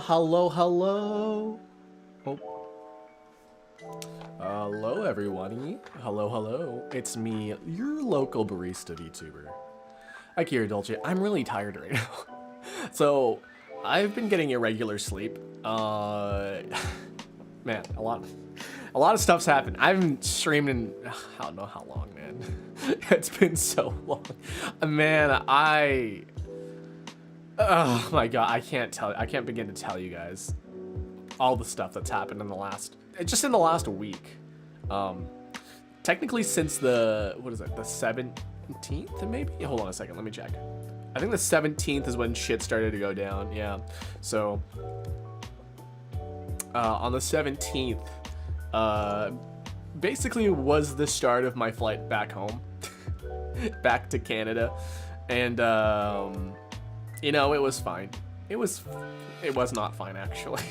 Hello, hello. Oh. Hello, everybody. Hello, hello. It's me, your local barista VTuber. Akira Dolce. I'm really tired right now. So, I've been getting irregular sleep. Man, a lot of stuff's happened. I haven't streamed in, I don't know how long, man. It's been so long. Man, oh my god, I can't begin to tell you guys all the stuff that's happened in the last just in the last week. Technically since the, what is it, the 17th maybe? Hold on a second, let me check. I think the 17th is when shit started to go down, yeah. So, on the 17th, basically was the start of my flight back home, back to Canada, and, you know, it was fine. It was not fine, actually.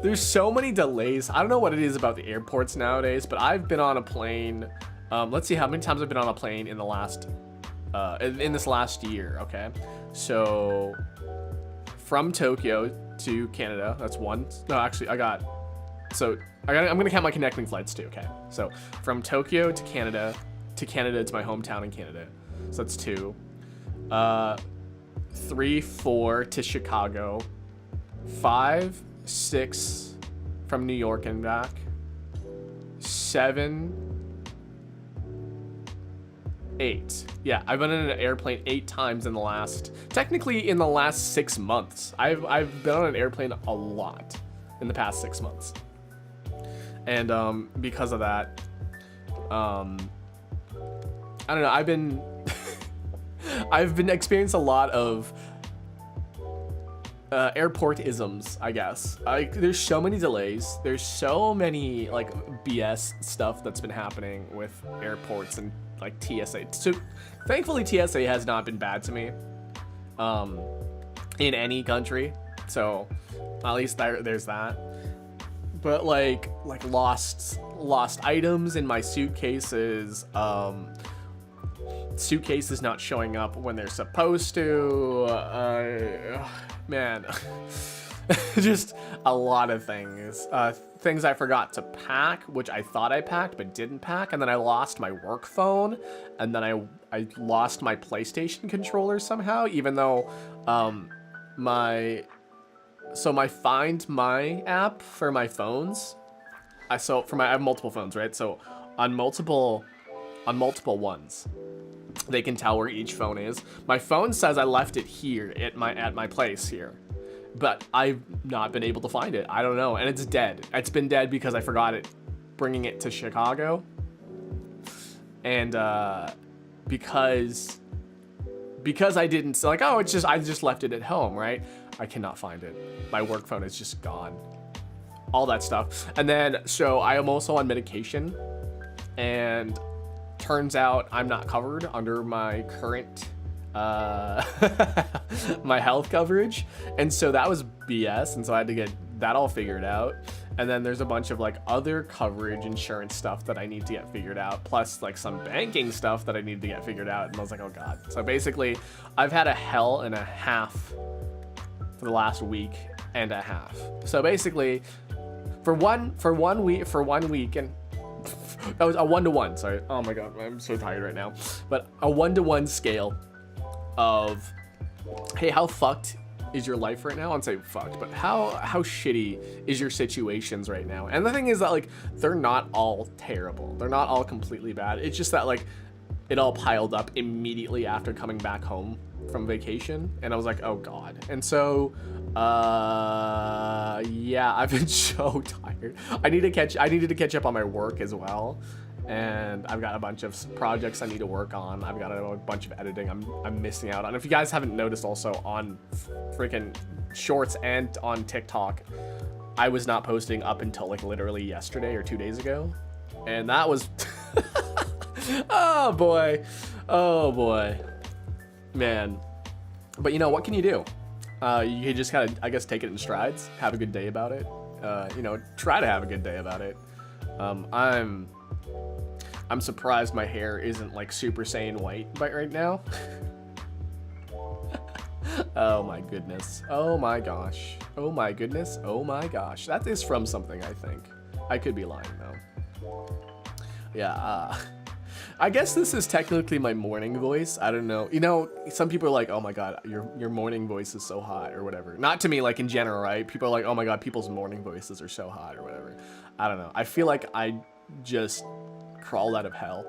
There's so many delays. I don't know what it is about the airports nowadays, but I've been on a plane. Let's see how many times I've been on a plane in the last, in this last year. Okay, so from Tokyo to Canada, that's one. No, actually, I'm gonna count my connecting flights too. Okay, so from Tokyo to Canada to my hometown in Canada, so that's 2. 3, 4 to Chicago. 5, 6 from New York and back. 7, 8. Yeah, I've been in an airplane 8 times in the last, technically in the last 6 months. I've been on an airplane a lot in the past 6 months. And because of that, I don't know, I've been experiencing a lot of airport isms, I guess. There's so many delays. There's so many like BS stuff that's been happening with airports and like TSA. So thankfully TSA has not been bad to me in any country. So at least there's that. But like lost items in my suitcases, suitcases not showing up when they're supposed to, man, just a lot of things. Things I forgot to pack, which I thought I packed but didn't pack, and then I lost my work phone, and then I lost my PlayStation controller somehow, even though my Find My app for my phones, I have multiple phones, right? So on multiple ones, they can tell where each phone is. My phone says I left it here at my place here, but I've not been able to find it. I don't know, and it's dead. It's been dead because I forgot it, bringing it to Chicago, and because I didn't, like, oh, it's just I just left it at home, right? I cannot find it. My work phone is just gone. All that stuff, and then so I am also on medication, and turns out I'm not covered under my current my health coverage, and so that was BS, and so I had to get that all figured out. And then there's a bunch of like other coverage insurance stuff that I need to get figured out, plus like some banking stuff that I need to get figured out, and I was like, oh god. So basically I've had a hell and a half for the last week and a half. So basically for one week, and that was a 1-to-1, sorry. Oh my god, I'm so tired right now. But a 1-to-1 scale of, hey, how fucked is your life right now? I won't say fucked, but how shitty is your situations right now? And the thing is that like they're not all terrible. They're not all completely bad. It's just that like it all piled up immediately after coming back home from vacation, and I was like, oh god. And so yeah, I've been so tired. I needed to catch up on my work as well, and I've got a bunch of projects I need to work on. I've got a bunch of editing I'm missing out on. If you guys haven't noticed, also on freaking shorts and on TikTok, I was not posting up until like literally yesterday or 2 days ago, and that was oh boy, man. But you know, what can you do? You just kind of, I guess, take it in strides, have a good day about it. You know, try to have a good day about it. I'm surprised my hair isn't like Super Saiyan white right now. Oh my goodness. Oh my gosh. Oh my goodness. Oh my gosh. That is from something, I think. I could be lying though. Yeah, I guess this is technically my morning voice. I don't know. You know, some people are like, oh my god, your morning voice is so hot or whatever. Not to me, like in general, right? People are like, oh my god, people's morning voices are so hot or whatever. I don't know. I feel like I just crawled out of hell.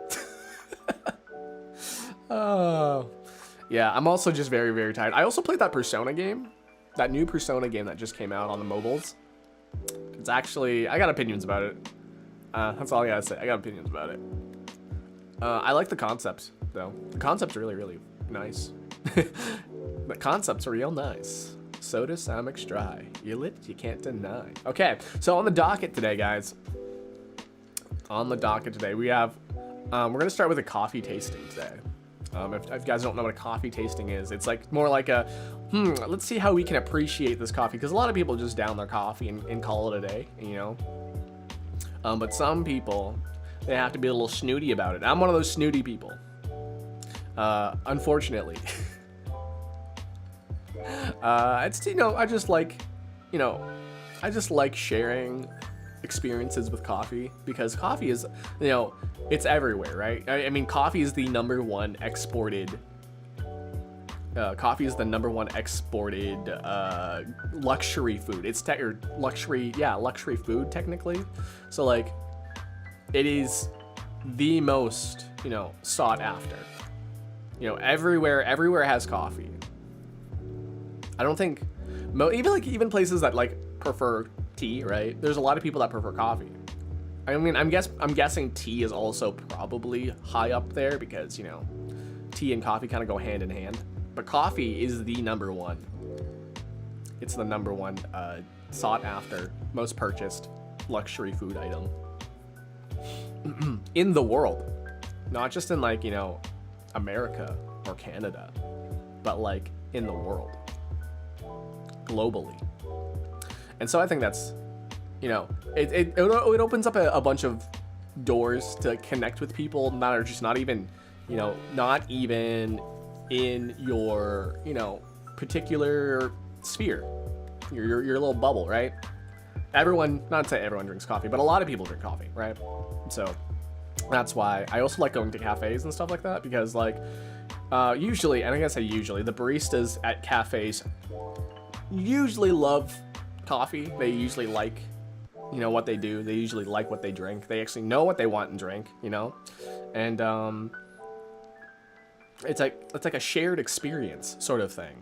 Oh. Yeah, I'm also just very, very tired. I also played that Persona game. That new Persona game that just came out on the mobiles. It's actually, I got opinions about it. That's all I gotta say. I got opinions about it. I like the concept, though. The concept's really, really nice. The concept's real nice. Soda Samix Dry. You lit, you can't deny. Okay, so on the docket today, guys. On the docket today, we have, we're gonna start with a coffee tasting today. If you guys don't know what a coffee tasting is, it's like more like a, let's see how we can appreciate this coffee. Because a lot of people just down their coffee and call it a day, you know? But some people, they have to be a little snooty about it. I'm one of those snooty people. Unfortunately. It's, you know, I just like sharing experiences with coffee, because coffee is, you know, it's everywhere, right? I mean, coffee is the number one exported luxury food. It's luxury food technically. So like, it is the most, you know, sought after. You know, everywhere has coffee. I don't think even places that like prefer tea, right? There's a lot of people that prefer coffee. I mean, I'm guessing tea is also probably high up there, because, you know, tea and coffee kind of go hand in hand. But coffee is the number one. It's the number one sought after, most purchased luxury food item in the world. Not just in, like, you know, America or Canada, but like in the world, globally. And so I think that's, you know, it opens up a bunch of doors to connect with people that are just not even in your, you know, particular sphere, your little bubble, right? Everyone, not to say everyone drinks coffee, but a lot of people drink coffee, right? So that's why I also like going to cafes and stuff like that, because like usually, and I guess I usually, the baristas at cafes usually love coffee. They usually like, you know, what they do. They usually like what they drink. They actually know what they want and drink, you know? And it's like a shared experience sort of thing.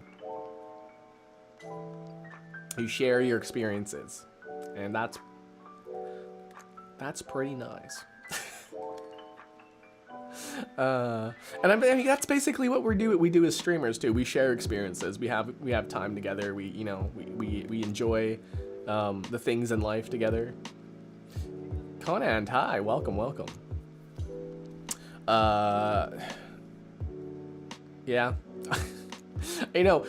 You share your experiences, and that's pretty nice. And I mean, that's basically what we do as streamers too. We share experiences. We have time together. We enjoy the things in life together. Conan, hi, welcome. Yeah. You know,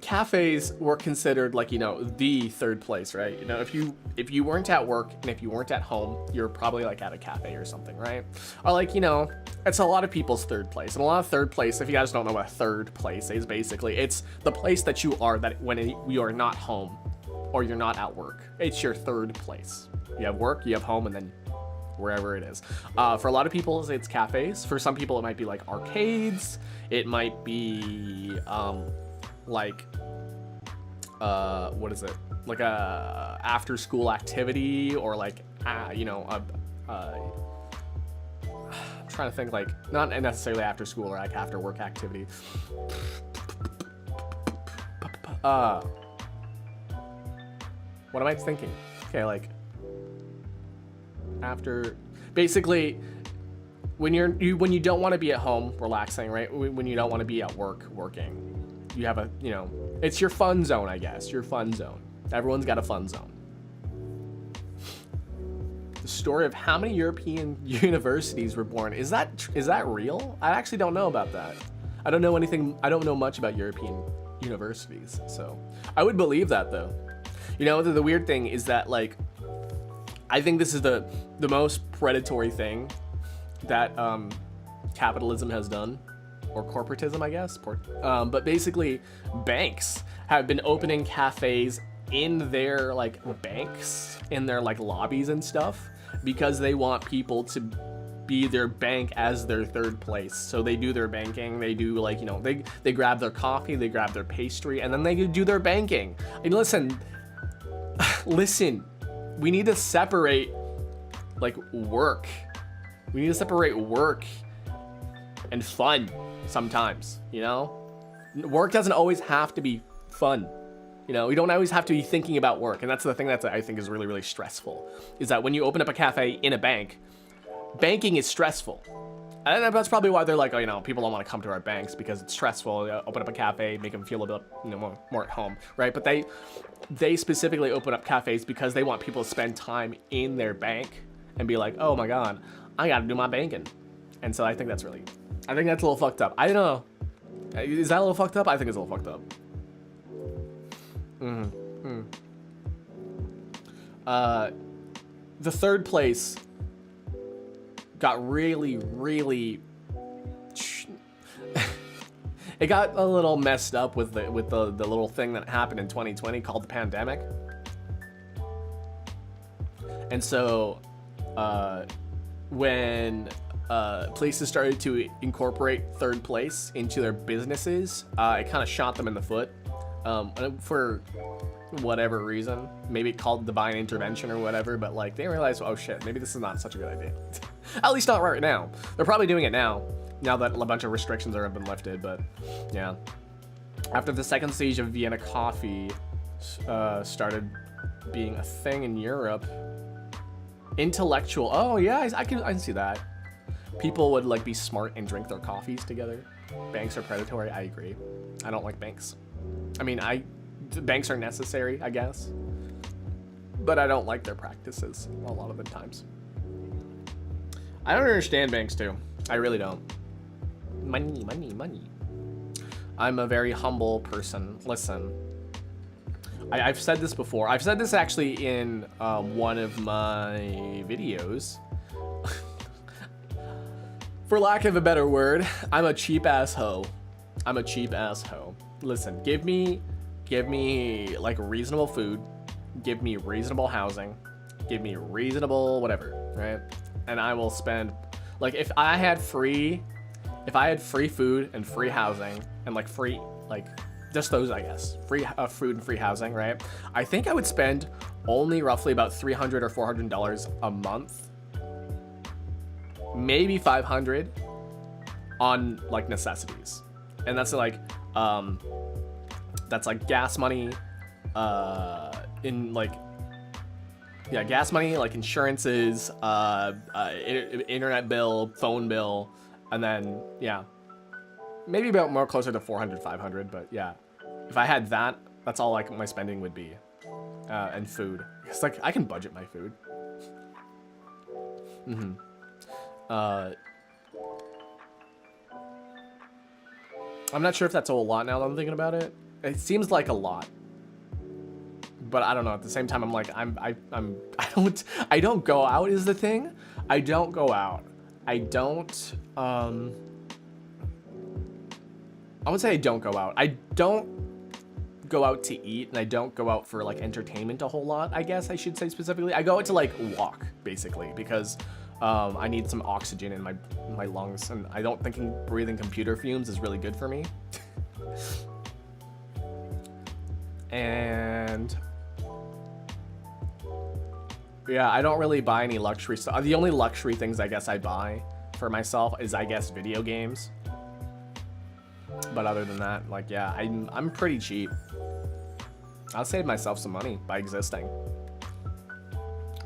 cafes were considered like, you know, the third place, right? You know, if you weren't at work and if you weren't at home, you're probably like at a cafe or something, right? Or like, you know, it's a lot of people's third place. And a lot of third place, if you guys don't know what third place is, basically, it's the place that you are that when you are not home or you're not at work. It's your third place. You have work, you have home, and then wherever it is. For a lot of people, it's cafes. For some people, it might be like arcades. It might be like what is it? Like a after school activity, or like you know, I'm trying to think, like not necessarily after school or like after work activity. What am I thinking? Okay, like after, basically when you don't want to be at home relaxing, right? When you don't want to be at work working, you have a, you know, it's your fun zone, I guess. Your fun zone. Everyone's got a fun zone. The story of how many European universities were born, is that real? I actually don't know about that. I don't know much about European universities, so I would believe that though. You know, the weird thing is that, like, I think this is the most predatory thing that capitalism has done, or corporatism, I guess. But basically, banks have been opening cafes in their like banks, in their like lobbies and stuff, because they want people to be their bank as their third place. So they do their banking, they do, like, you know, they grab their coffee, they grab their pastry, and then they do their banking. And listen, we need to separate like work. We need to separate work and fun sometimes, you know? Work doesn't always have to be fun. You know, you don't always have to be thinking about work. And that's the thing that I think is really, really stressful, is that when you open up a cafe in a bank, banking is stressful. And that's probably why they're like, oh, you know, people don't want to come to our banks because it's stressful. Open up a cafe, make them feel a bit, you know, more at home, right? But they specifically open up cafes because they want people to spend time in their bank and be like, oh my God, I got to do my banking. And so I think that's a little fucked up. I don't know. Is that a little fucked up? I think it's a little fucked up. The third place got really, really it got a little messed up with the little thing that happened in 2020 called the pandemic. And so when places started to incorporate third place into their businesses, it kind of shot them in the foot for whatever reason. Maybe called divine intervention or whatever, but like they realized, oh shit, maybe this is not such a good idea. At least not right now. They're probably doing it now that a bunch of restrictions have been lifted, but yeah. After the second stage of Vienna coffee started being a thing in Europe, intellectual, oh yeah, I can see that. People would like be smart and drink their coffees together. Banks are predatory, I agree. I don't like banks. I mean, banks are necessary, I guess, but I don't like their practices a lot of the times. I don't understand banks too. I really don't. Money, money, money. I'm a very humble person. Listen, I've said this before. I've said this actually in one of my videos. For lack of a better word, I'm a cheap ass hoe. I'm a cheap ass hoe. Listen, give me like reasonable food, give me reasonable housing, give me reasonable whatever, right? And I will spend, like, if I had free food and free housing and like free, like just those, I guess, free food and free housing, right? I think I would spend only roughly about $300 or $400 a month, maybe 500 on like necessities. And that's like gas money, in like, yeah, gas money, like insurances, internet bill, phone bill, and then, yeah, maybe about more closer to 400, 500, but yeah, if I had that, that's all like my spending would be, and food. It's like, I can budget my food. I'm not sure if that's a whole lot now that I'm thinking about it. It seems like a lot, but I don't know. At the same time, I'm like, I don't go out is the thing. I don't go out. I don't, I would say I don't go out. I don't go out to eat, and I don't go out for like entertainment a whole lot, I guess I should say specifically. I go out to like walk, basically, because I need some oxygen in my lungs, and I don't think breathing computer fumes is really good for me. And yeah, I don't really buy any luxury stuff. The only luxury things I guess I buy for myself is, I guess, video games. But other than that, like, yeah, I'm pretty cheap. I'll save myself some money by existing.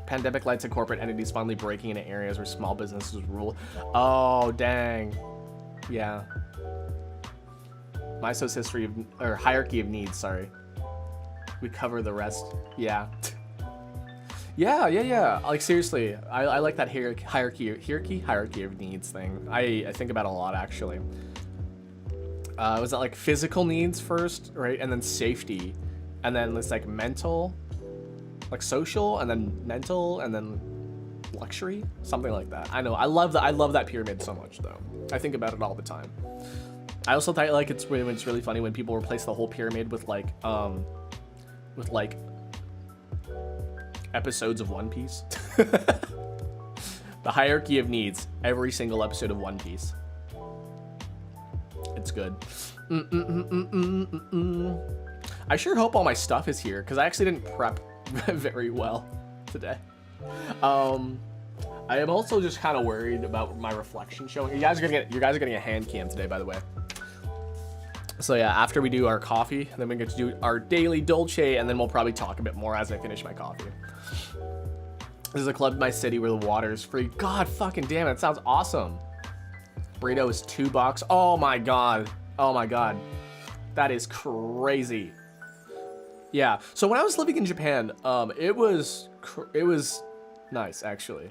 Pandemic led to corporate entities finally breaking into areas where small businesses rule. Oh, dang. Yeah. Miso's hierarchy of needs, sorry. We cover the rest. Yeah. Yeah. Like, seriously, I like that hierarchy of needs thing. I think about it a lot, actually. Was that like physical needs first, right? And then safety. And then it's like mental, like social, and then mental, and then luxury, something like that. I know. I love that pyramid so much, though. I think about it all the time. I also thought like it's really funny when people replace the whole pyramid with like episodes of One Piece. The hierarchy of needs, every single episode of One Piece. It's good. I sure hope all my stuff is here, because I actually didn't prep very well today. I am also just kind of worried about my reflection showing. You guys are getting a hand cam today, by the way. So yeah, after we do our coffee, then we get to do our daily Dolce, and then we'll probably talk a bit more as I finish my coffee. There's a club in my city where the water is free. God fucking damn it, sounds awesome. Burrito is $2. Oh my god. Oh my god. That is crazy. Yeah, so when I was living in Japan, it was nice actually.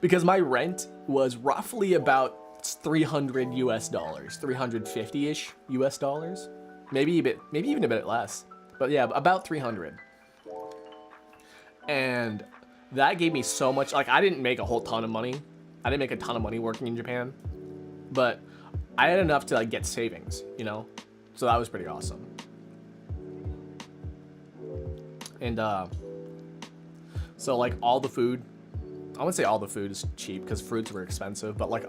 Because my rent was roughly about 300 US dollars, 350-ish US dollars. Maybe even a bit less. But yeah, about 300. And that gave me so much, like I didn't make a whole ton of money. I didn't make a ton of money working in Japan, but I had enough to like get savings, you know? So that was pretty awesome. And so like all the food, I wouldn't say all the food is cheap because fruits were expensive, but like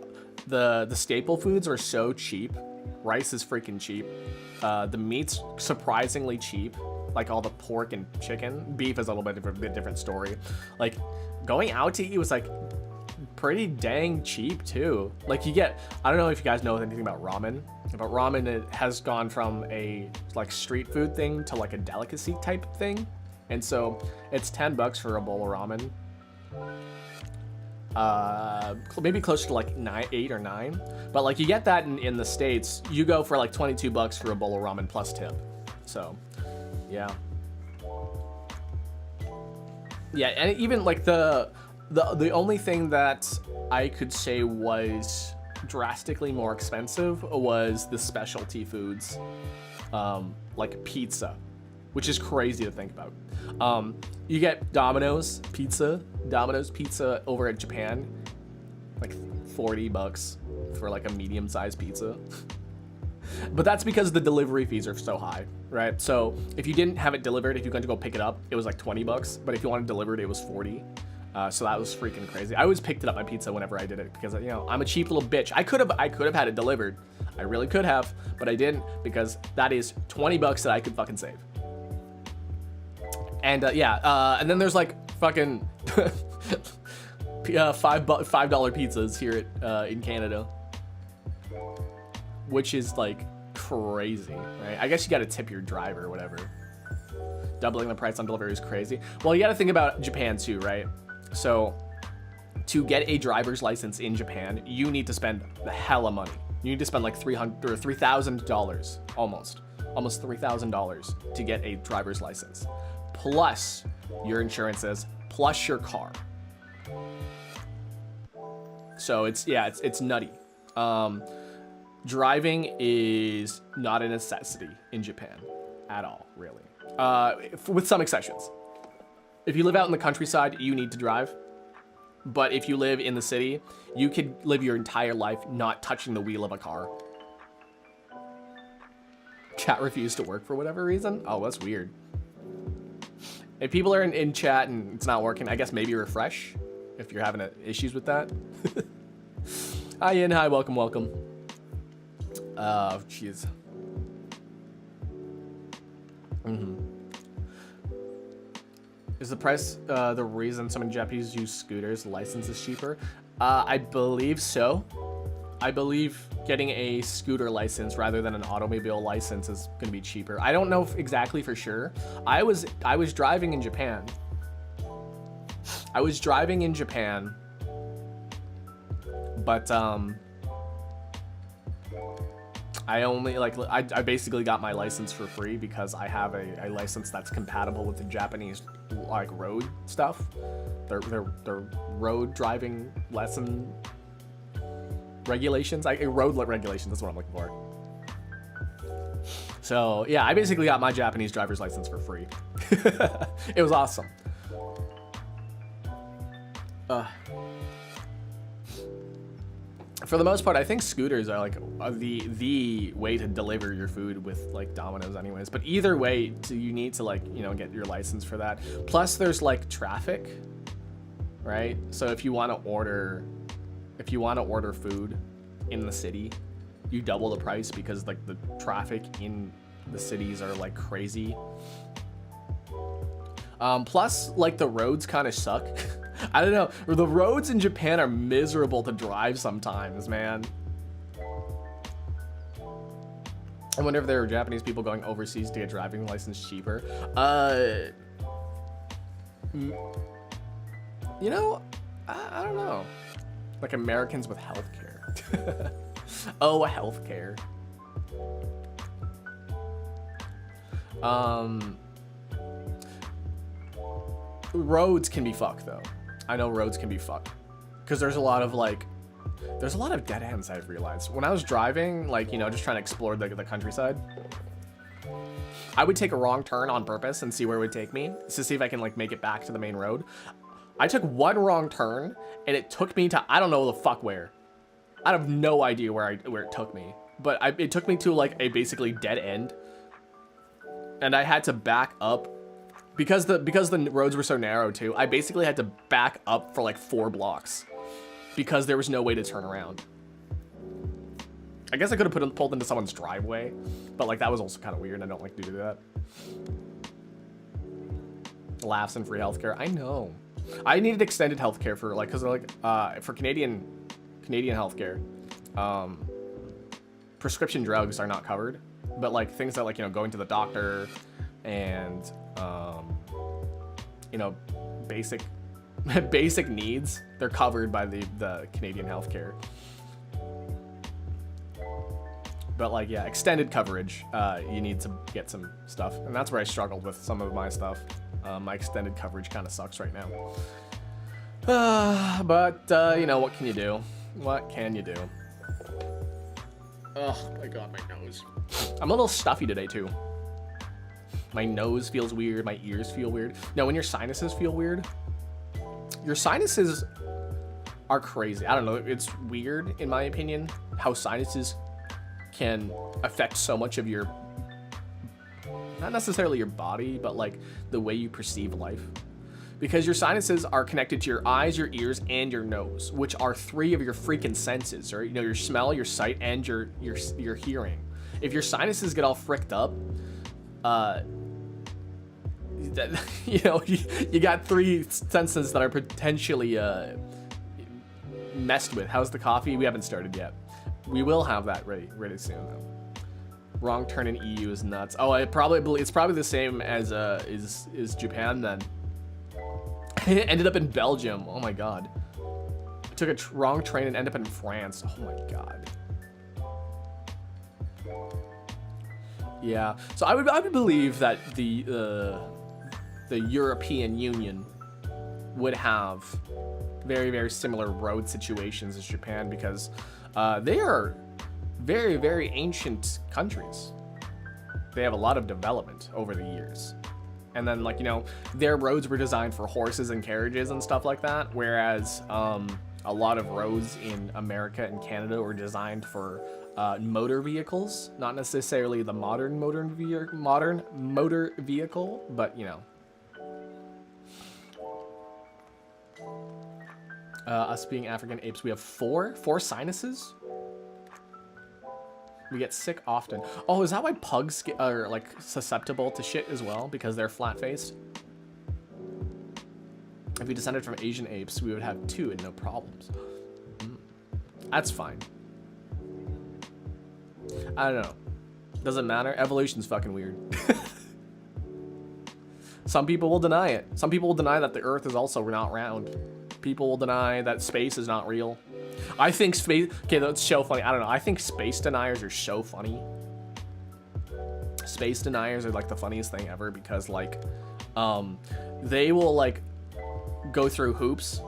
the staple foods are so cheap. Rice is freaking cheap. The meat's surprisingly cheap. Like all the pork and chicken. Beef is a little bit different story. Like going out to eat was like pretty dang cheap too. Like you get, I don't know if you guys know anything about ramen, but ramen, it has gone from a like street food thing to like a delicacy type thing. And so it's $10 for a bowl of ramen. Maybe closer to like 8 or 9, but like you get that in the States, you go for like $22 for a bowl of ramen plus tip. So yeah, and even like the only thing that I could say was drastically more expensive was the specialty foods, like pizza, which is crazy to think about. You get Domino's pizza over at Japan, like $40 for like a medium-sized pizza. But that's because the delivery fees are so high, right? So if you didn't have it delivered, if you're going to go pick it up, it was like $20. But if you wanted delivered, it was $40. So that was freaking crazy. I always picked it up my pizza whenever I did it because, you know, I'm a cheap little bitch. I could have had it delivered. I really could have, but I didn't because that is $20 that I could fucking save. And and then there's like fucking $5 pizzas here at in Canada, which is like crazy, right? I guess you got to tip your driver or whatever. Doubling the price on delivery is crazy. Well, you got to think about Japan too, right? So to get a driver's license in Japan, you need to spend the hella money. You need to spend like $300 or $3,000 almost $3,000 to get a driver's license, plus your insurances, plus your car. So it's nutty. Driving is not a necessity in Japan at all, really. With some exceptions. If you live out in the countryside, you need to drive. But if you live in the city, you could live your entire life not touching the wheel of a car. Chat refused to work for whatever reason? Oh, that's weird. If people are in chat and it's not working, I guess maybe refresh if you're having issues with that. Hi, Ian. Hi, welcome. Oh, jeez. Is the price the reason so many Japanese use scooters? License is cheaper? I believe so. I believe getting a scooter license rather than an automobile license is going to be cheaper. I don't know exactly for sure. I was driving in Japan. But I basically got my license for free because I have a license that's compatible with the Japanese like road stuff. Their road driving lesson regulations. Road regulations, that's what I'm looking for. So yeah, I basically got my Japanese driver's license for free. It was awesome. For the most part, I think scooters are like the way to deliver your food with like Domino's anyways. But either way, you need to like, you know, get your license for that. Plus there's like traffic, right? So if you want to order food in the city, you double the price because like the traffic in the cities are like crazy. Plus like the roads kind of suck. I don't know. The roads in Japan are miserable to drive sometimes, man. I wonder if there are Japanese people going overseas to get driving license cheaper. You know, I don't know. Like Americans with healthcare. Oh, healthcare. Roads can be fucked though. I know roads can be fucked because there's a lot of dead ends. I've realized when I was driving, like, you know, just trying to explore the countryside, I would take a wrong turn on purpose and see where it would take me to see if I can like make it back to the main road. I took one wrong turn and it took me to, I don't know the fuck where. I have no idea where it took me, but it took me to like a basically dead end, and I had to back up because the roads were so narrow too. I basically had to back up for like 4 blocks because there was no way to turn around. I guess I could have pulled into someone's driveway, but like that was also kind of weird. I don't like to do that. Laughs and free healthcare. I know. I needed extended healthcare for like, cause like for Canadian healthcare, prescription drugs are not covered, but like things that like, you know, going to the doctor and you know, basic needs, they're covered by the Canadian healthcare. But like, yeah, extended coverage, you need to get some stuff, and that's where I struggled with some of my stuff. My extended coverage kind of sucks right now. But you know, what can you do? What can you do? Oh my god, my nose. I'm a little stuffy today too. My nose feels weird, my ears feel weird. No, when your sinuses feel weird, your sinuses are crazy. I don't know, it's weird in my opinion how sinuses can affect so much of your, not necessarily your body, but like the way you perceive life. Because your sinuses are connected to your eyes, your ears, and your nose, which are 3 of your freaking senses, right? You know, your smell, your sight, and your hearing. If your sinuses get all fricked up, you know, you got 3 senses that are potentially messed with. How's the coffee? We haven't started yet. We will have that ready soon though. Wrong turn in EU is nuts. Oh, it's probably the same as is Japan then. It ended up in Belgium. Oh my god. I took a wrong train and ended up in France. Oh my god. Yeah. So I would believe that the European Union would have very, very similar road situations as Japan, because they are very, very ancient countries. They have a lot of development over the years. And then, like, you know, their roads were designed for horses and carriages and stuff like that, whereas a lot of roads in America and Canada were designed for motor vehicles, not necessarily the modern motor vehicle, but, you know. Us being African apes, we have 4 sinuses. We get sick often. Oh, is that why pugs are like susceptible to shit as well? Because they're flat-faced? If we descended from Asian apes, we would have 2 and no problems. That's fine. I don't know. Doesn't matter. Evolution's fucking weird. Some people will deny it. Some people will deny that the Earth is also not round. People will deny that space is not real. I think space... Okay, that's so funny. I don't know. I think space deniers are so funny. Space deniers are, like, the funniest thing ever because, like, they will, like, go through hoops.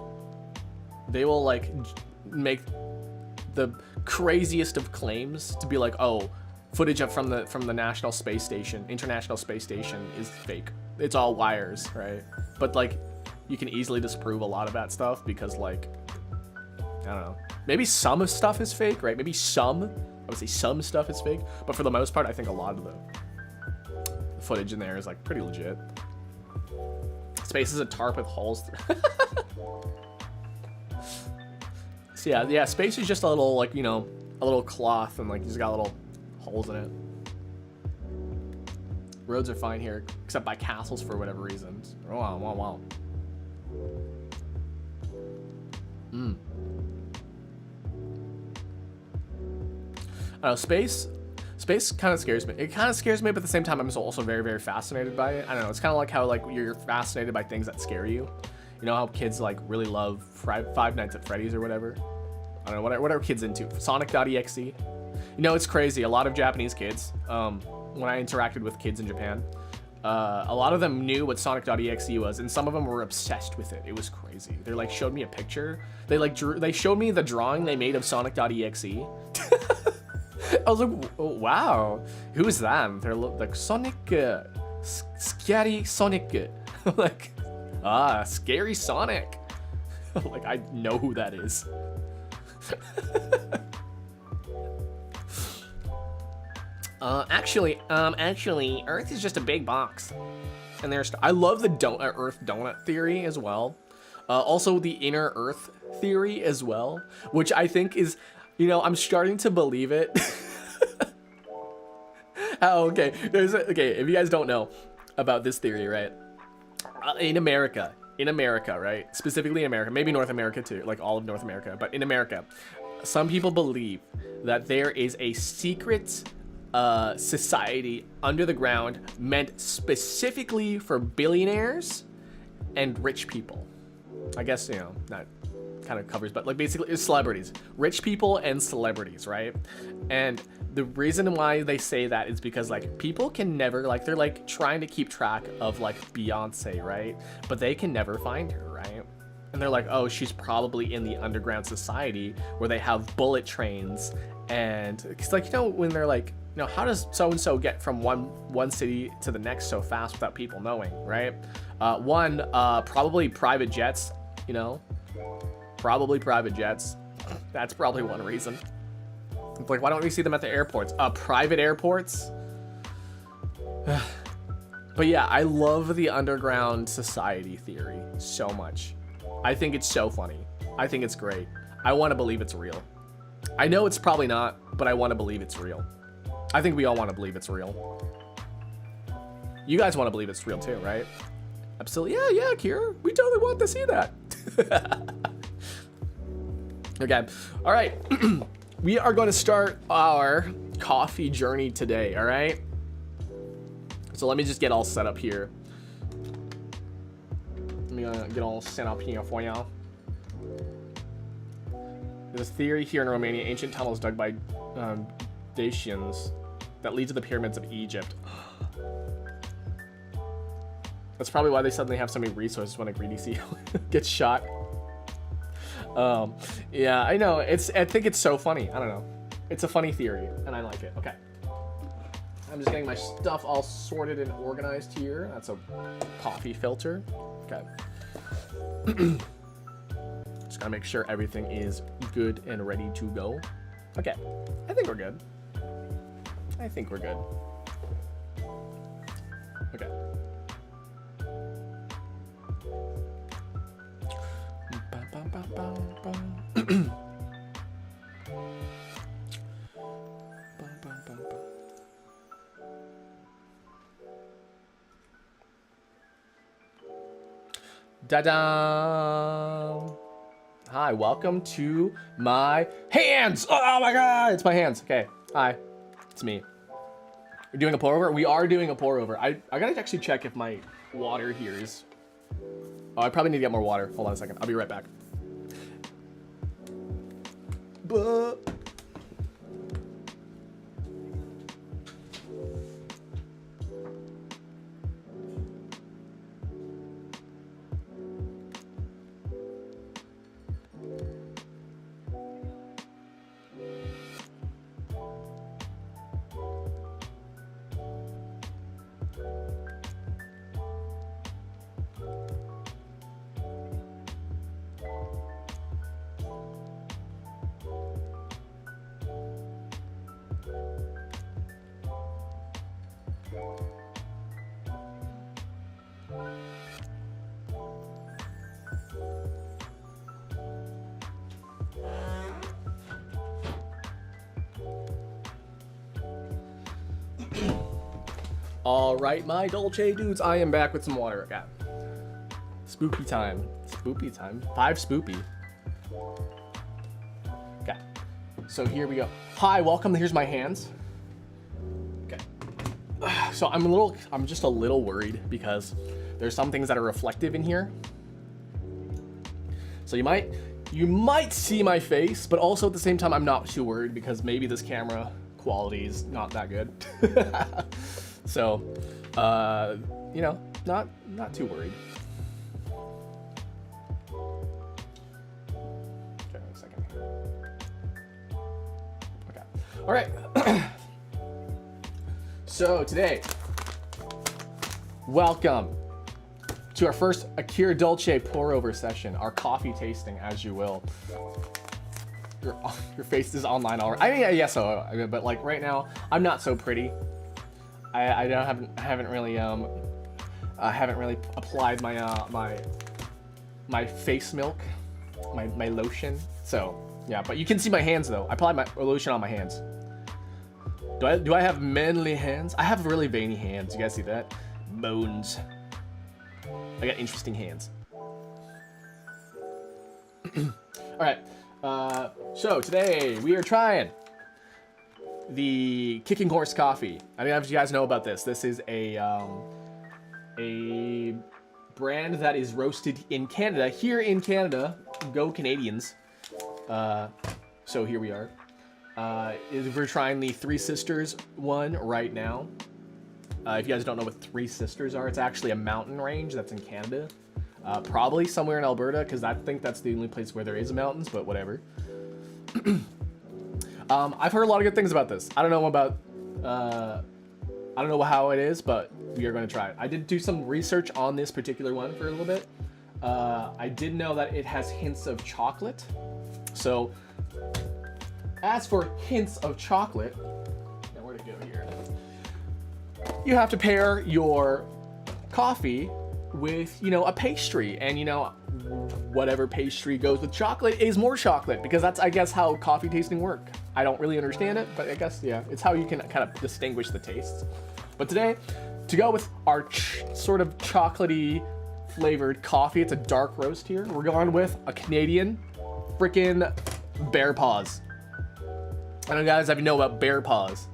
They will, like, make the craziest of claims to be like, oh, footage from the National Space Station, International Space Station is fake. It's all wires, right? But, like, you can easily disprove a lot of that stuff because, like, I don't know. Maybe some stuff is fake, right? Maybe I would say some stuff is fake, but for the most part, I think a lot of the footage in there is like pretty legit. Space is a tarp with holes through. So yeah, space is just a little, like, you know, a little cloth and like you just got little holes in it. Roads are fine here, except by castles for whatever reasons. Wow. I don't know, Space kind of scares me. It kind of scares me, but at the same time, I'm also very, very fascinated by it. I don't know. It's kind of like how like you're fascinated by things that scare you. You know how kids like really love Five Nights at Freddy's or whatever. I don't know what are kids into. Sonic.exe. You know, it's crazy. A lot of Japanese kids. When I interacted with kids in Japan, a lot of them knew what Sonic.exe was, and some of them were obsessed with it. It was crazy. They like showed me a picture. They showed me the drawing they made of Sonic.exe. I was like, oh, wow, who's that? They're like Sonic, scary Sonic. Like, scary Sonic. Like, I know who that is. Actually, Earth is just a big box. And I love the Earth donut theory as well. Also the inner Earth theory as well, which I think is, you know, I'm starting to believe it. Okay, if you guys don't know about this theory, right? In America, right? Specifically in America, maybe North America too, like all of North America, but in America, some people believe that there is a secret society under the ground meant specifically for billionaires and rich people. I guess, you know, that kind of covers, but like basically it's celebrities, rich people and celebrities, right? And the reason why they say that is because like people can never, like, they're like trying to keep track of like Beyonce, right? But they can never find her, right? And they're like, oh, she's probably in the underground society where they have bullet trains. And it's like, you know, when they're like, you know, how does so-and-so get from one city to the next so fast without people knowing, right? Probably private jets, you know, probably private jets. That's probably one reason. It's like, why don't we see them at the airports? Private airports? But yeah, I love the underground society theory so much. I think it's so funny. I think it's great. I want to believe it's real. I know it's probably not, but I want to believe it's real. I think we all want to believe it's real. You guys want to believe it's real too, right? Absolutely. Yeah, Kira. We totally want to see that. Okay. All right. We are going to start our coffee journey today, all right? So let me just get all set up here. Let me get all set up here for y'all. There's a theory here in Romania, ancient tunnels dug by Dacians that lead to the pyramids of Egypt. That's probably why they suddenly have so many resources when a greedy CEO gets shot. Yeah, I know. I think it's so funny. I don't know. It's a funny theory, and I like it. Okay. I'm just getting my stuff all sorted and organized here. That's a coffee filter. Okay. Just gotta make sure everything is good and ready to go. Okay. I think we're good. Okay. Da-da! Hi, welcome to my hands! Oh my god, it's my hands. Okay, hi, it's me. We're doing a pour over? We are doing a pour over. I gotta actually check if my water here is... Oh, I probably need to get more water. Hold on a second, I'll be right back. All right, my Dolce dudes, I am back with some water. Okay. Spoopy time. Spoopy time. 5 spoopy. Okay. So here we go. Hi, welcome. Here's my hands. So I'm just a little worried because there's some things that are reflective in here. So you might see my face, but also at the same time, I'm not too worried because maybe this camera quality is not that good. So, you know, not too worried. Okay, a second here. Okay, all right. So today, welcome to our first Akira Dolce pour-over session, our coffee tasting, as you will. Your face is online already. I mean, yes, so, but like right now, I'm not so pretty. I haven't really applied my face milk, my lotion. So yeah, but you can see my hands though. I applied my lotion on my hands. Do I have manly hands? I have really veiny hands. You guys see that? Bones. I got interesting hands. All right. So today we are trying the Kicking Horse coffee. I don't know if you guys know about this. This is a brand that is roasted in Canada. Here in Canada, go Canadians. So here we are. We're trying the Three Sisters one right now. If you guys don't know what Three Sisters are, it's actually a mountain range that's in Canada. Probably somewhere in Alberta, because I think that's the only place where there is mountains, but whatever. I've heard a lot of good things about this. I don't know how it is, but we are going to try it. I did do some research on this particular one for a little bit. I did know that it has hints of chocolate. So, as for hints of chocolate, now where to go here? You have to pair your coffee with, you know, a pastry, and you know, whatever pastry goes with chocolate is more chocolate, because that's, I guess, how coffee tasting work. I don't really understand it, but I guess, yeah, it's how you can kind of distinguish the tastes. But today, to go with our sort of chocolatey flavored coffee, it's a dark roast here. We're going with a Canadian freaking Bear Paws. I don't know, guys, if you know about Bear Paws.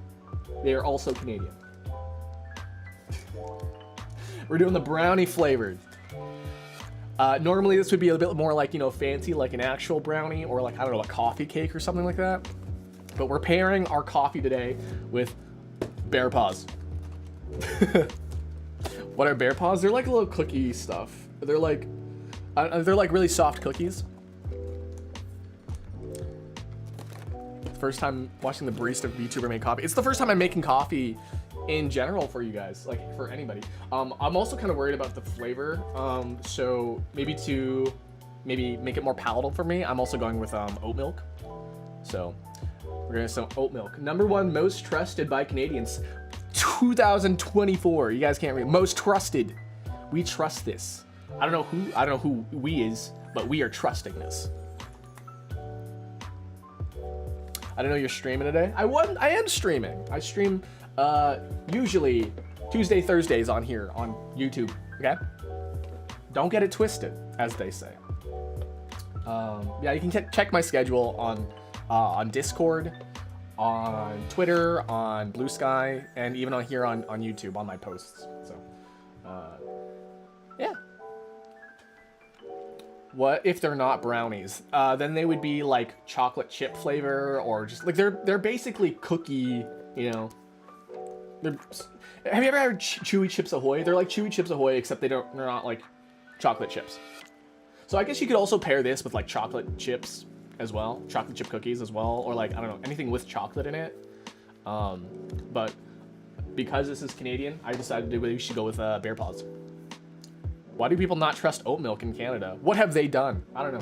They are also Canadian. We're doing the brownie flavored. Normally this would be a bit more like, you know, fancy, like an actual brownie, or like, I don't know, a coffee cake or something like that. But we're pairing our coffee today with Bear Paws. What are Bear Paws? They're like little cookie stuff. They're like really soft cookies. First time watching the barista VTuber make coffee. It's the first time I'm making coffee in general for you guys, like for anybody. I'm also kind of worried about the flavor. So maybe to make it more palatable for me, I'm also going with oat milk. So we're gonna have some oat milk. Number one most trusted by Canadians, 2024. You guys can't read. Most trusted. We trust this. I don't know who we is, but we are trusting this. I don't know you're streaming today. I am streaming. I stream usually Tuesday, Thursdays on here on YouTube. Okay? Don't get it twisted, as they say. Yeah, you can check my schedule on Discord, on Twitter, on Blue Sky, and even on here on YouTube on my posts. So, yeah. What if they're not brownies? Then they would be like chocolate chip flavor, or just like they're basically cookie, you know. Have you ever had Chewy Chips Ahoy? They're like Chewy Chips Ahoy, except they're not like chocolate chips. So I guess you could also pair this with like chocolate chips as well, chocolate chip cookies as well, or like, I don't know, anything with chocolate in it. But because this is Canadian, I decided we should go with Bear Paws. Why do people not trust oat milk in Canada? What have they done? I don't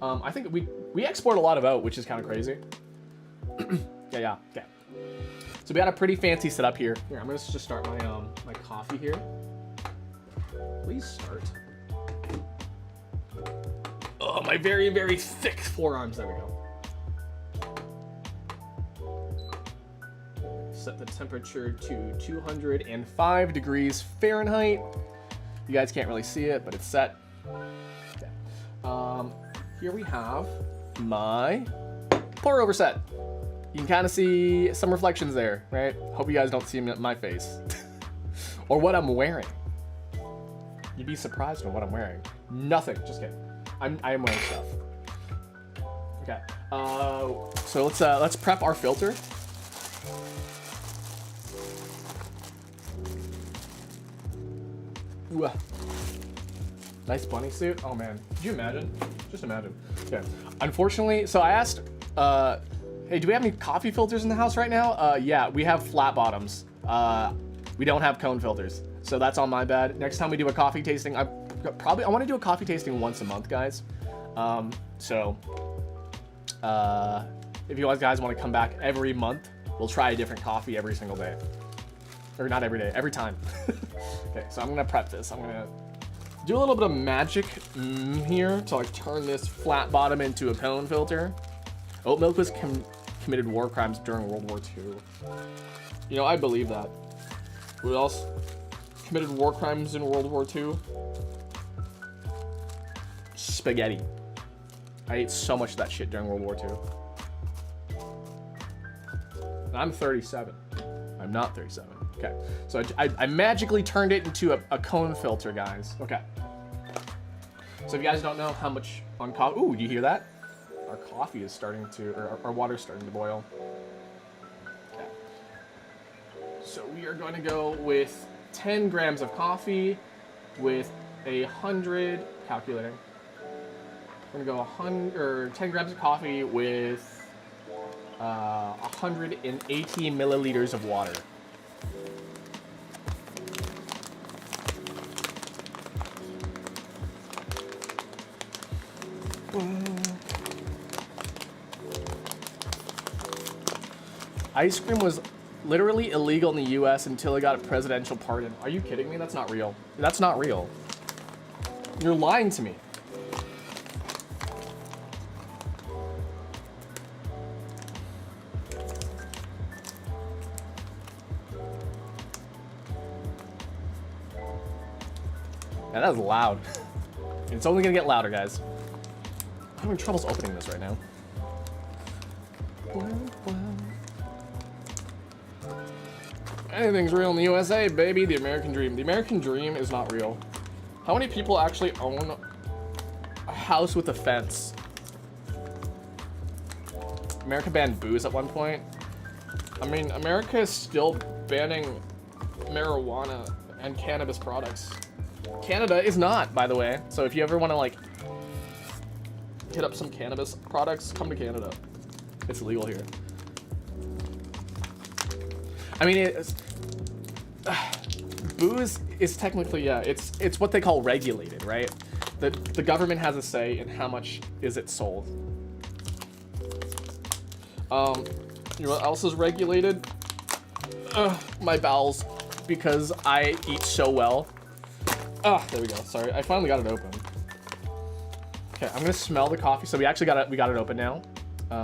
know. I think we export a lot of oat, which is kind of crazy. Yeah. Okay. So we got a pretty fancy setup here. Here, I'm gonna just start my my coffee here. Please start. Oh, my very, very thick forearms. There we go. Set the temperature to 205 degrees Fahrenheit. You guys can't really see it, but it's set. Okay. Here we have my pour over set. You can kind of see some reflections there, right? Hope you guys don't see my face. or what I'm wearing. You'd be surprised on what I'm wearing. Nothing. Just kidding. I am wearing stuff. Okay. So let's prep our filter. Ooh. Nice bunny suit. Oh man, could you imagine? Just imagine. Okay. Unfortunately, so I asked, hey, do we have any coffee filters in the house right now? Yeah, we have flat bottoms. We don't have cone filters, so that's on my bad. Next time we do a coffee tasting, I want to do a coffee tasting once a month, guys. If you guys want to come back every month, we'll try a different coffee every single day. Or not every day, every time. Okay, so I'm gonna prep this. I'm gonna do a little bit of magic here to like turn this flat bottom into a cone filter. Oat milk was committed war crimes during World War II. You know, I believe that. Who else committed war crimes in World War II? Spaghetti. I ate so much of that shit during World War II. And I'm 37. I'm not 37. Okay, so I magically turned it into a cone filter, guys. Okay. So if you guys don't know how much on coffee... Ooh, do you hear that? Our coffee is starting to... Or our water's starting to boil. Okay. So we are going to go with 10 grams of coffee with 100... Calculating. We're going to go 10 grams of coffee with 180 milliliters of water. Ice cream was literally illegal in the US until it got a presidential pardon. Are you kidding me? That's not real. That's not real. You're lying to me. Yeah, that was loud. It's only gonna get louder, guys. I'm having troubles opening this right now. Anything's real in the USA, baby. The American dream. The American dream is not real. How many people actually own a house with a fence? America banned booze at one point. I mean, America is still banning marijuana and cannabis products. Canada is not, by the way. So if you ever want to like hit up some cannabis products, come to Canada. It's legal here. I mean, it's booze is technically, yeah, it's what they call regulated, right? The government has a say in how much is it sold. You know what else is regulated? My bowels, because I eat so well. There we go. Sorry, I finally got it open. Okay, I'm gonna smell the coffee. So we actually got it open now.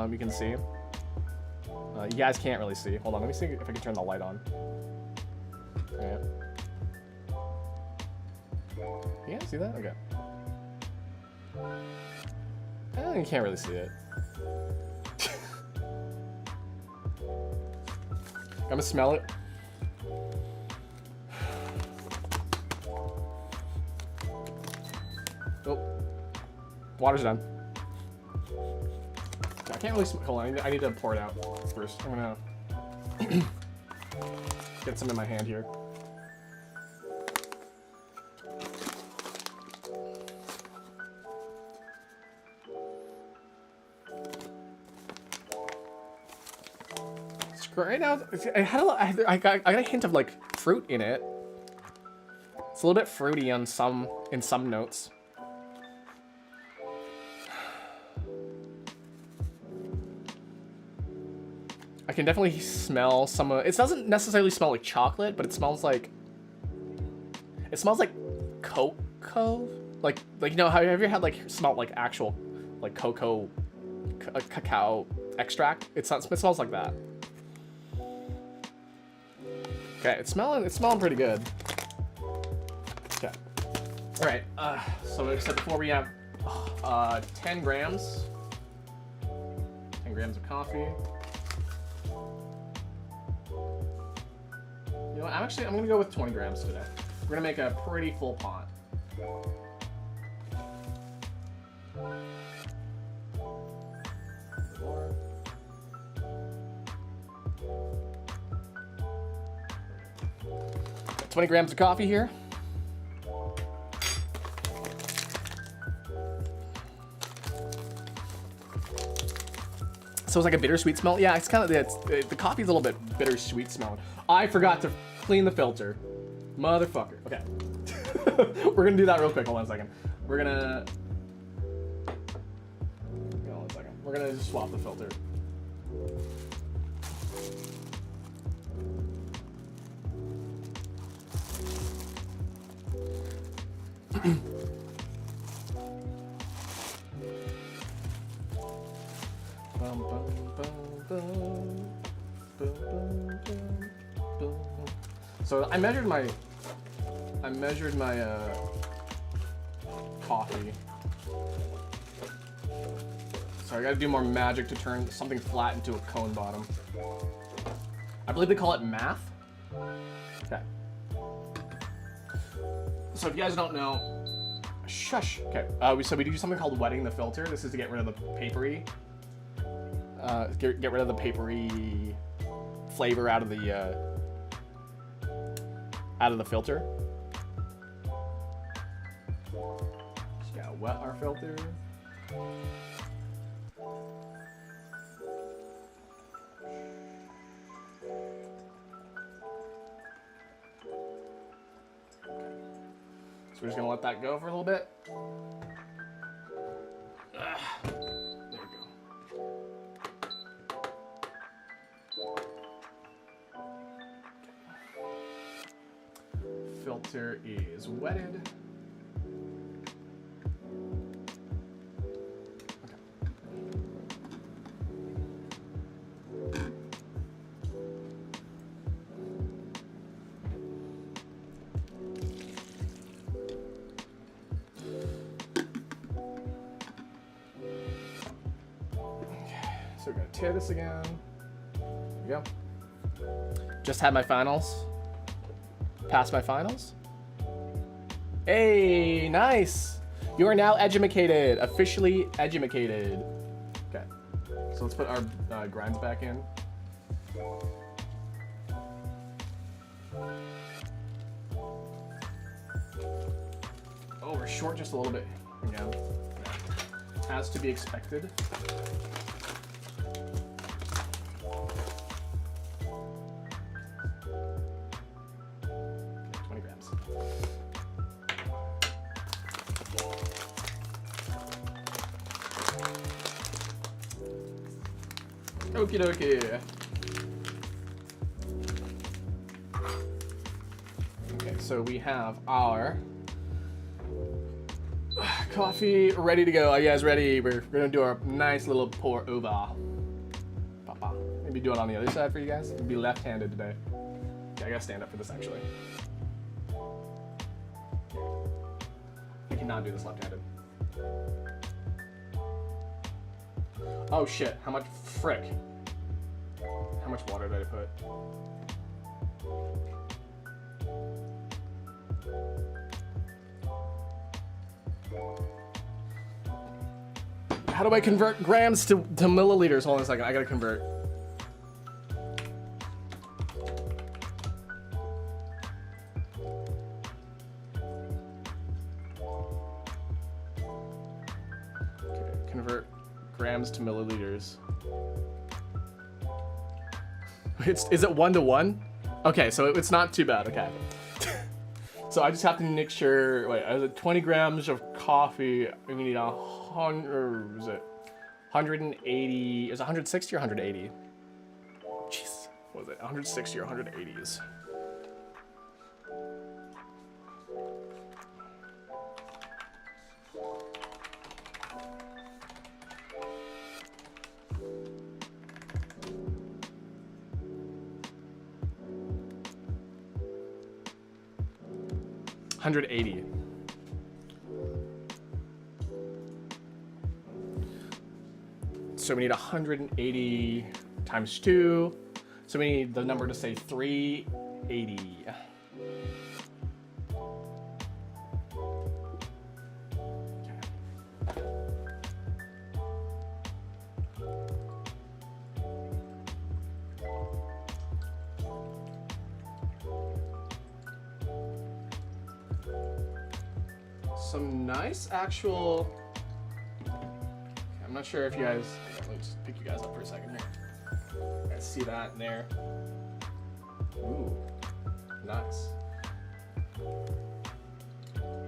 You can see. You guys can't really see. Hold on, let me see if I can turn the light on. Okay. You guys see that? Okay. You can't really see it. I'm gonna smell it. Oh, water's done. I can't really hold on. I need to pour it out first. I'm gonna get some in my hand here. Right now, I got a hint of like fruit in it. It's a little bit fruity on some notes. I can definitely smell some of it. Doesn't necessarily smell like chocolate, but it smells like cocoa. Like you know, have you ever had like smelled like actual like cocoa cacao extract? It smells like that. Okay, it's smelling pretty good. Okay. All right. So we said before we have 10 grams. 10 grams of coffee. You know what? I'm gonna go with 20 grams today. We're gonna make a pretty full pot. More. 20 grams of coffee here. So it's like a bittersweet smell. Yeah, it's kind of the coffee's a little bit bittersweet smelling. I forgot to clean the filter, motherfucker. Okay, we're gonna do that real quick. Hold on a second. Hold on a second. We're gonna just swap the filter. So I measured my coffee. So I gotta do more magic to turn something flat into a cone bottom. I believe they call it math. Okay. So if you guys don't know, shush. Okay. So we do something called wetting the filter. This is to get rid of the papery. Get rid of the papery flavor out of the filter. Just gotta wet our filter. So we're just gonna let that go for a little bit. There we go. Filter is wetted. So we're gonna tear this again. There we go. Just had my finals. Passed my finals. Hey, nice. You are now edumacated, officially edumacated. Okay, so let's put our grinds back in. Oh, we're short just a little bit again. As to be expected. 20 grams. Okie dokie. Okay, so we have our coffee ready to go. Are you guys ready? We're gonna do our nice little pour over. Papa. Maybe do it on the other side for you guys. It'll be left-handed today. Okay, I gotta stand up for this actually. I cannot do this left-handed. Oh shit, how much frick? How much water did I put? How do I convert grams to milliliters? Hold on a second, I gotta convert. Okay, convert grams to milliliters. Is it 1 to 1? Okay, so it's not too bad, okay. So I just have to make sure, wait, is it 20 grams of coffee, we need 100, or is it 180, is it 160 or 180? Jeez, what was it, 160 or 180s? $180. So we need 180 times 2. So we need the number to say 3 380. Some nice actual. I'm not sure if you guys. Let me just pick you guys up for a second here. You guys see that in there? Ooh, nice.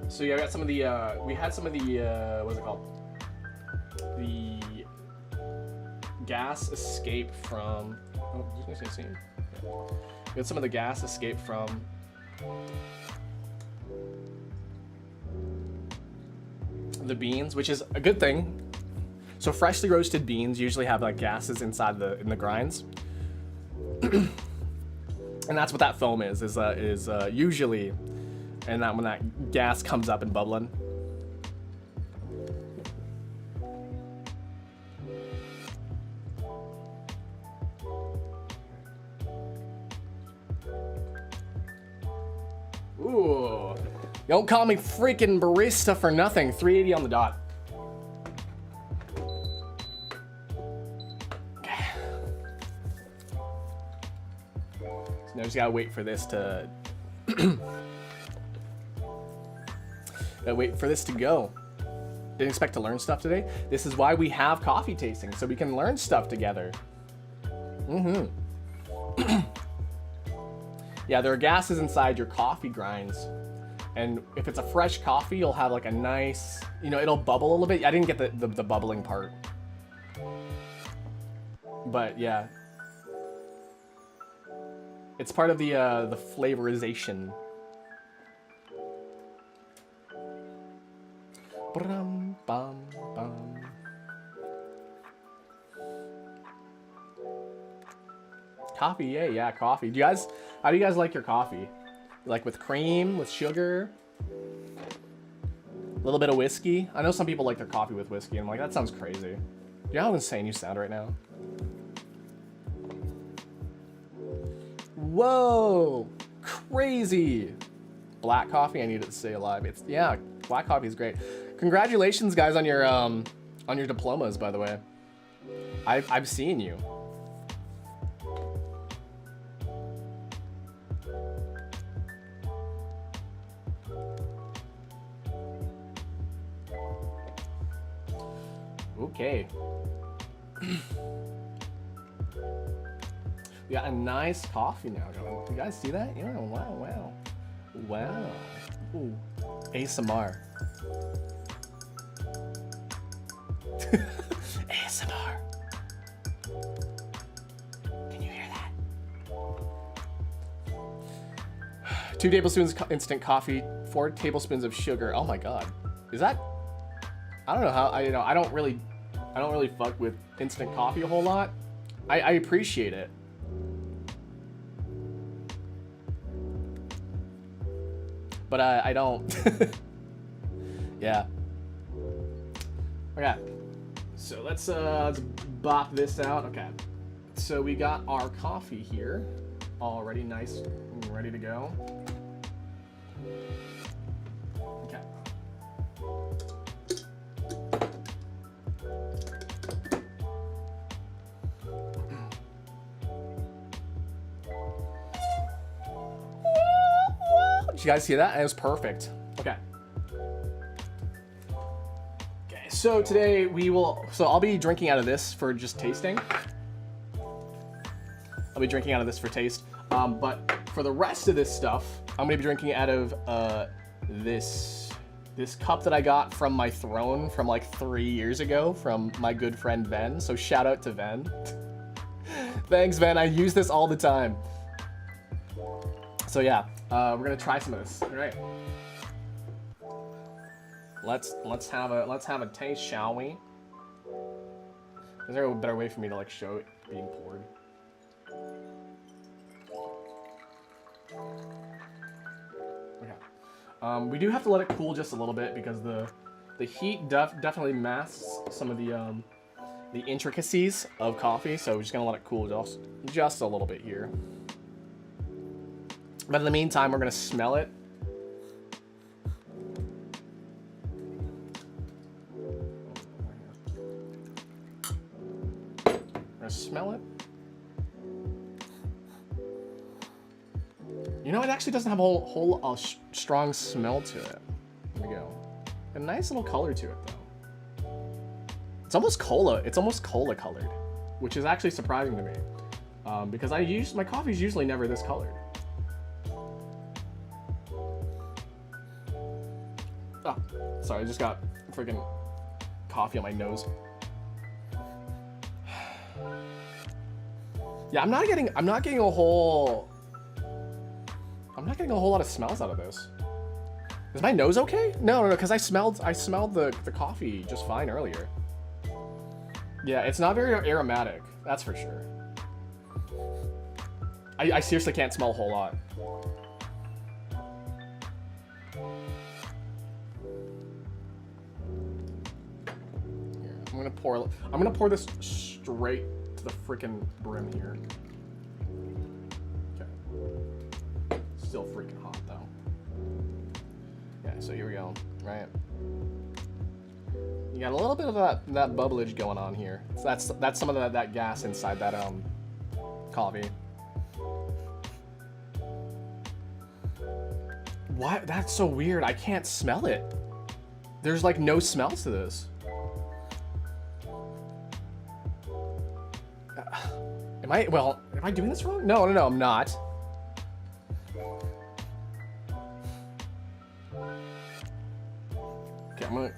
So yeah, I got some of the. We had some of the. What's it called? The gas escape from. Oh, did you guys see? Yeah. We had some of the gas escape from. The beans, which is a good thing. So freshly roasted beans usually have like gases inside in the grinds, and that's what that foam is usually, and that when that gas comes up and bubbling. Ooh. Don't call me freaking barista for nothing. 380 on the dot. Okay. So now just gotta wait for this to. Gotta wait for this to go. Didn't expect to learn stuff today. This is why we have coffee tasting, so we can learn stuff together. Yeah, there are gases inside your coffee grinds. And if it's a fresh coffee, you'll have like a nice, it'll bubble a little bit. I didn't get the bubbling part. But yeah. It's part of the flavorization. Brum, bum, bum. Coffee, yeah, coffee. How do you guys like your coffee? Like with cream, with sugar, a little bit of whiskey. I know some people like their coffee with whiskey, and I'm like, that sounds crazy. You know how insane you sound right now? Whoa, crazy. Black coffee, I need it to stay alive. Yeah, black coffee is great. Congratulations, guys, on your diplomas, by the way. I've seen you. Okay. We got a nice coffee now going. You guys see that? Yeah, wow. Ooh, ASMR. ASMR. Can you hear that? 2 tablespoons instant coffee, 4 tablespoons of sugar. Oh my god. Is that? I don't know how. I don't really fuck with instant coffee a whole lot. I appreciate it. But I don't. Yeah. Okay. So let's bop this out. Okay. So we got our coffee here, already nice and ready to go. Okay. Did you guys see that? It was perfect. Okay. Okay, so today I'll be drinking out of this for just tasting. I'll be drinking out of this for taste. But for the rest of this stuff, I'm gonna be drinking out of this cup that I got from my throne from like 3 years ago from my good friend Ven. So shout out to Ven. Thanks, Ven. I use this all the time. So yeah, we're gonna try some of this. All right. Let's have a taste, shall we? Is there a better way for me to like show it being poured? Okay. We do have to let it cool just a little bit because the heat definitely masks some of the intricacies of coffee. So we're just gonna let it cool just a little bit here. But in the meantime, we're gonna smell it. Smell it. You know, it actually doesn't have a strong smell to it. There we go. A nice little color to it, though. It's almost cola. It's almost cola colored, which is actually surprising to me, because my coffee's usually never this colored. Oh, sorry, I just got freaking coffee on my nose. Yeah, I'm not getting a whole lot of smells out of this. Is my nose okay? No, because I smelled the coffee just fine earlier. Yeah, it's not very aromatic, that's for sure. I seriously can't smell a whole lot. Here, I'm gonna pour this straight to the freaking brim here. Okay. Still freaking hot though. Yeah, so here we go. Right. You got a little bit of that bubblage going on here. So that's some of that gas inside that coffee. What? That's so weird. I can't smell it. There's like no smell to this. Am I doing this wrong? No, I'm not. Okay, I'm gonna...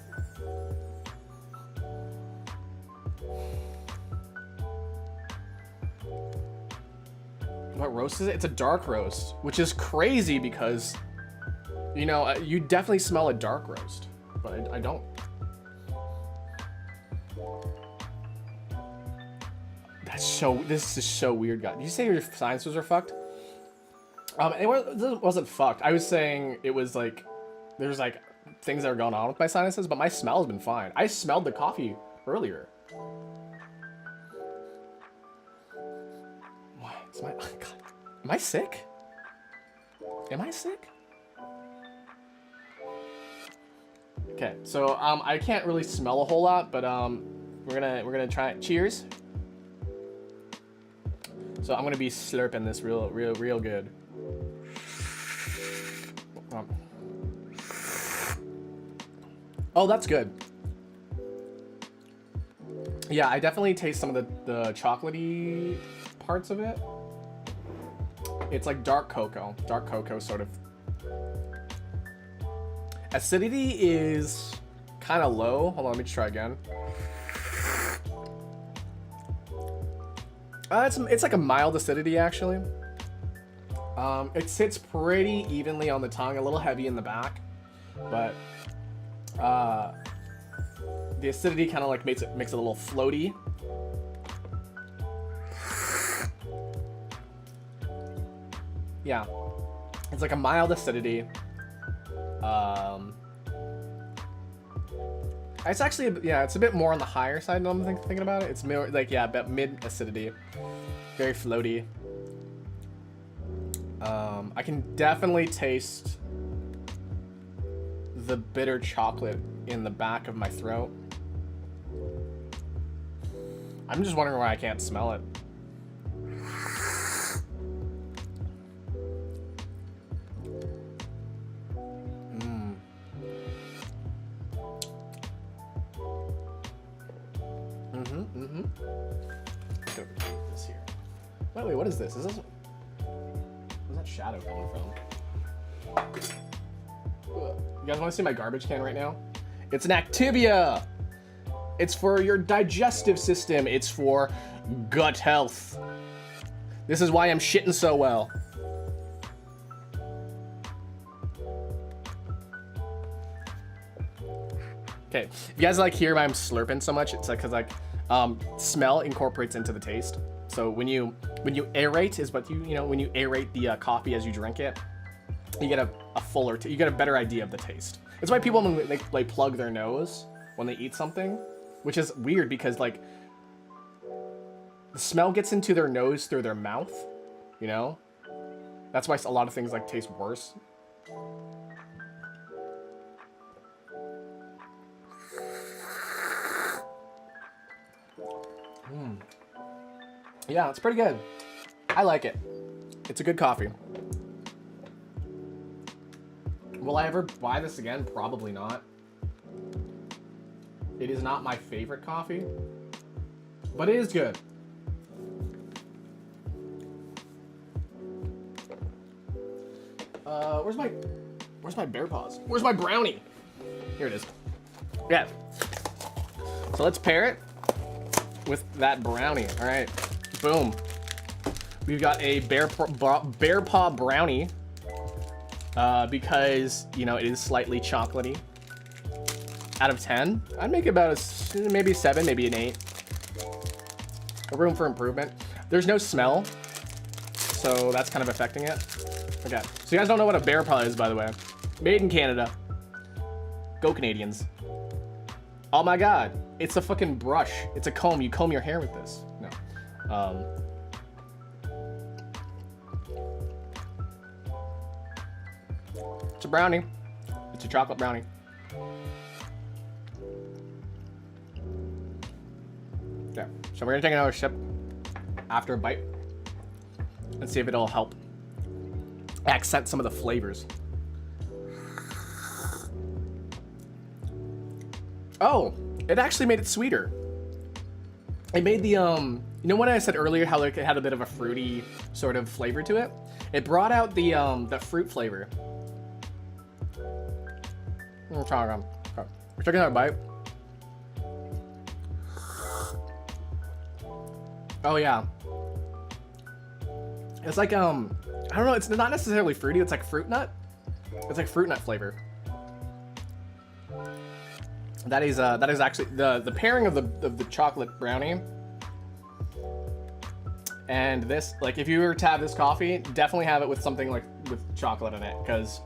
What roast is it? It's a dark roast, which is crazy because, you know, you definitely smell a dark roast, but I don't. This is so weird, guys. Did you say your sinuses are fucked? It wasn't fucked. I was saying it was like, there's like things that are going on with my sinuses, but my smell has been fine. I smelled the coffee earlier. What? Oh God. Am I sick? Am I sick? Okay, so I can't really smell a whole lot, but we're gonna try it. Cheers. So I'm gonna be slurping this real good. Oh, that's good. Yeah, I definitely taste some of the chocolatey parts of it. It's like dark cocoa sort of. Acidity is kind of low. Hold on, let me try again. It's like a mild acidity, actually. It sits pretty evenly on the tongue, a little heavy in the back, but the acidity kind of like makes it a little floaty. Yeah, it's like a mild acidity. It's actually, yeah, it's a bit more on the higher side than I'm thinking about it. It's more like, yeah, about mid acidity, very floaty. I can definitely taste the bitter chocolate in the back of my throat. I'm just wondering why I can't smell it. This here. Wait, what is this? Where's that shadow coming from? You guys want to see my garbage can right now? It's an Activia! It's for your digestive system. It's for gut health. This is why I'm shitting so well. Okay, if you guys like hear why I'm slurping so much, it's like because like smell incorporates into the taste. So when you aerate is what you know when you aerate the coffee as you drink it, you get a fuller, you get a better idea of the taste. It's why people when they like plug their nose when they eat something, which is weird because like the smell gets into their nose through their mouth, you know. That's why a lot of things like taste worse. Yeah, it's pretty good. I like it. It's a good coffee. Will I ever buy this again? Probably not. It is not my favorite coffee, but it is good. Where's my bear paws? Where's my brownie? Here it is. Yeah. So let's pair it with that brownie. All right, boom. We've got a bear paw brownie because, you know, it is slightly chocolatey. Out of 10, I'd make it about maybe 7, maybe an 8. A room for improvement. There's no smell, so that's kind of affecting it. Okay, so you guys don't know what a bear paw is, by the way. Made in Canada. Go Canadians. Oh my god, it's a fucking brush. It's a comb. You comb your hair with this. No. It's a brownie. It's a chocolate brownie. Okay, so we're gonna take another sip after a bite and see if it'll help accent some of the flavors. Oh, it actually made it sweeter. It made the, you know when I said earlier how like it had a bit of a fruity sort of flavor to it? It brought out the fruit flavor. We're taking another bite. Oh yeah. It's like, I don't know, it's not necessarily fruity, it's like fruit nut. It's like fruit nut flavor. That is actually the pairing of the chocolate brownie and this, like if you were to have this coffee, definitely have it with something like with chocolate in it, because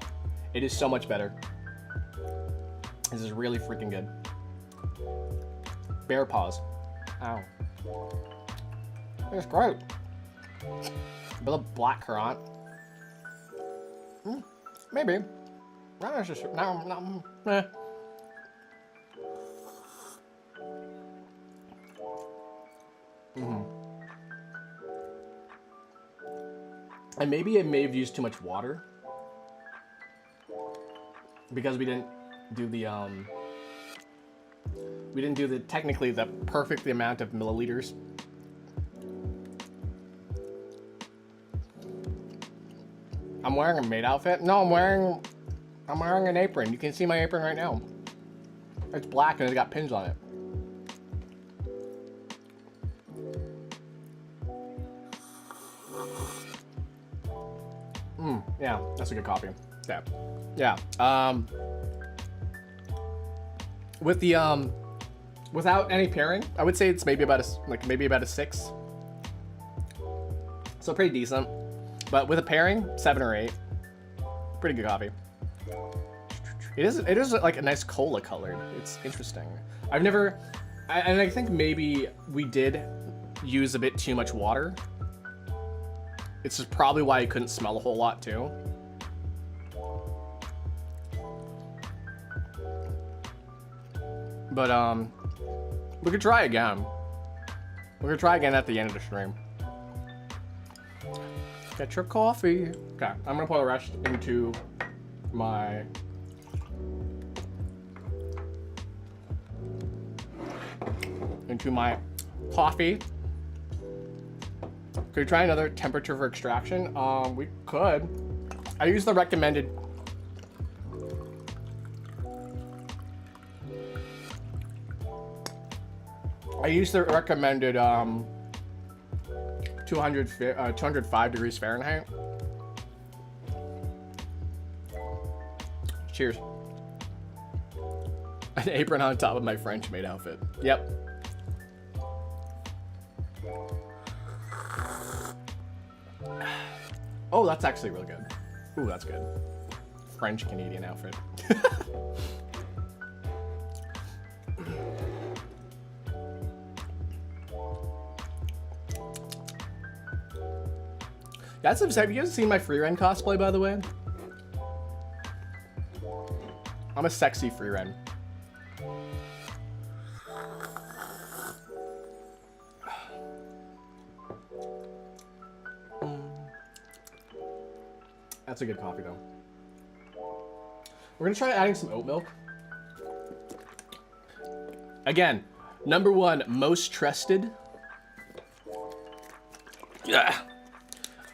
it is so much better. This is really freaking good. Bear paws. Ow. It's great. A bit of black currant. Maybe. No. And maybe it may have used too much water because we didn't do the technically the perfect amount of milliliters. I'm wearing a maid outfit. No, I'm wearing an apron. You can see my apron right now. It's black and it's got pins on it. Yeah, that's a good coffee. Yeah. With the without any pairing, I would say it's maybe about a 6. So pretty decent. But with a pairing, 7 or 8. Pretty good coffee. It is like a nice cola colored. It's interesting. And I think maybe we did use a bit too much water. It's just probably why it couldn't smell a whole lot too. But we could try again. We're gonna try again at the end of the stream. Get your coffee. Okay, I'm gonna pour the rest into my coffee. Could we try another temperature for extraction? We could. I use the recommended. I use the recommended 205 degrees Fahrenheit. Cheers. An apron on top of my French maid outfit. Yep. Oh, that's actually really good. Ooh, that's good. French Canadian outfit. Have you guys seen my free run cosplay, by the way? I'm a sexy free run. That's a good coffee, though. We're gonna try adding some oat milk. Again, #1 most trusted. Yeah,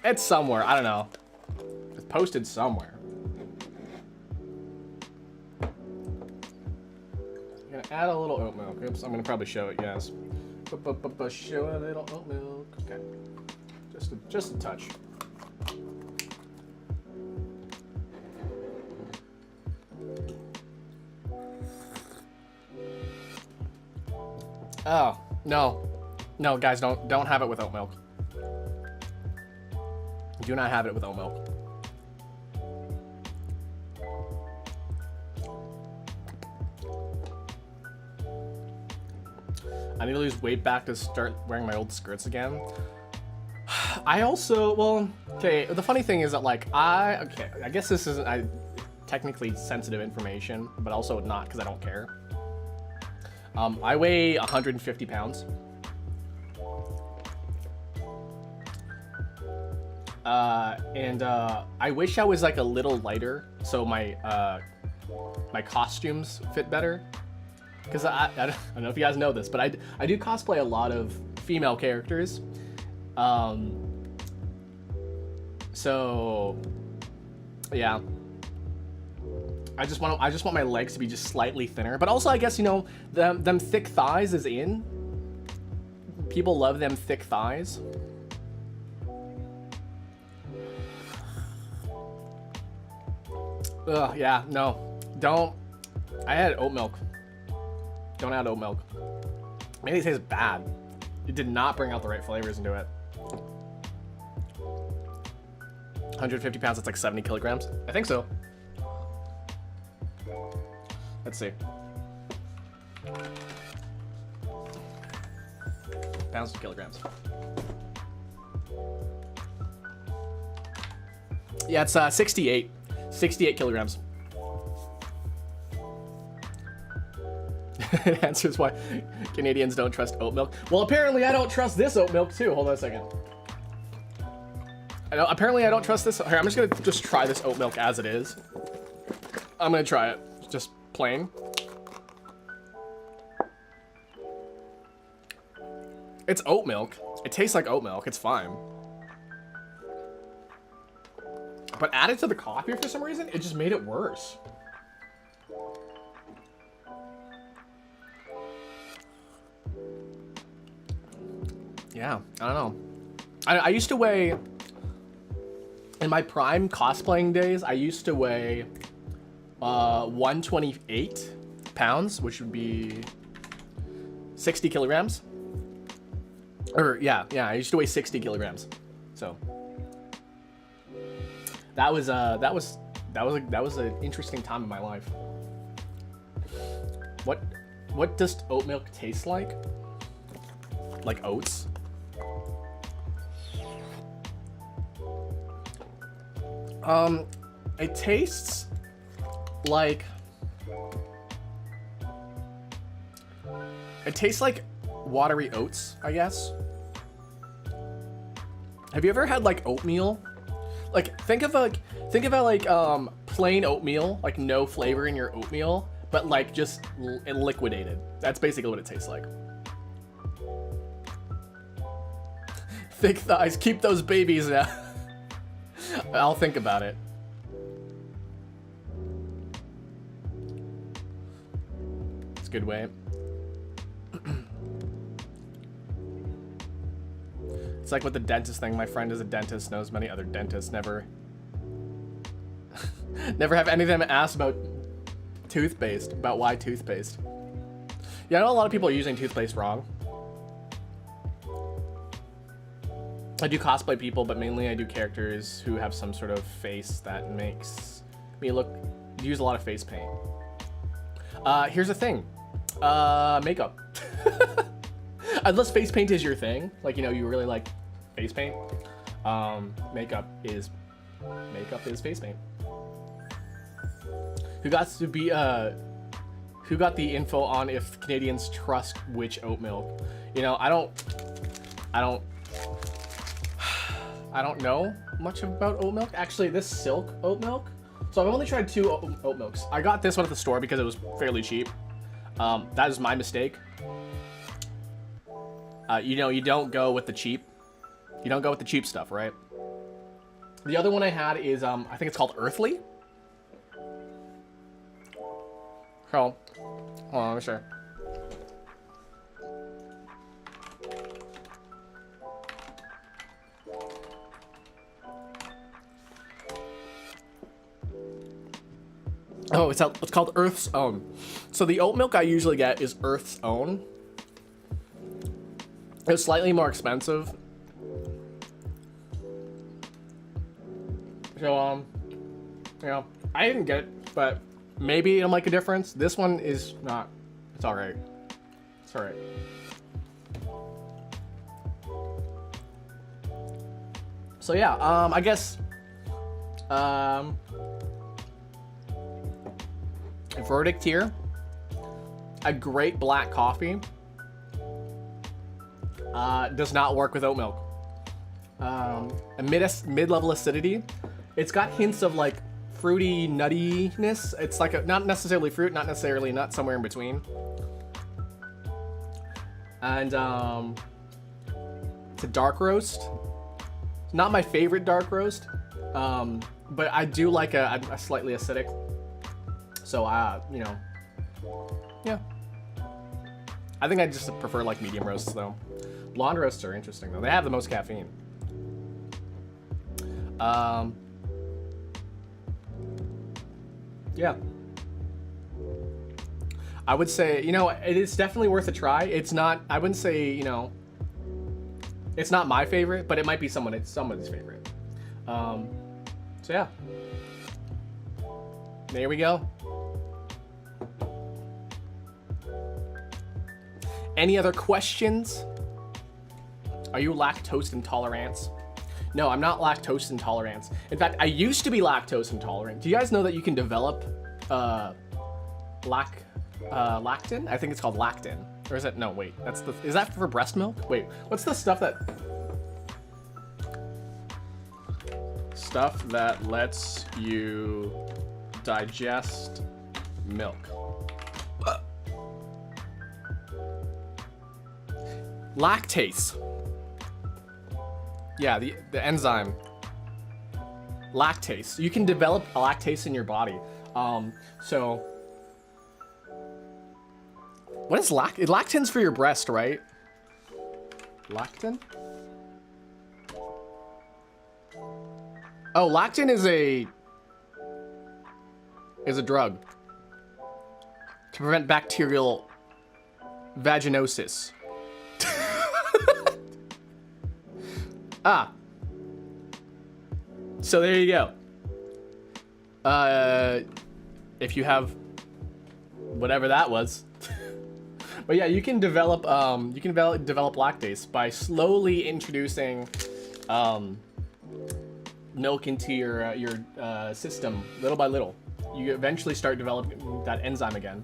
it's somewhere. I don't know. It's posted somewhere. I'm gonna add a little oat milk. Oops, I'm gonna probably show it. Yes, show a little oat milk. Okay, just a touch. Oh, no. No, guys, don't have it with oat milk. Do not have it with oat milk. I need to lose weight back to start wearing my old skirts again. I also, well, okay, the funny thing is that, like, I guess this isn't technically sensitive information, but also not because I don't care. I weigh 150 pounds. And I wish I was like a little lighter so my my costumes fit better. Because I don't know if you guys know this, but I do cosplay a lot of female characters. So yeah. I just want my legs to be just slightly thinner, but also I guess, you know, them thick thighs is in. People love them thick thighs. Ugh, yeah, no, don't. I had oat milk. Don't add oat milk. Maybe it tastes bad. It did not bring out the right flavors into it. 150 pounds, that's like 70 kilograms. I think so. Let's see. Pounds to kilograms. Yeah, it's 68 kilograms. It answers why Canadians don't trust oat milk. Well, apparently I don't trust this oat milk too. Hold on a second. Apparently I don't trust this. Here, I'm just gonna try this oat milk as it is. I'm gonna try it, just plain. It's oat milk. It tastes like oat milk. It's fine. But added to the coffee for some reason, it just made it worse. Yeah, I don't know. I used to weigh, in my prime cosplaying days, I used to weigh 128 pounds, which would be 60 kilograms. Or yeah, I used to weigh 60 kilograms. So that was an interesting time in my life. What does oat milk taste like? Like oats? It tastes like watery oats, I guess. Have you ever had like oatmeal? Like think of plain oatmeal, like no flavor in your oatmeal, but like just liquidated. That's basically what it tastes like. Thick thighs, keep those babies now. I'll think about it. It's a good way. It's like with the dentist thing. My friend is a dentist, knows many other dentists. Never have any of them asked about toothpaste, about why toothpaste. Yeah, I know a lot of people are using toothpaste wrong. I do cosplay people, but mainly I do characters who have some sort of face that makes me use a lot of face paint. Here's the thing. Makeup. Unless face paint is your thing, like, you know, you really like face paint. Makeup is face paint. Who got the info on if Canadians trust which oat milk? You know, I don't know much about oat milk. Actually, this Silk oat milk. So I've only tried 2 oat milks. I got this one at the store because it was fairly cheap. That is my mistake. You know, you don't go with the cheap. You don't go with the cheap stuff, right? The other one I had is, I think it's called Earthly. So, hold on, let me show. Oh, it's called Earth's Own. So the oat milk I usually get is Earth's Own. It's slightly more expensive. So, you know, I didn't get it, but maybe it'll make a difference. This one is not. It's all right. It's all right. So yeah, I guess, verdict here: a great black coffee does not work with oat milk. A mid-level acidity. It's got hints of like fruity nuttiness. It's like not necessarily fruit, not necessarily nut, somewhere in between. And it's a dark roast. Not my favorite dark roast, but I do like a slightly acidic. So you know, yeah. I think I just prefer like medium roasts though. Blonde roasts are interesting though. They have the most caffeine. Yeah. I would say, you know, it is definitely worth a try. It's not, I wouldn't say, you know, it's not my favorite, but it might be someone's favorite. So yeah. There we go. Any other questions? Are you lactose intolerant? No, I'm not lactose intolerant. In fact, I used to be lactose intolerant. Do you guys know that you can develop lactin? I think it's called lactin. Or is it? No, wait. Is that for breast milk? Wait, what's the stuff that lets you digest milk? Lactase. Yeah, the enzyme. Lactase. You can develop lactase in your body. So what is lactin's for your breast, right? Lactin? Oh, lactin is a drug to prevent bacterial vaginosis. So there you go. If you have whatever that was. But yeah, you can develop lactase by slowly introducing milk into your system little by little. You eventually start developing that enzyme again.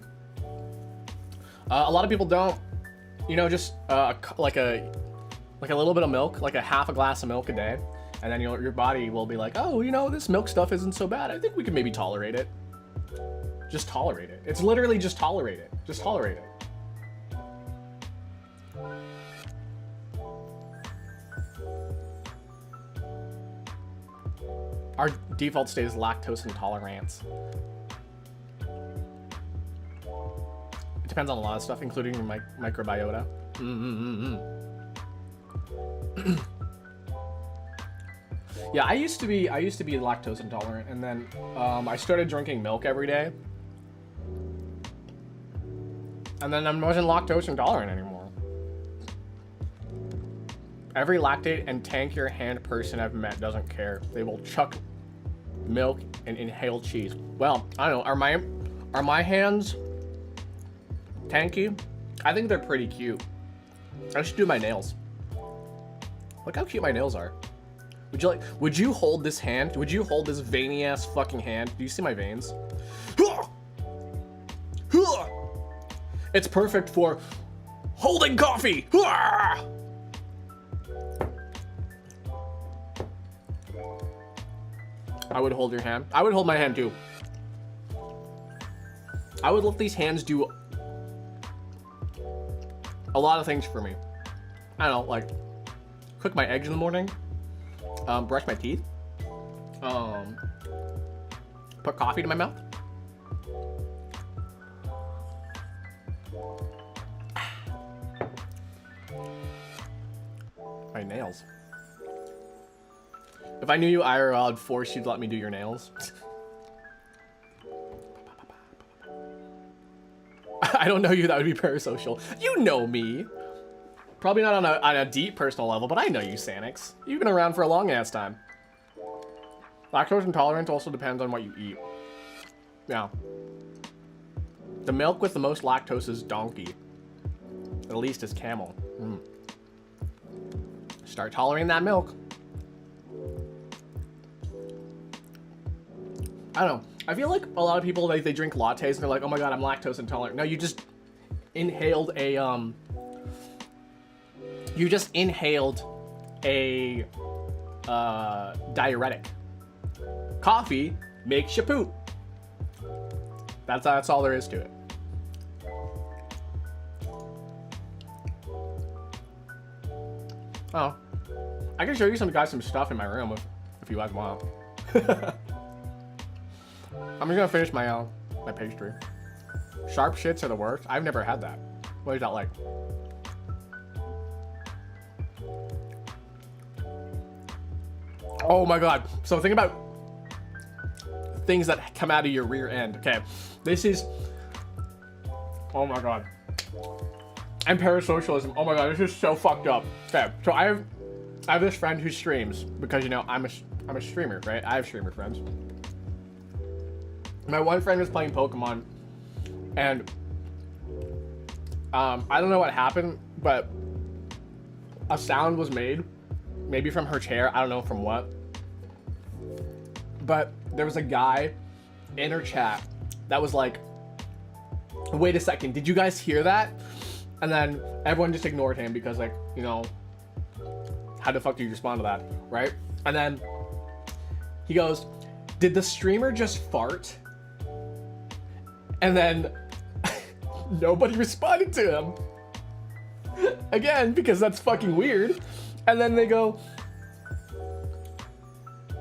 A lot of people don't, you know, just like a little bit of milk, like a half a glass of milk a day, and then your body will be like, oh, you know, this milk stuff isn't so bad. I think we can maybe tolerate it. Just tolerate it. It's literally just tolerate it. Just tolerate it. Our default state is lactose intolerance. It depends on a lot of stuff, including your microbiota. Yeah, I used to be lactose intolerant, and then I started drinking milk every day, and then I wasn't lactose intolerant anymore. Every lactate and tank your hand person I've met doesn't care. They will chuck milk and inhale cheese. Well, I don't know. Are my hands tanky? I think they're pretty cute. I should do my nails. Look how cute my nails are. would you hold this hand? Would you hold this veiny ass fucking hand? Do you see my veins? It's perfect for holding coffee. I would hold your hand. I would hold my hand too. I would let these hands do a lot of things for me. I don't know, like cook my eggs in the morning, brush my teeth, put coffee to my mouth. My nails. If I knew you IRL, I'd force you to let me do your nails. I don't know you, that would be parasocial. You know me. Probably not on a deep personal level, but I know you, Sanix. You've been around for a long ass time. Lactose intolerance also depends on what you eat. Yeah. The milk with the most lactose is donkey. At least it's camel. Start tolerating that milk. I don't know. I feel like a lot of people, like, they drink lattes and they're like, oh my god, I'm lactose intolerant. No, you just inhaled a, diuretic. Coffee makes you poop. That's all there is to it. Oh. I can show you some stuff in my room if you guys want. I'm just gonna finish my my pastry. Sharp shits are the worst. I've never had that. What is that like? Oh my god. So think about things that come out of your rear end. Okay. This is... Oh my god. And parasocialism. Oh my god, this is so fucked up. Okay, so I have this friend who streams because, you know, I'm a streamer, right? I have streamer friends. My one friend was playing Pokemon, and I don't know what happened, but a sound was made, maybe from her chair, I don't know from what, but there was a guy in her chat that was like, wait a second, did you guys hear that? And then everyone just ignored him because, like, you know, how the fuck do you respond to that, right? And then he goes, did the streamer just fart? And then nobody responded to him. Again, because that's fucking weird. And then they go,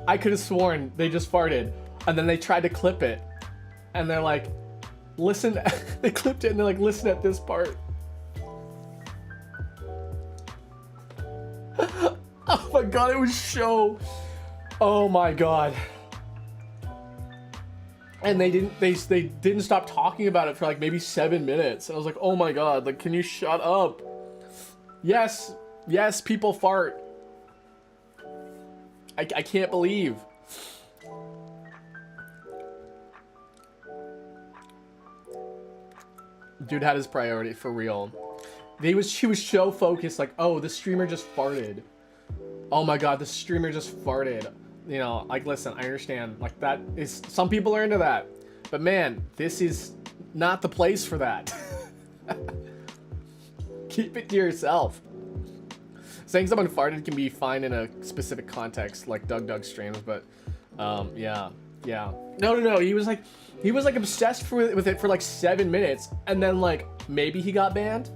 I could have sworn they just farted. And then they tried to clip it. And they're like, listen, they clipped it and they're like, listen at this part. Oh my god, it was so... Oh my god. And they didn't stop talking about it for like maybe 7 minutes. And I was like, oh my god, like, can you shut up? Yes, people fart. I can't believe. Dude had his priority for real. She was so focused, like, oh, the streamer just farted. Oh my god, the streamer just farted. You know, like, listen, I understand. Like, that is, some people are into that. But man, this is not the place for that. Keep it to yourself. Saying someone farted can be fine in a specific context, like Doug streams, but yeah. No. He was like obsessed with it for like 7 minutes, and then like maybe he got banned.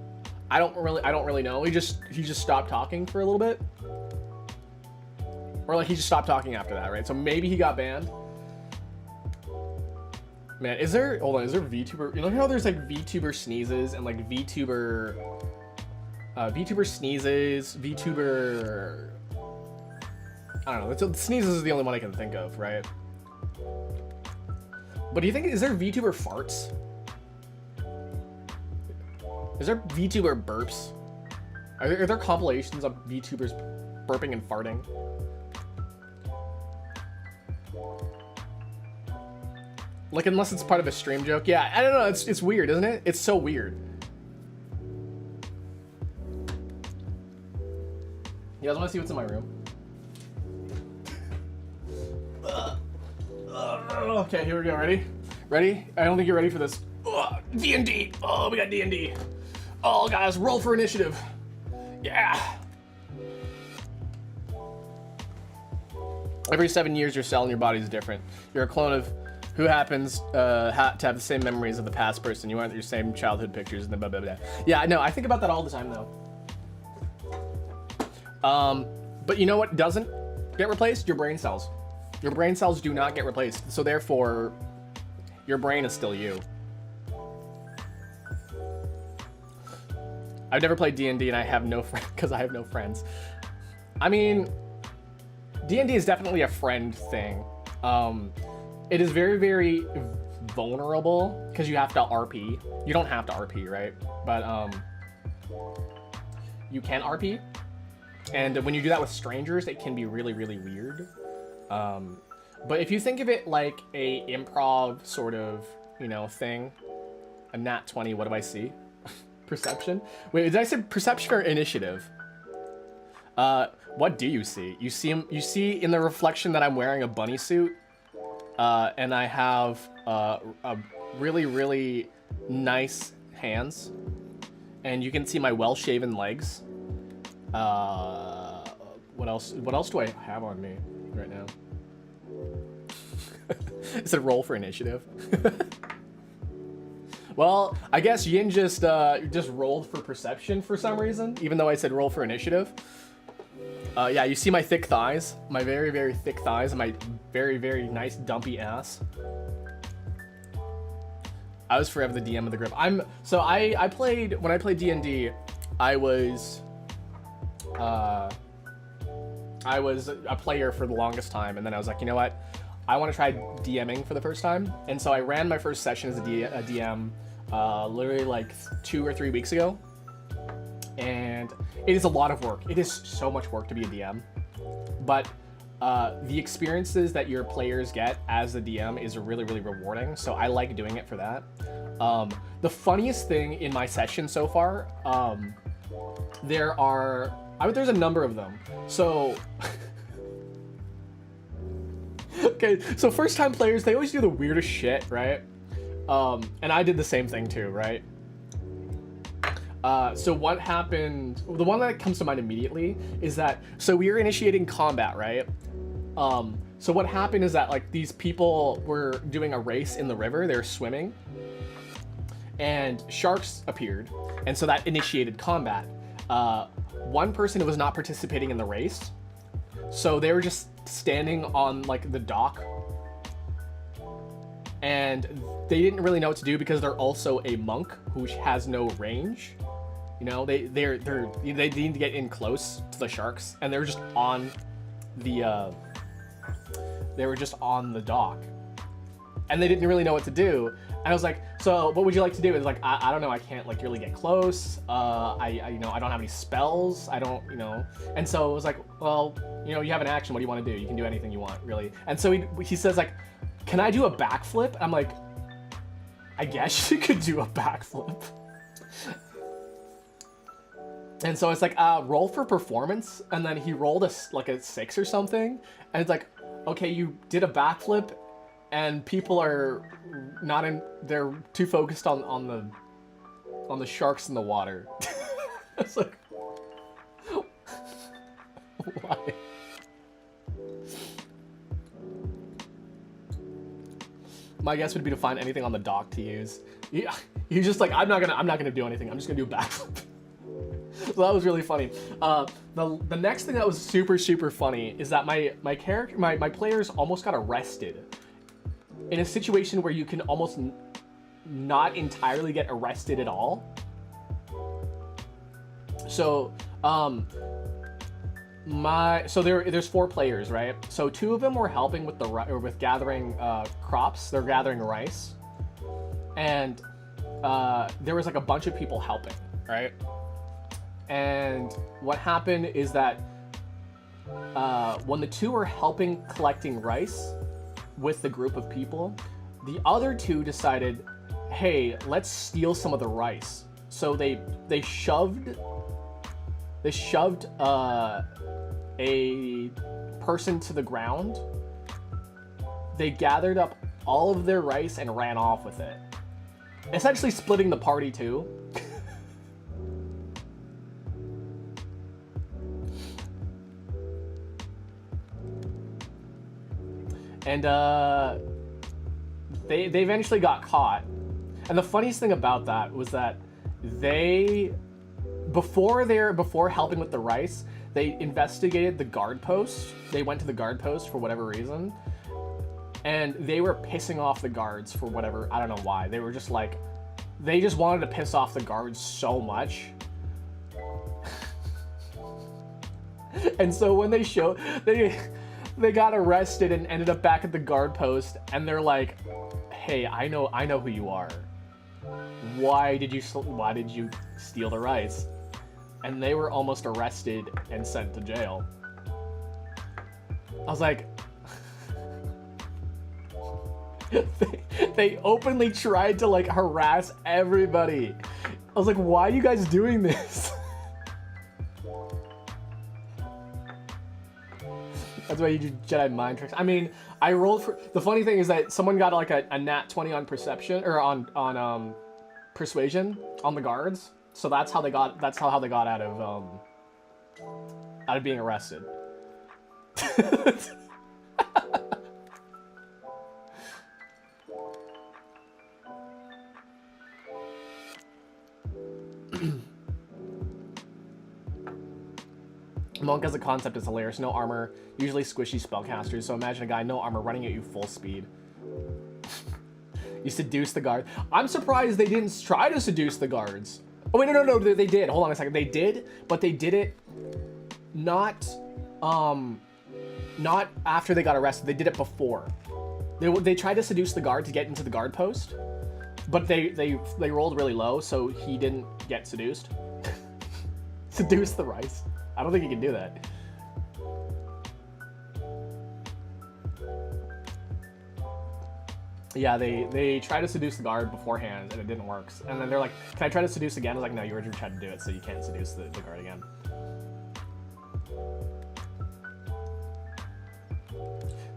I don't really know. He just stopped talking for a little bit. Or like he just stopped talking after that, right? So maybe he got banned. Man, hold on, is there VTuber? You know how there's like VTuber sneezes and like VTuber sneezes, VTuber, I don't know, sneezes is the only one I can think of, right? But do you think, is there VTuber farts? Is there VTuber burps? Are there compilations of VTubers burping and farting? Like, unless it's part of a stream joke. Yeah, I don't know, it's weird, isn't it? It's so weird. You guys want to see what's in my room? Okay, here we go. Ready? Ready? I don't think you're ready for this. D&D. Oh, we got D&D. Oh, guys, roll for initiative. Yeah. Every 7 years, your cell in your body is different. You're a clone of who happens to have the same memories of the past person. You aren't your same childhood pictures and blah, blah, blah. Yeah, no, I think about that all the time, though. But you know what doesn't get replaced? Your brain cells. Your brain cells do not get replaced. So therefore, your brain is still you. I've never played D&D and I have no friends because I have no friends. I mean, D&D is definitely a friend thing. It is very, very vulnerable because you have to RP. You don't have to RP, right? But you can RP. And when you do that with strangers, it can be really, really weird. But if you think of it like a improv sort of, you know, thing, a nat 20, what do I see? Perception? Wait, did I say perception or initiative? What do you see? You see in the reflection that I'm wearing a bunny suit, and I have a really, really nice hands, and you can see my well-shaven legs. What else do I have on me right now? Is it roll for initiative? Well, I guess Yin just rolled for perception for some reason, even though I said roll for initiative. Yeah, you see my thick thighs, my very, very thick thighs, and my very, very nice dumpy ass. I was forever the DM of the group. When I played D&D, I was a player for the longest time, and then I was like, you know what? I want to try DMing for the first time, and so I ran my first session as a DM literally like 2 or 3 weeks ago, and it is a lot of work. It is so much work to be a DM, but the experiences that your players get as a DM is really, really rewarding, so I like doing it for that. The funniest thing in my session so far, there's a number of them. So okay, so first time players, they always do the weirdest shit, right? And I did the same thing too, right? So what happened, the one that comes to mind immediately is that, so we were initiating combat, right? So what happened is that like these people were doing a race in the river, they were swimming, and sharks appeared, and so that initiated combat. One person was not participating in the race, so they were just standing on like the dock, and they didn't really know what to do because they're also a monk who has no range. You know, they need to get in close to the sharks, and they were just on the dock, and they didn't really know what to do. And I was like, so what would you like to do? It's like, I don't know, I can't like really get close. I don't have any spells. I don't, you know. And so it was like, well, you know, you have an action. What do you want to do? You can do anything you want, really. And so he says like, can I do a backflip? I'm like, I guess you could do a backflip. And so it's like, roll for performance. And then he rolled a 6 or something. And it's like, okay, you did a backflip, and people are not in, they're too focused on the sharks in the water. It's like, why? My guess would be to find anything on the dock to use. Yeah, he's just like, I'm not gonna do anything. I'm just gonna do a backflip. So that was really funny. The next thing that was super, super funny is that my players almost got arrested in a situation where you can almost not entirely get arrested at all. So there's 4 players, right? So 2 of them were helping with gathering crops. They're gathering rice, and there was like a bunch of people helping, right? And what happened is that when the 2 were helping collecting rice with the group of people, the other 2 decided, hey, let's steal some of the rice. So they shoved a person to the ground. They gathered up all of their rice and ran off with it. Essentially splitting the party too. And they eventually got caught. And the funniest thing about that was that they, before helping with the rice, they investigated the guard post. They went to the guard post for whatever reason. And they were pissing off the guards for whatever, I don't know why. They were just like, they just wanted to piss off the guards so much. And so when they they got arrested and ended up back at the guard post, and they're like, "Hey, I know who you are. Why did you steal the rice?" And they were almost arrested and sent to jail. I was like, they openly tried to like harass everybody. I was like, why are you guys doing this? That's why you do Jedi mind tricks. I mean, I rolled for, the funny thing is that someone got like a nat 20 on perception, or on persuasion on the guards. So that's how they got out of being arrested. Monk as a concept is hilarious. No armor, usually squishy spellcasters. So imagine a guy no armor running at you full speed. You seduce the guard. I'm surprised they didn't try to seduce the guards. Oh wait, no, they did. Hold on a second. They did, but they did it not after they got arrested. They did it before. They tried to seduce the guard to get into the guard post, but they rolled really low, so he didn't get seduced. Seduce the rice. I don't think you can do that. Yeah, they tried to seduce the guard beforehand and it didn't work. And then they're like, "Can I try to seduce again?" I was like, "No, you already tried to do it, so you can't seduce the guard again."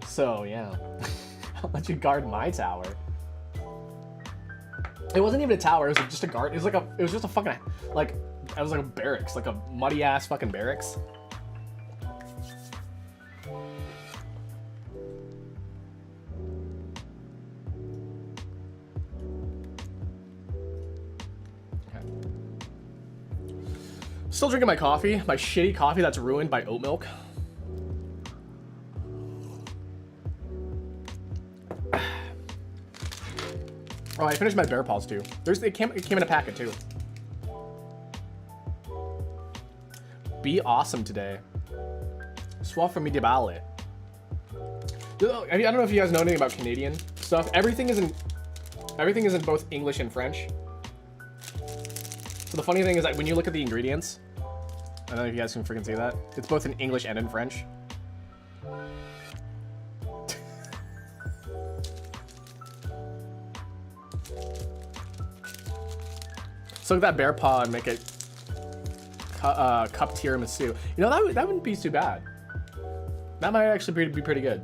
So yeah, I'll let you guard my tower. It wasn't even a tower. It was just a guard. It was just a fucking like. It was like a barracks, like a muddy ass fucking barracks. Okay. Still drinking my coffee, my shitty coffee that's ruined by oat milk. Oh, I finished my bear paws too. It came in a packet too. Be awesome today. Swap from media ballot. I don't know if you guys know anything about Canadian stuff. Everything is in both English and French. So the funny thing is that when you look at the ingredients, I don't know if you guys can freaking see that. It's both in English and in French. So look at that bear paw and make it cup tiramisu. You know, that wouldn't be too bad. That might actually be pretty good.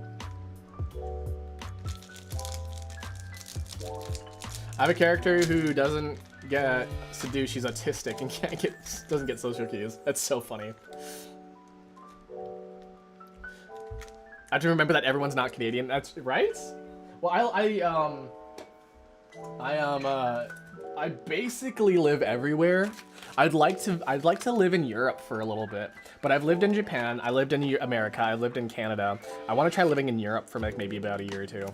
I have a character who doesn't get seduced. She's autistic and doesn't get social cues. That's so funny. I have to remember that everyone's not Canadian. That's right. Well, I basically live everywhere. I'd like to live in Europe for a little bit, but I've lived in Japan, I lived in America, I lived in Canada. I want to try living in Europe for like maybe about a year or two.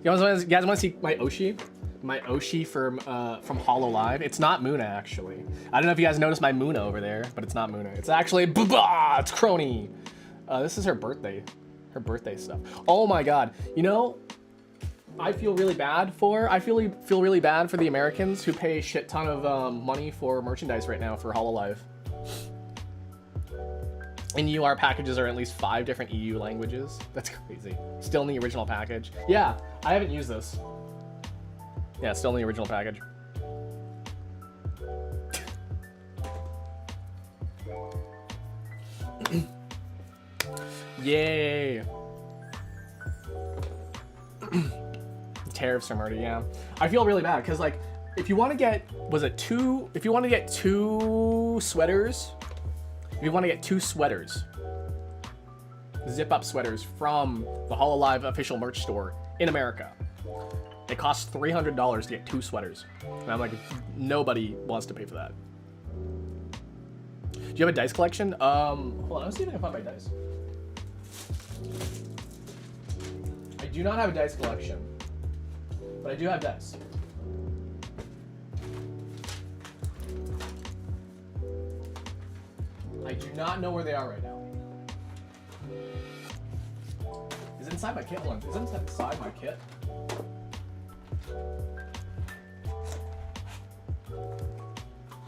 You guys want to see my Oshi? My Oshi from Hololive. It's not Muna actually. I don't know if you guys noticed my Muna over there, but it's not Muna. It's actually it's Crony. This is her birthday stuff. Oh my god. You know, I feel really bad for the Americans who pay a shit ton of money for merchandise right now for Hololive. And UR packages are at least 5 different EU languages. That's crazy. Still in the original package. Yeah, I haven't used this. Yeah, still in the original package. Yay. tariffs are murder. Yeah, I feel really bad because like if you want to get if you want to get two sweaters, zip up sweaters from the Hololive official merch store in America, it costs $300 to get 2 sweaters. And I'm like, nobody wants to pay for that. Do you have a dice collection? Hold on, let's see if I can find my dice. I do not have a dice collection, but I do have dice. I do not know where they are right now. Is it inside my kit? Hold on. Is it inside my kit?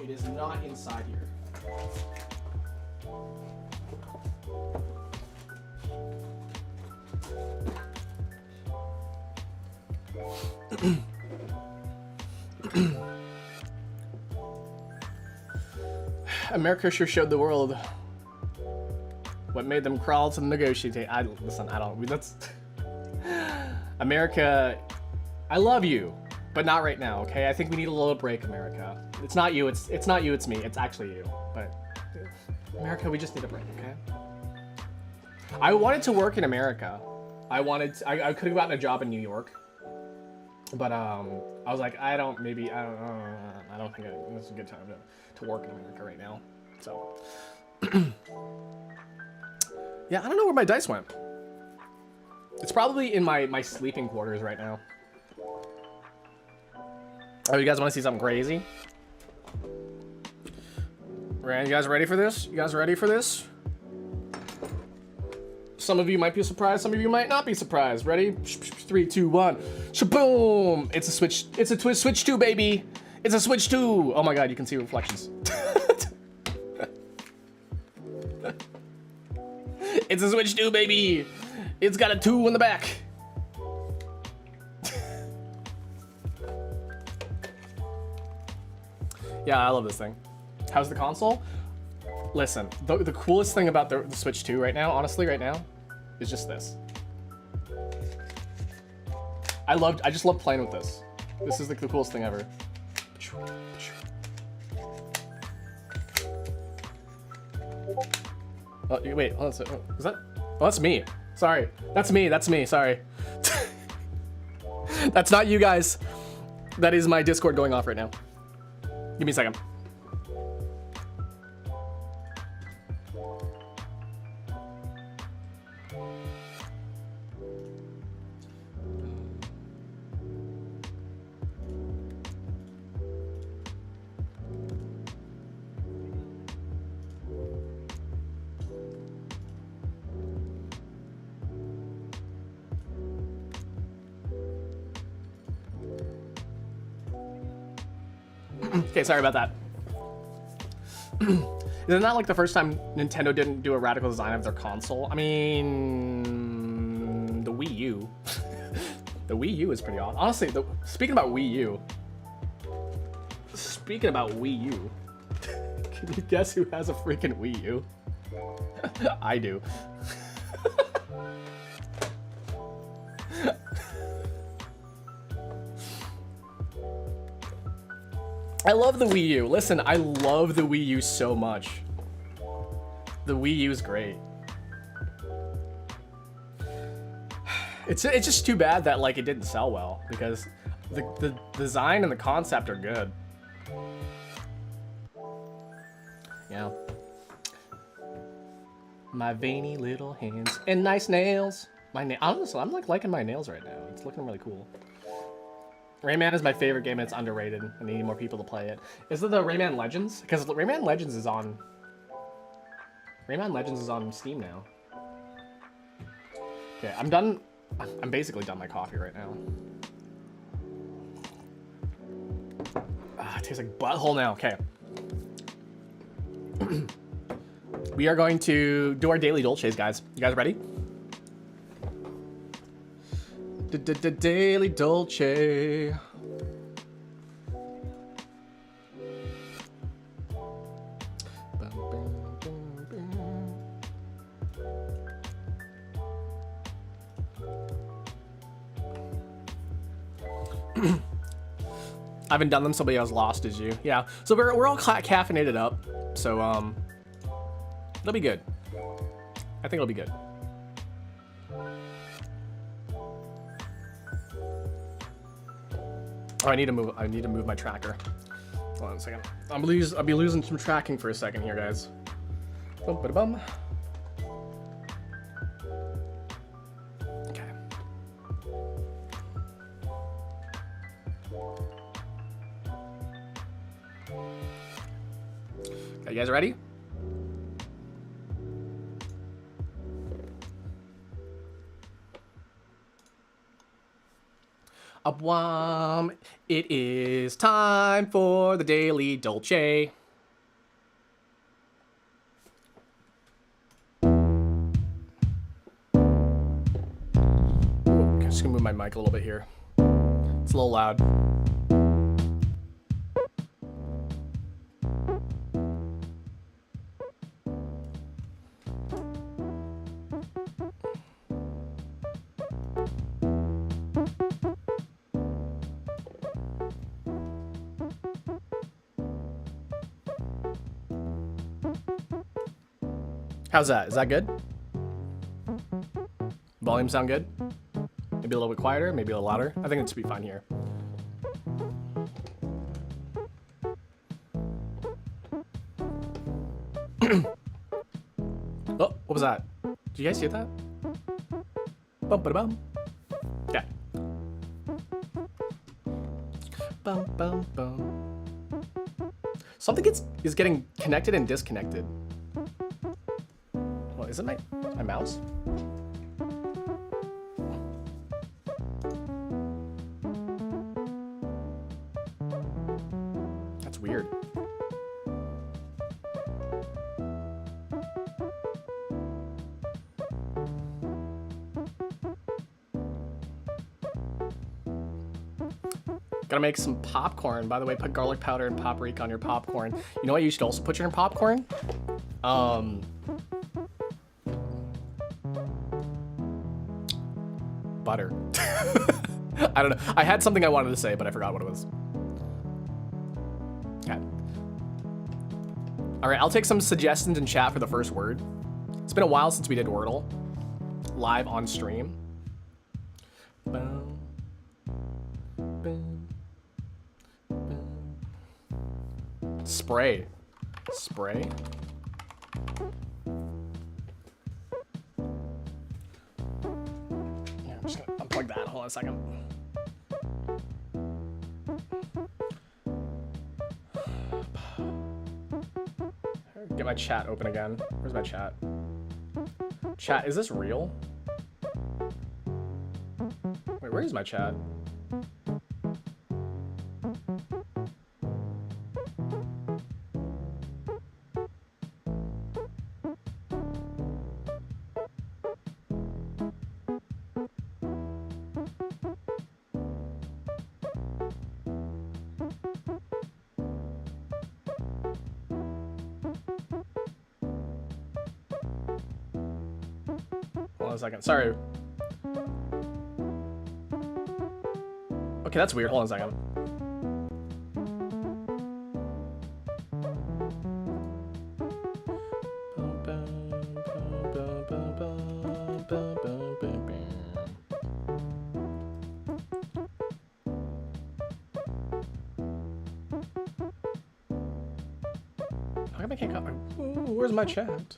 It is not inside here. America sure showed the world what made them crawl to the negotiating table. That's America. I love you, but not right now. Okay, I think we need a little break, America. It's not you. It's not you. It's me. It's actually you. But America, we just need a break. Okay. I wanted to work in America. I could have gotten a job in New York, but I was like, I don't think it's a good time to work in America right now. So yeah, I don't know where my dice went. It's probably in my sleeping quarters right now. Oh, you guys want to see something crazy? You guys ready for this? You guys ready for this? Some of you might be surprised, some of you might not be surprised. Ready? 3, 2, 1. Shaboom! It's a Switch. It's a Switch 2, baby. It's a Switch 2. Oh my god, you can see reflections. It's a Switch 2, baby. It's got a 2 in the back. Yeah, I love this thing. How's the console? Listen, the coolest thing about the Switch 2 right now, honestly, right now, is just this. I just love playing with this. This is like the coolest thing ever. Oh, wait, hold on. Is that? Oh, that's me. Sorry. That's me, sorry. That's not you guys. That is my Discord going off right now. Give me a second. Okay, sorry about that. Is it not like the first time Nintendo didn't do a radical design of their console? I mean, the Wii U. The Wii U is pretty awesome. Honestly, speaking about Wii U. Can you guess who has a freaking Wii U? I do. I love the Wii U. Listen, I love the Wii U so much. The Wii U is great. It's just too bad that like it didn't sell well because the design and the concept are good. Yeah. My veiny little hands and nice nails. Honestly, I'm like liking my nails right now. It's looking really cool. Rayman is my favorite game and it's underrated. I need more people to play it. Is it the Rayman Legends? Because Rayman Legends is on Steam now. Okay, I'm done. I'm basically done my coffee right now. It tastes like butthole now. Okay. We are going to do our daily Dolces, guys. You guys ready? Daily Dolce. I haven't done them. Somebody else lost, did you? Yeah. So we're all caffeinated up. So it'll be good. I think it'll be good. Oh, I need to move my tracker. Hold on a second. I'll be losing some tracking for a second here, guys. Bum, ba, bum. Okay. Okay, you guys ready? It is time for the Daily Dolce. Okay, just gonna move my mic a little bit here. It's a little loud. How's that? Is that good? Volume sound good? Maybe a little bit quieter, maybe a little louder. I think it should be fine here. Oh, what was that? Did you guys hear that? Bum ba bum. Okay. Bum bum bum. Something is getting connected and disconnected. Well, is it my mouse? That's weird. Gotta make some popcorn. By the way, put garlic powder and paprika on your popcorn. You know what you should also put in your popcorn? Butter. I don't know. I had something I wanted to say, but I forgot what it was. Okay. All right, I'll take some suggestions in chat for the first word. It's been a while since we did Wordle live on stream. Boom. Boom. Boom. Spray. Spray. Yeah, I'm just gonna unplug that. Hold on a second. Get my chat open again. Where's my chat? Chat, is this real? Wait, where is my chat? Hold on a second. Sorry. Okay, that's weird. Hold on a second. How come I can't cut my... Ooh, where's my chat?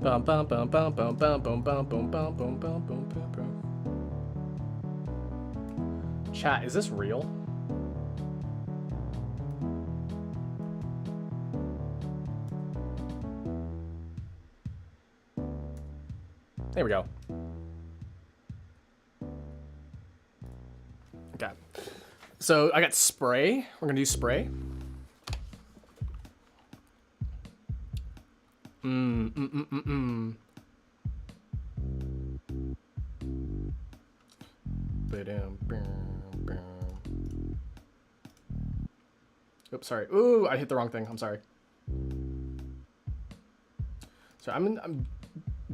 Bum bum bum bum bum bum bum bum bum bum bum bum bum bum. Chat, is this real? There we go. Okay. So I got spray. We're gonna do spray. Oops, sorry. Ooh, I hit the wrong thing. I'm sorry. So I'm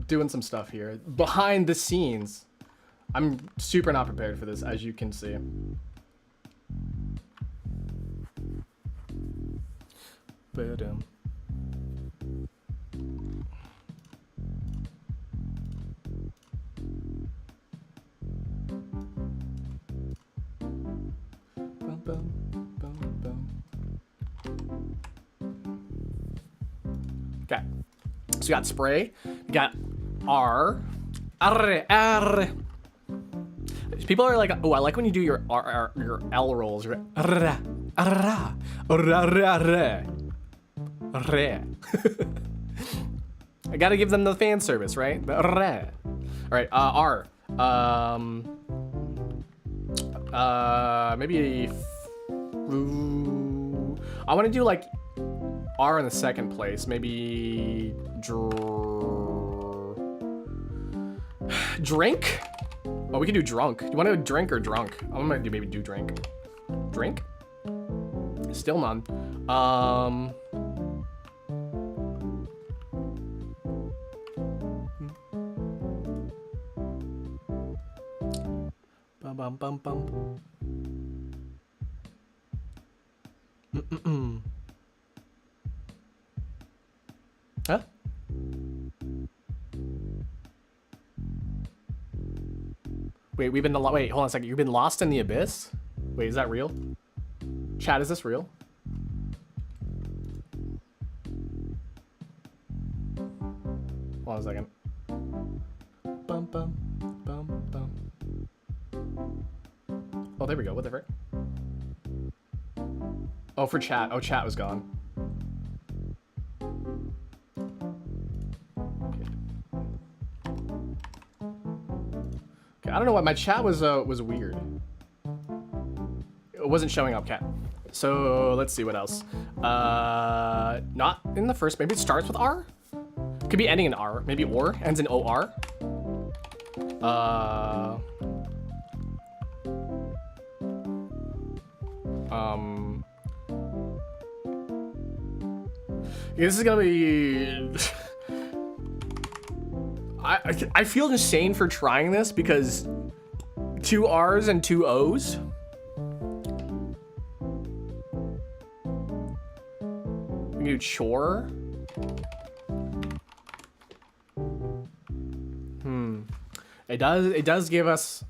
doing some stuff here behind the scenes. I'm super not prepared for this, as you can see. Ba-dum. Bum, bum, bum, bum. Okay, so we got spray, we got R. People are like, oh, I like when you do your your L rolls. Your I gotta give them the fan service, right? All right, R. Maybe. I want to do like R in the second place. Maybe drink. Oh, we can do drunk. Do you want to do drink or drunk? I'm gonna do maybe do drink. Drink? Still none. Bum bum bum bum. Huh? Wait, wait, hold on a second. You've been lost in the abyss? Wait, is that real? Chat, is this real? Hold on a second. Bum, bum, bum, bum. Oh, there we go. What the frick? Oh, for chat. Oh, chat was gone. I don't know what my chat was weird. It wasn't showing up, cat. So let's see what else. Not in the first. Maybe it starts with R. Could be ending in R. Maybe or ends in OR. This is gonna be. I feel insane for trying this because 2 R's and 2 O's. We can do chore. It does give us.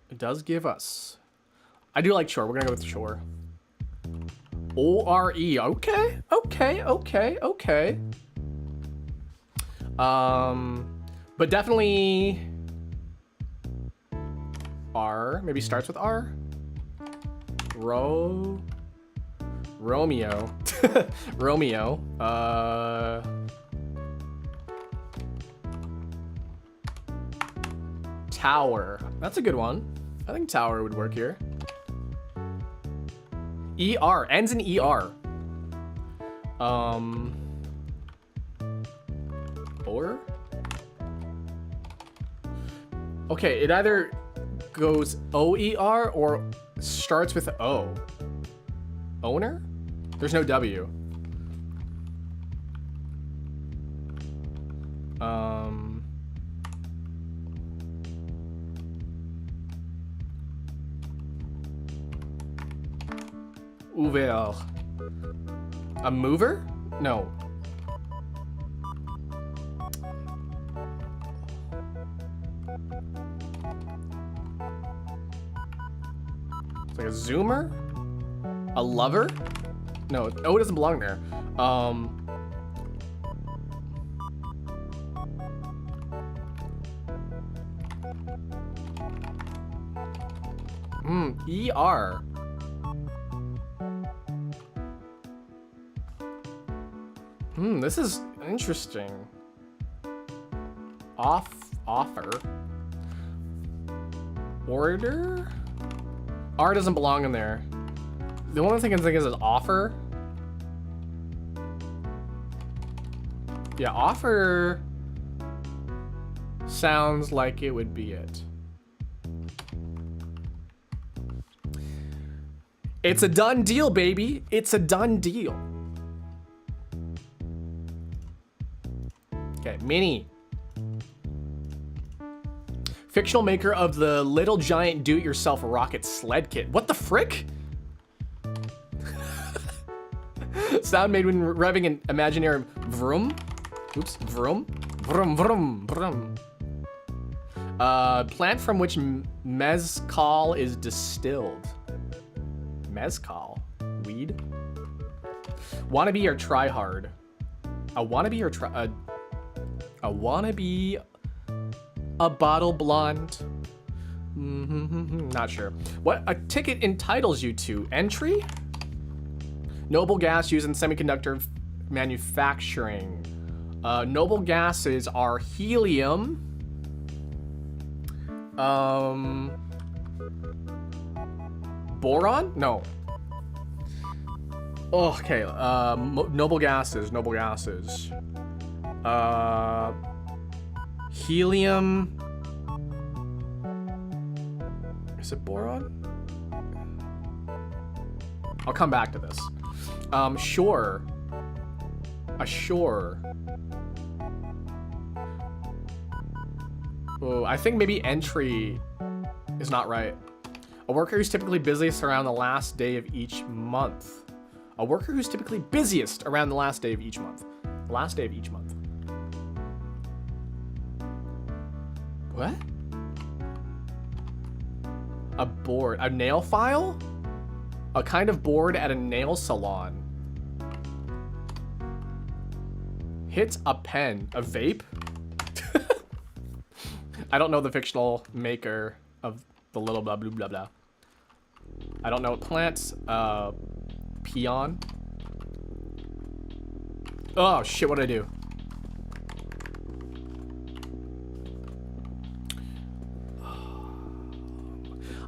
It does give us. I do like chore. We're gonna go with chore. O-R-E. Okay. But definitely R. Maybe starts with R. Romeo. Romeo. Tower. That's a good one. I think tower would work here. ER. Ends in ER. Or? Okay, it either goes OER or starts with O. Owner? There's no W. Ouvert. A mover? No. It's like a zoomer? A lover? No, O doesn't belong there. ER. This is interesting. Offer. Order? R doesn't belong in there. The only thing I can think is offer. Yeah, offer sounds like it would be it. It's a done deal, baby. It's a done deal. Mini. Fictional maker of the Little Giant Do-It-Yourself Rocket Sled Kit. What the frick? Sound made when revving an imaginary vroom. Oops, vroom. Vroom, vroom, vroom. Plant from which mezcal is distilled. Mezcal? Weed? Wannabe or try hard? A wannabe or try... A wannabe... A bottle blonde? Not sure. What a ticket entitles you to? Entry? Noble gas used in semiconductor manufacturing. Noble gases are helium. Boron? No. Oh, okay. Noble gases. Noble gases. Helium. Is it boron? I'll come back to this. Sure. Sure. Oh, I think maybe entry is not right. A worker who's typically busiest around the last day of each month. A worker who's typically busiest around the last day of each month. Last day of each month. What? A board. A nail file? A kind of board at a nail salon. Hit a pen. A vape? I don't know the fictional maker of the little blah blah blah blah. I don't know what plants. Peon. Oh shit, what'd I do?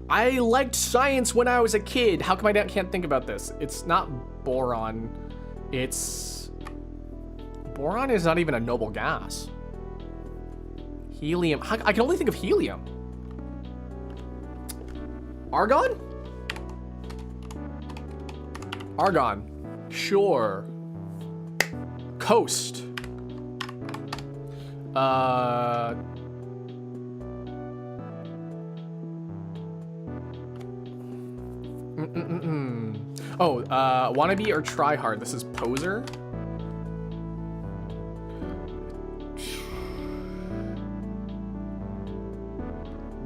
I liked science when I was a kid. How come I can't think about this? It's not boron. It's... Boron is not even a noble gas. Helium. I can only think of helium. Argon? Argon. Sure. Coast. Oh, wannabe or try hard? This is poser.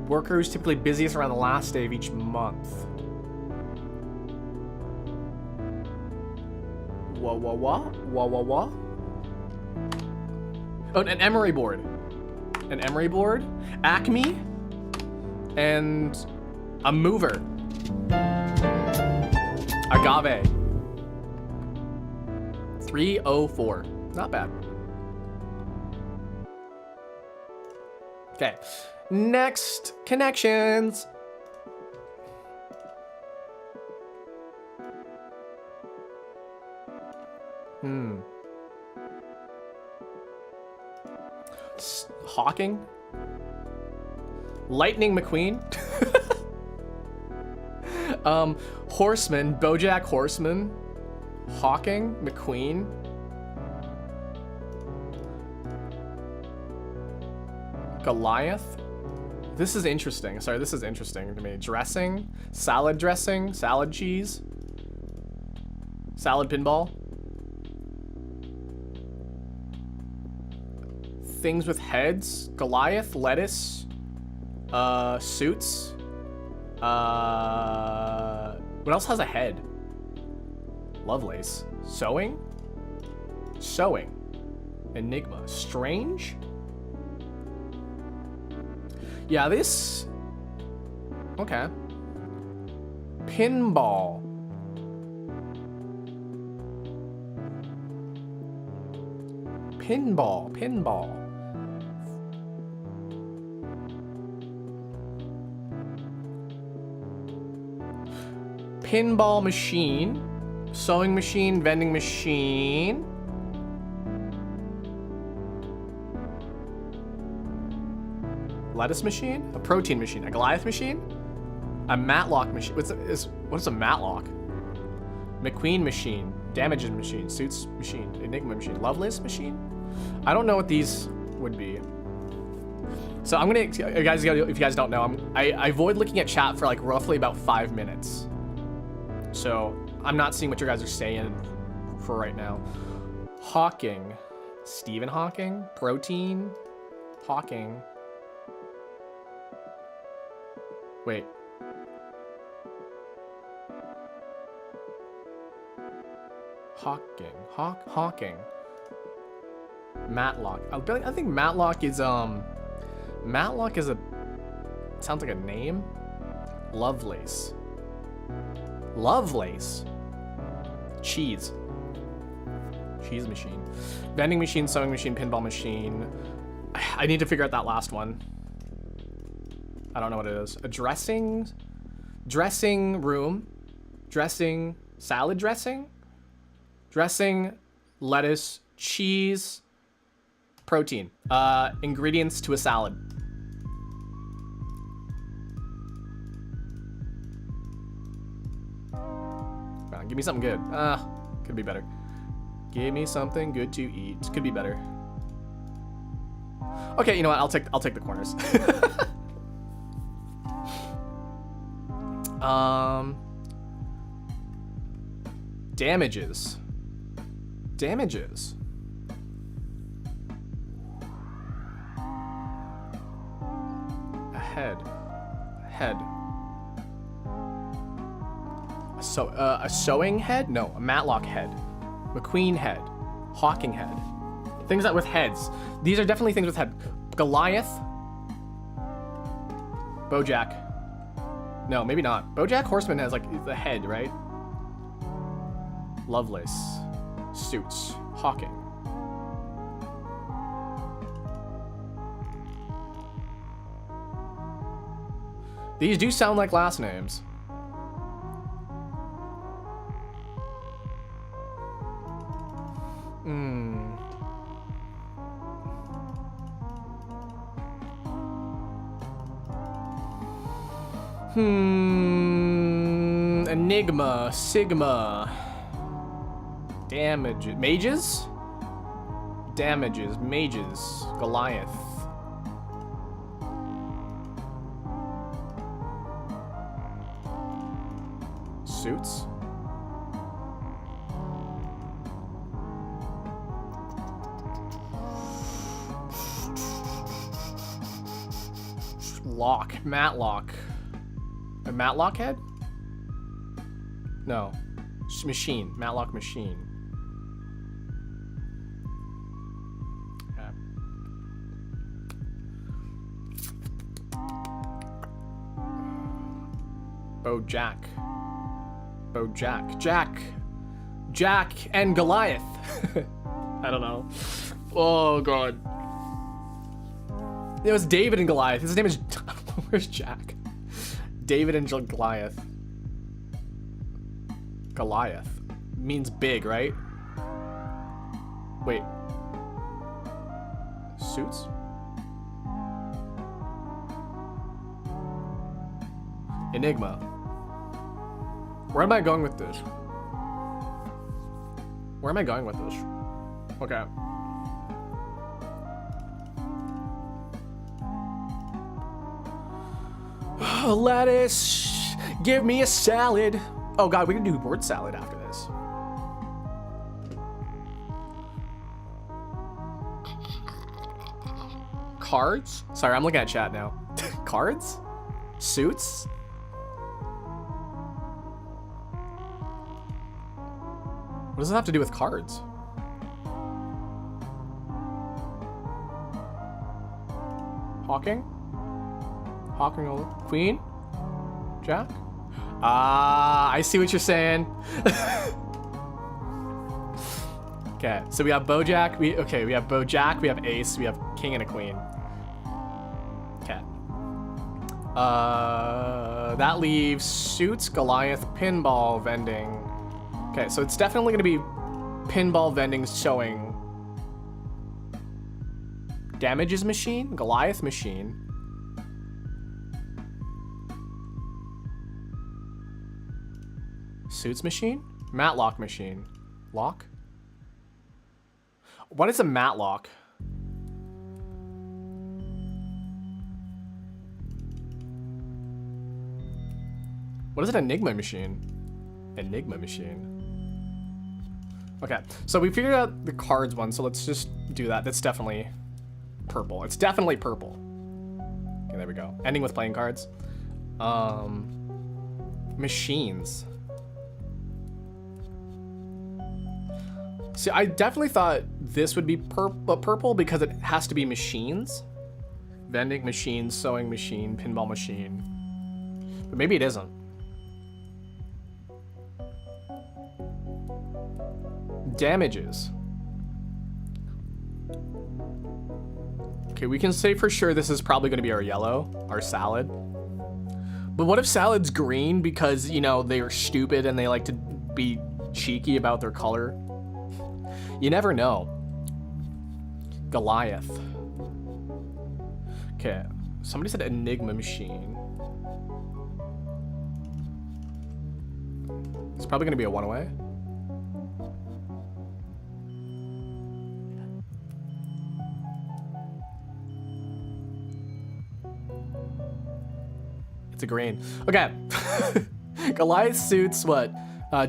Worker who's typically busiest around the last day of each month. Wah wah wah wah wah wah. Oh, an emery board. An emery board. Acme. And a mover. Agave. 304. Not bad. Okay. Next connections. Hawking. Lightning McQueen. Horseman, BoJack Horseman. Hawking, McQueen. Goliath. This is interesting. Sorry, this is interesting to me. Dressing, salad dressing, salad cheese, salad pinball. Things with heads. Goliath, lettuce, suits. What else has a head? Lovelace. Sewing? Sewing. Enigma. Strange? Yeah, this... Okay. Pinball. Pinball. Pinball. Pinball machine. Sewing machine. Vending machine. Lettuce machine? A protein machine? A Goliath machine? A Matlock machine? What is a Matlock? McQueen machine. Damages machine. Suits machine. Enigma machine. Lovelace machine? I don't know what these would be. So I'm gonna, guys, if you guys don't know, I avoid looking at chat for like roughly about 5 minutes. So I'm not seeing what you guys are saying for right now. Hawking, Stephen Hawking, protein, Hawking. Wait. Hawking. Matlock. I think Matlock is Matlock is sounds like a name. Lovelace. Cheese machine. Vending machine, sewing machine, pinball machine. I need to figure out that last one. I don't know what it is. A dressing room, salad dressing, lettuce, cheese, protein. Ingredients to a salad. Come on, give me something good. Could be better. Give me something good to eat. Could be better. Okay, you know what? I'll take the corners. Damages. A head. A sewing head? No, a Matlock head. McQueen head. Hawking head. Things that with heads. These are definitely things with head. Goliath. Bojack. No, maybe not. Bojack Horseman has like the head, right? Lovelace. Suits. Hawking. These do sound like last names. Enigma, Sigma. Mages? Mages. Goliath. Suits? Matlock. A Matlock head? No. Machine. Matlock machine. Okay. Jack and Goliath. I don't know. Oh god. It was David and Goliath. His name is where's Jack? David and Goliath. Goliath means big, right? Wait. Suits? Enigma. Where am I going with this? Okay. Lettuce. Give me a salad. Oh god, we can do word salad after this. Cards? Sorry, I'm looking at chat now. Cards? Suits? What does it have to do with cards? Hawking? Queen? Jack? Ah, I see what you're saying. Okay, so we have Bojack. We have Bojack. We have Ace. We have King and a Queen. Okay. That leaves Suits, Goliath, Pinball, Vending. Okay, so it's definitely gonna be Pinball, Vending, Sewing. Damages machine, Goliath machine. Suits machine? Matlock machine. Lock? What is a matlock? What is an enigma machine? Enigma machine. Okay, so we figured out the cards one, so let's just do that. That's definitely purple. It's definitely purple. Okay, there we go. Ending with playing cards. Machines. See, I definitely thought this would be purple because it has to be machines. Vending machine, sewing machine, pinball machine. But maybe it isn't. Damages. Okay, we can say for sure this is probably going to be our yellow, our salad. But what if salad's green because, you know, they are stupid and they like to be cheeky about their color? You never know. Goliath. Okay, somebody said enigma machine. It's probably going to be a one-away. It's a green. Okay. Goliath suits what?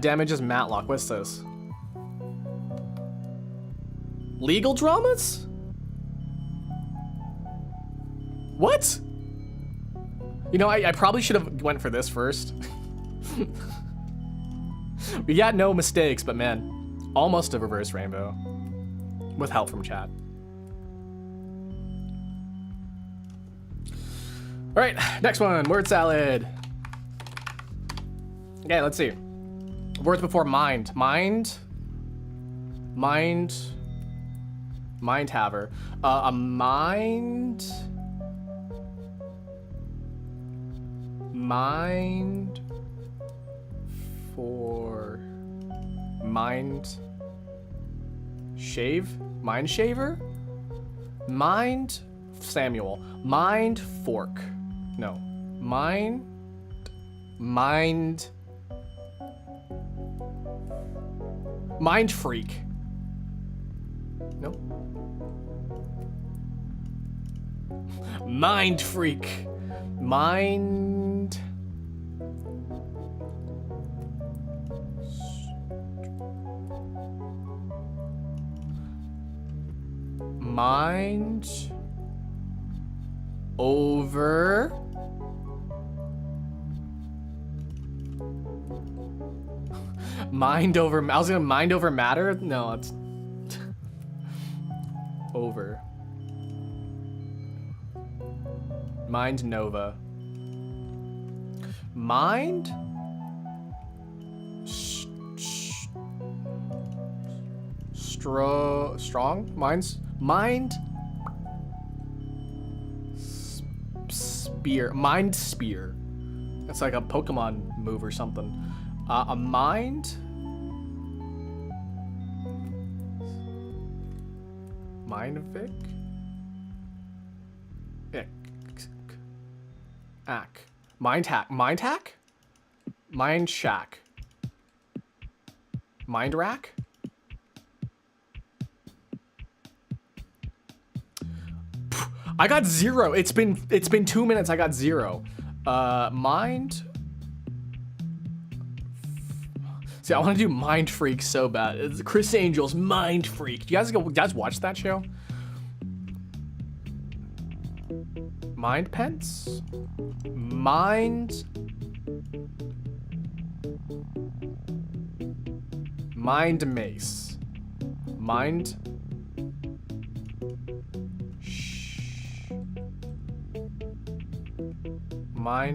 Damages Matlock. What's this? Legal dramas? What? You know, I probably should have went for this first. We got no mistakes, but man, almost a reverse rainbow. With help from chat. All right, next one, word salad. Okay, let's see. Words before mind. Mind haver. A mind for mind shave? Mind shaver? Mind Samuel. Mind fork. No. Mind freak. No. Mind freak. Mind over I was gonna mind over matter. No, it's over. Mind nova. Mind strong. Mind spear. Mind spear. It's like a Pokemon move or something. A mind Vic? Ack. Mind hack. Mind hack? Mind shack. Mind rack? I got 0. It's been 2 minutes. I got 0. Mind. See, I want to do Mind Freak so bad. It's Chris Angel's Mind Freak. You guys watch that show? Mind pence? Mind mace. Mind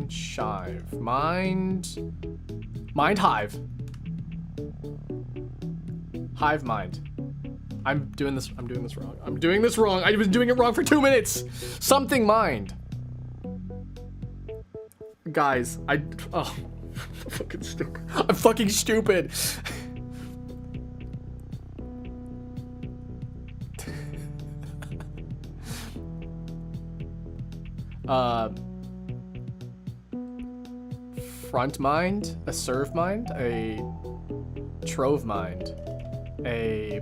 shive. Mind hive. Hive mind. I'm doing this wrong. I was doing it wrong for 2 minutes. Something mind. Guys, I'm fucking stupid. I'm fucking stupid. Front mind, a serve mind, a trove mind, a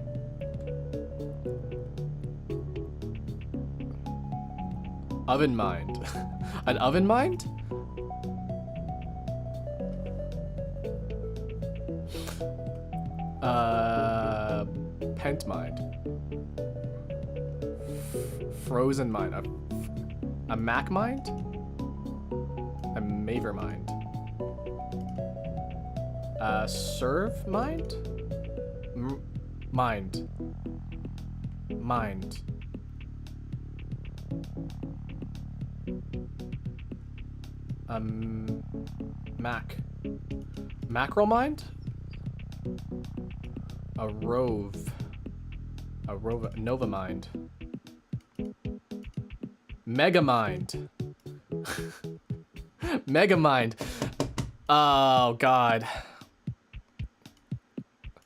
oven mind. An oven mind? Pent mind. Frozen mind. A Mac mind? A Maver mind. Serve mind? Mind. Mind. Mac. Macro mind? A Rove. A Rove. Nova mind. Mega mind. Mega mind. Oh, God.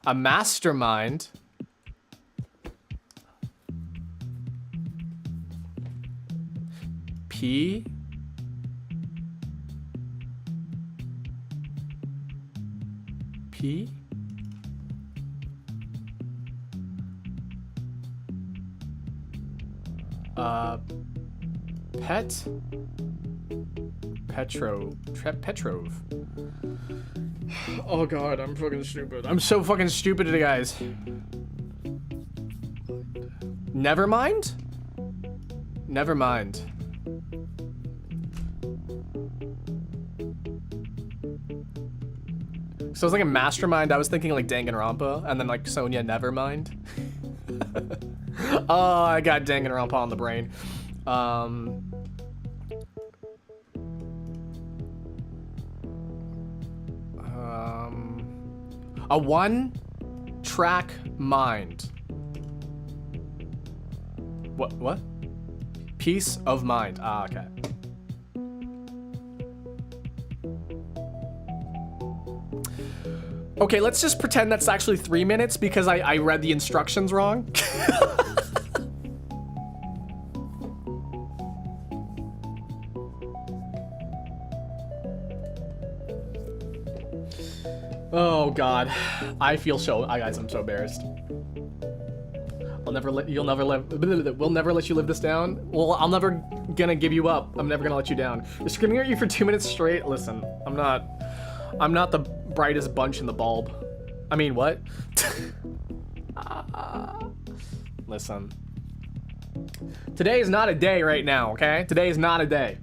A mastermind. P. P. Pet. Petrov. Oh God, I'm fucking stupid. I'm so fucking stupid today, guys. Never mind? Never mind. So it's like a mastermind. I was thinking like Danganronpa, and then like Sonya Nevermind. Oh, I got Danganronpa on the brain. A one-track mind. What? Peace of mind. Ah, okay. Okay, let's just pretend that's actually 3 minutes because I read the instructions wrong. Oh God, I feel so. Guys, I'm so embarrassed. We'll never let you live this down. Well, I'm never gonna give you up. I'm never gonna let you down. You're screaming at you for 2 minutes straight. Listen, I'm not the brightest bunch in the bulb. I mean, what? Listen. Today is not a day right now, okay? Today is not a day.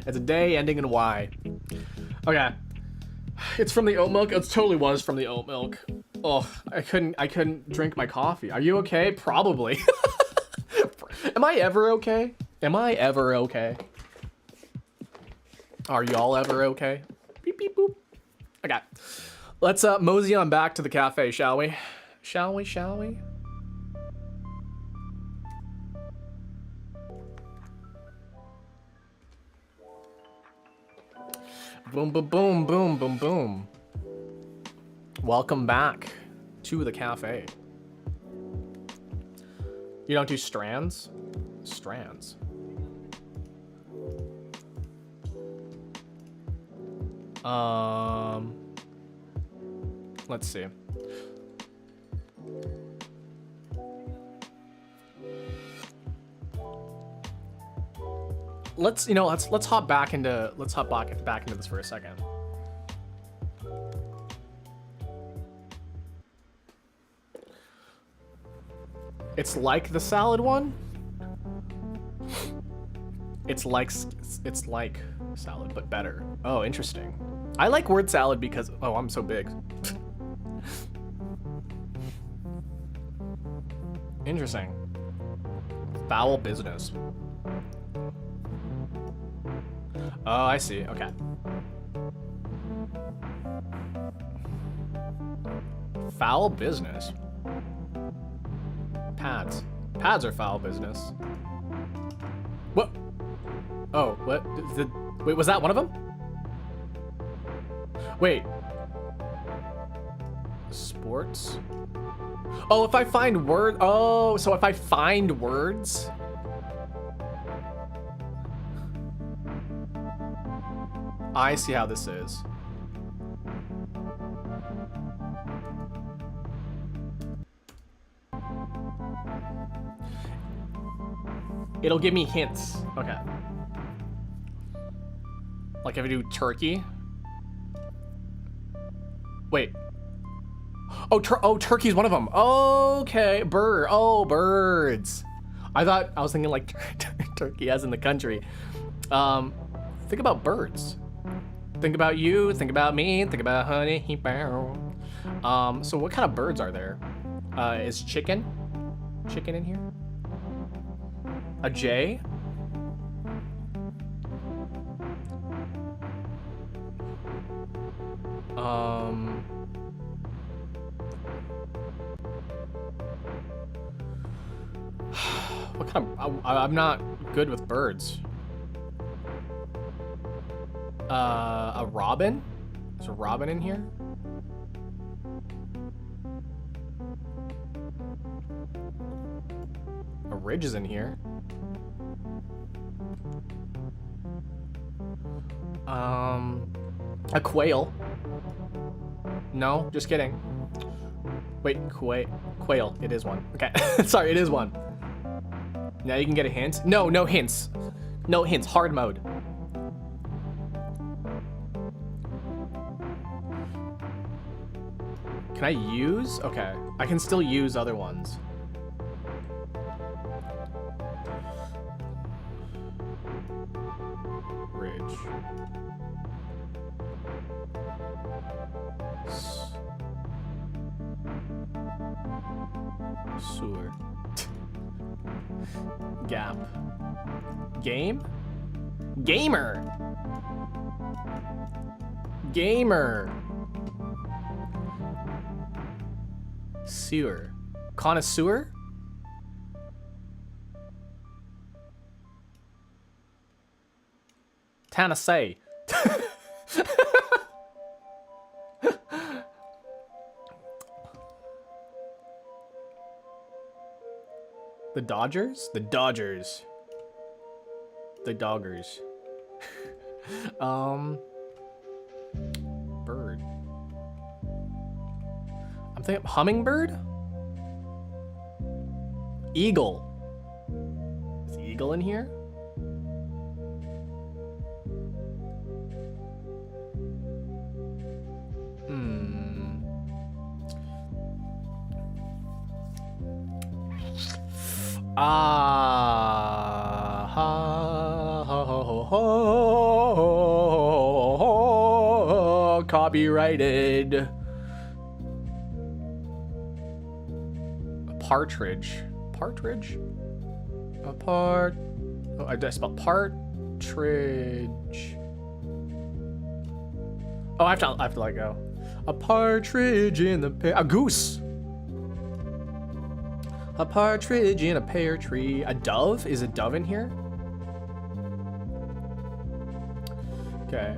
It's a day ending in Y. Okay. It's from the oat milk. It totally was from the oat milk. Oh, I couldn't drink my coffee. Are you okay? Probably. Am I ever okay? Am I ever okay? Are y'all ever okay? Beep, beep, boop. Okay. Let's mosey on back to the cafe, shall we? Shall we? Boom, boom, boom, boom, boom, boom. Welcome back to the cafe. You don't do strands? Strands. Let's see. Let's hop back into this for a second. It's like the salad one. It's like salad, but better. Oh, interesting. I like word salad because I'm so big. Interesting. Foul business. Oh, I see. Okay. Foul business. Pads. Pads are foul business. What? Oh, what? Wait, was that one of them? Wait. Sports? Oh, if I find word. Oh, so if I find words. I see how this is. It'll give me hints. Okay. Like if I do turkey. Wait. Oh, turkey's one of them. Okay, birds. I was thinking like turkey as in the country. Think about birds. Think about you, think about me, think about honey. So what kind of birds are there? Is chicken in here? A jay? What kind of... I'm not good with birds. A robin? Is a robin in here? A ridge is in here. A quail. No, just kidding. Wait, quail. It is one. Okay, sorry, it is one. Now you can get a hint. No hints. No hints. Hard mode. Can I use? Okay, I can still use other ones. Ridge. Sewer. Gap. Game? Gamer. Sewer. Connoisseur? Tennessee. The Dodgers? The Dodgers. The Doggers. Bird. I'm thinking hummingbird? Eagle. Is eagle in here? Copyrighted. A partridge. Partridge? Oh, I spelled partridge. Oh, I have to let go. A partridge in the pear. A goose. A partridge in a pear tree. A dove? Is a dove in here? Okay.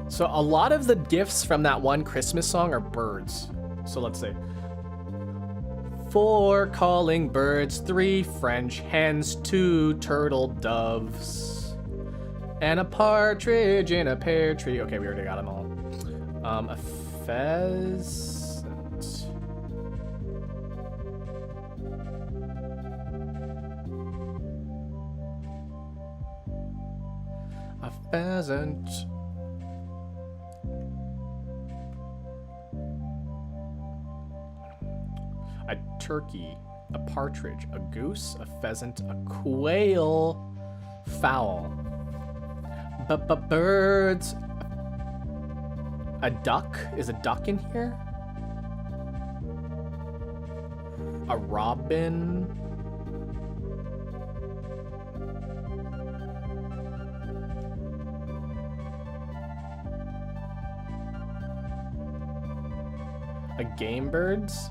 So a lot of the gifts from that one Christmas song are birds. So let's see. 4 calling birds, 3 French hens, 2 turtle doves, and a partridge in a pear tree. Okay, we already got them all. A pheasant. A pheasant. A turkey, a partridge, a goose, a pheasant, a quail, fowl. Birds. A duck? Is a duck in here? A robin. A game birds?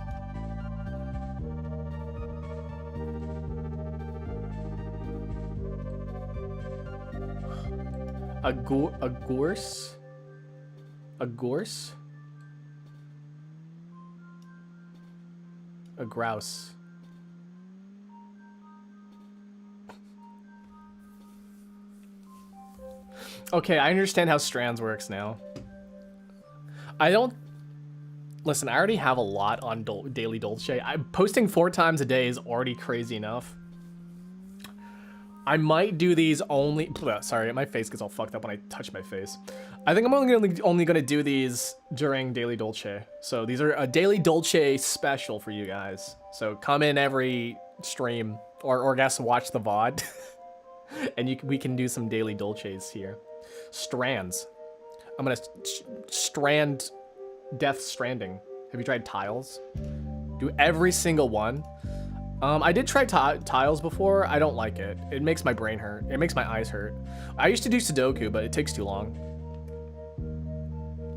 A gorse? A gorse? A grouse. Okay, I understand how strands works now. Listen, I already have a lot on Daily Dolce. Posting 4 times a day is already crazy enough. I might do these only... Sorry, my face gets all fucked up when I touch my face. I think I'm only gonna do these during Daily Dolce. So these are a Daily Dolce special for you guys. So come in every stream, or I guess watch the VOD, and we can do some Daily Dolces here. Strands. I'm gonna strand Death Stranding. Have you tried tiles? Do every single one. I did try tiles before. I don't like it. It makes my brain hurt. It makes my eyes hurt. I used to do Sudoku, but it takes too long.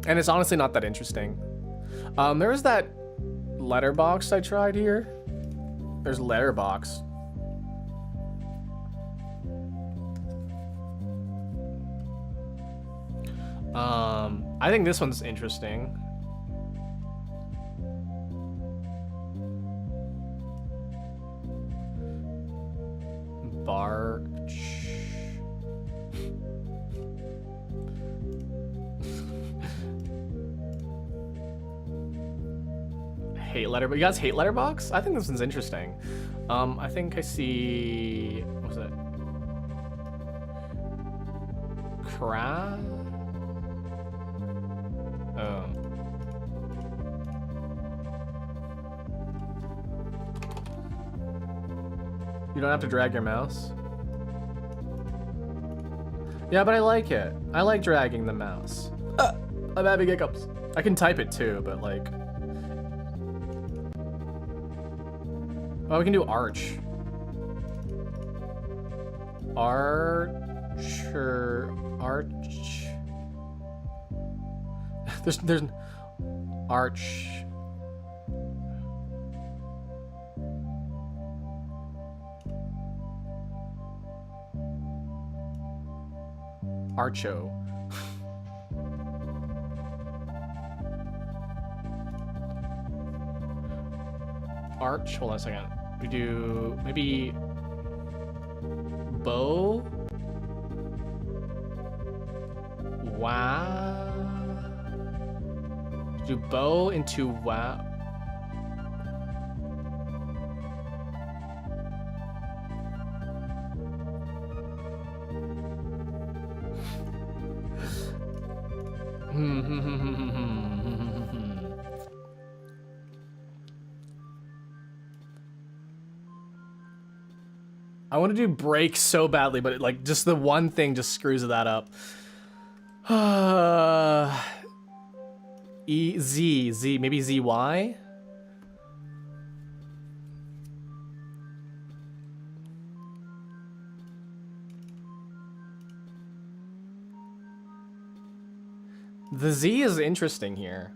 And it's honestly not that interesting. There's that letterbox I tried here. There's letterbox. I think this one's interesting. Barch. Hate letter, but you guys hate letterbox? I think this one's interesting. I think I see, what was it? Crab? Oh. You don't have to drag your mouse? Yeah, but I like it. I like dragging the mouse. I'm having hiccups. I can type it too, but like... Oh, we can do arch. Archer... Arch... There's... Arch... Archo. Arch, hold on a second. We do maybe bow. Wow. Do bow into wow. I want to do break so badly, but like just the one thing just screws that up. Z, maybe ZY? The Z is interesting here.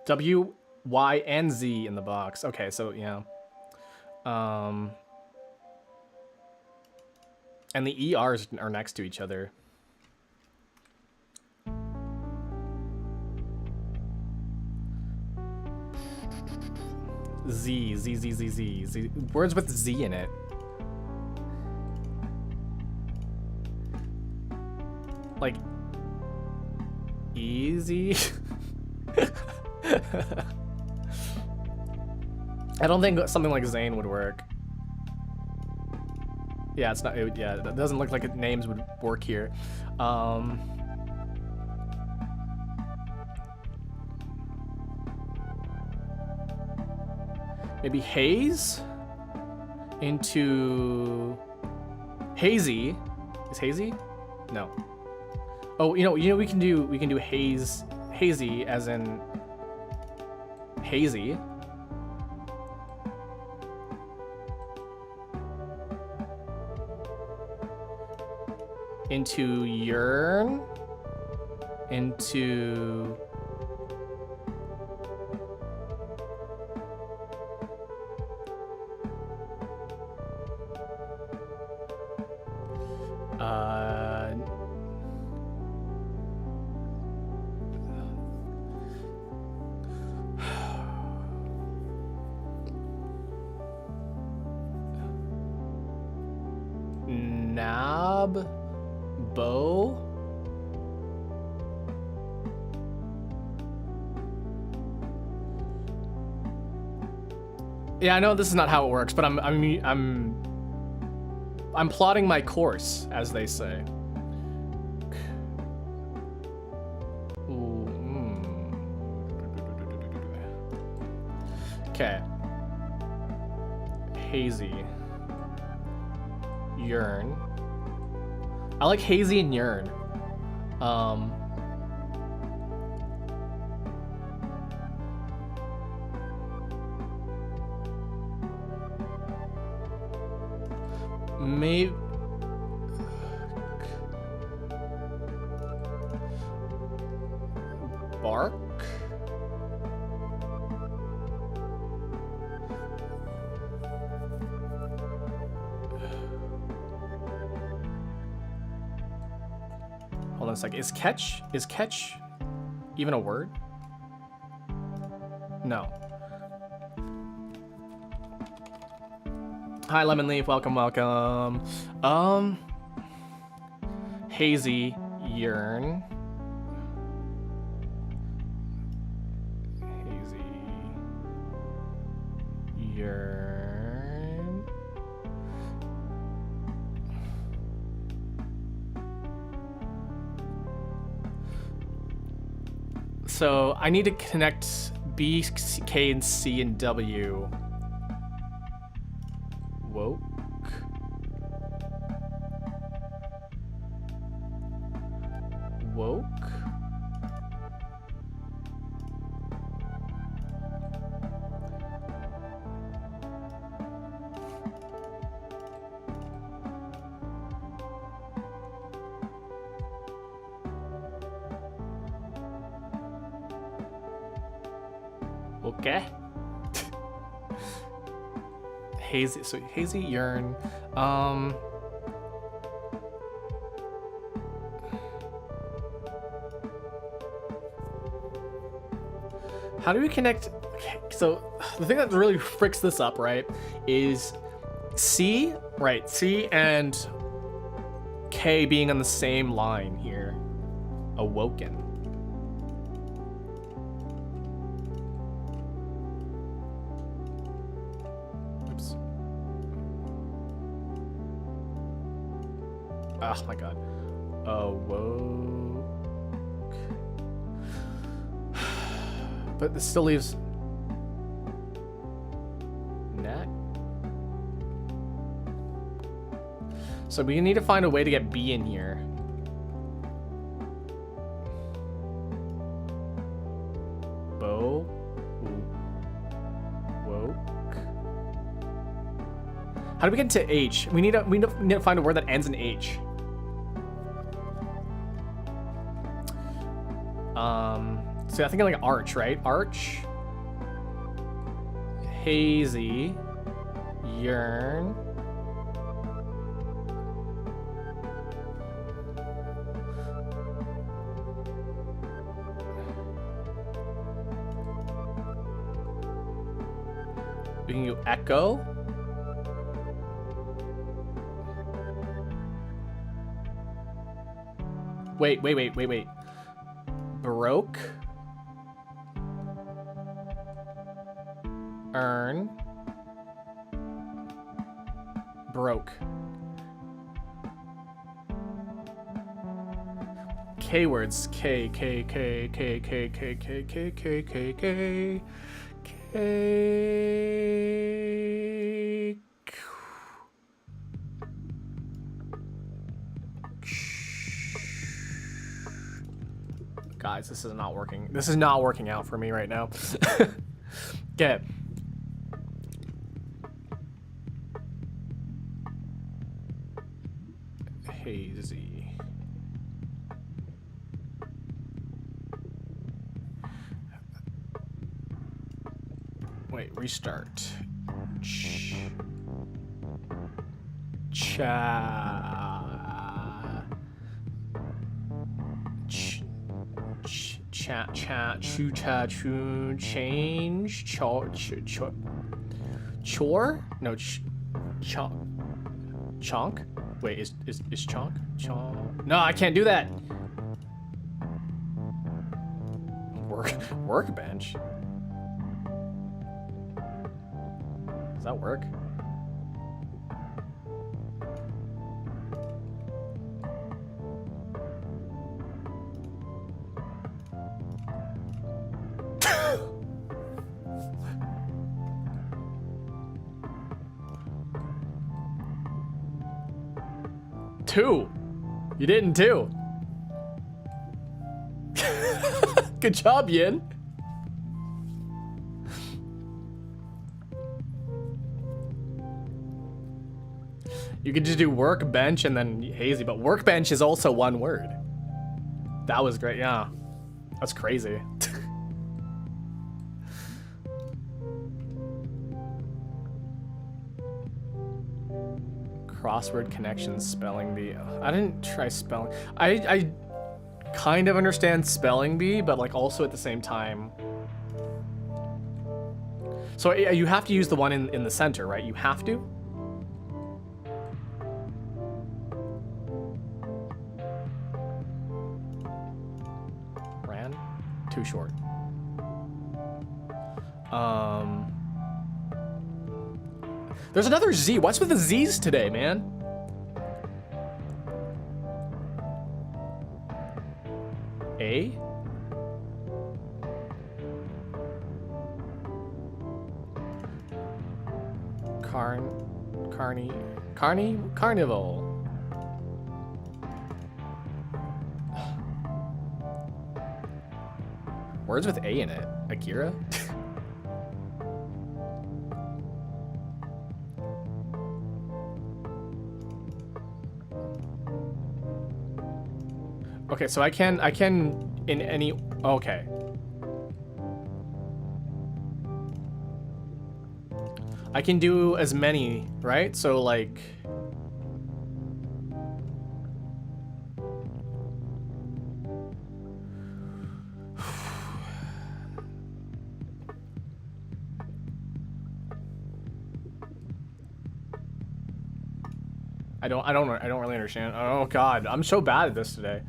W, Y, and Z in the box. Okay, so yeah. And the ERs are next to each other. Z. Words with Z in it. Like, easy. I don't think something like Zane would work. Yeah, it's not. Yeah, that doesn't look like names would work here. Maybe haze into hazy. Is hazy? No. Oh, you know we can do hazy as in hazy. Into yearn, into nab, bow. Yeah, I know this is not how it works, but I'm plotting my course, as they say. Okay. Hazy. Yearn. I like hazy and yearn. Maybe bark. Hold on a sec. Is catch even a word? No. Hi, Lemon Leaf. Welcome, welcome. Hazy, yearn. Hazy, yearn. So I need to connect B, K, and C, and W. Woke. Woke. Okay. Hazy, so hazy yearn. How do we connect? Okay, so the thing that really fricks this up, right, is C, right? C and K being on the same line here. Awoken. Oops. Oh my god. Awoke. But this still leaves Nat. So we need to find a way to get B in here. Bow. Woke. How do we get to H? We need to find a word that ends in H. So I think like arch, right? Arch. Hazy. Yearn. We can do echo. Wait. Baroque. Earn. Broke. K words. K. Guys, this is not working. This is not working out for me right now. Get. Hazy. Wait, restart. Change. Chore? No, chonk? Wait, is chonk? Chonk? No, I can't do that. Workbench? Does that work? 2. You did in 2. Good job, Yin. You could just do workbench and then hazy, but workbench is also one word. That was great, yeah. That's crazy. Crossword connections, spelling bee. I didn't try spelling. I kind of understand spelling bee, but like also at the same time. So you have to use the one in the center, right? You have to? Ran? Too short. There's another Z. What's with the Z's today, man? A? Carnival. Words with A in it. Akira? Okay, so I can in any, okay. I can do as many, right? So like, I don't really understand. Oh God, I'm so bad at this today.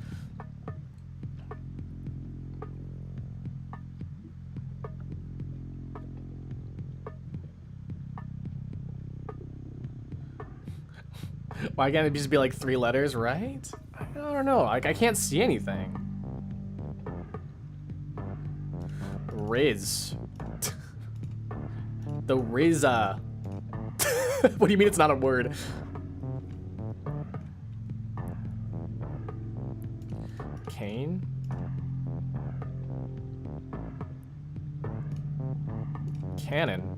Why can't it just be like 3 letters, right? I don't know. Like I can't see anything. Riz. The Rizza. What do you mean it's not a word? Kane. Cannon.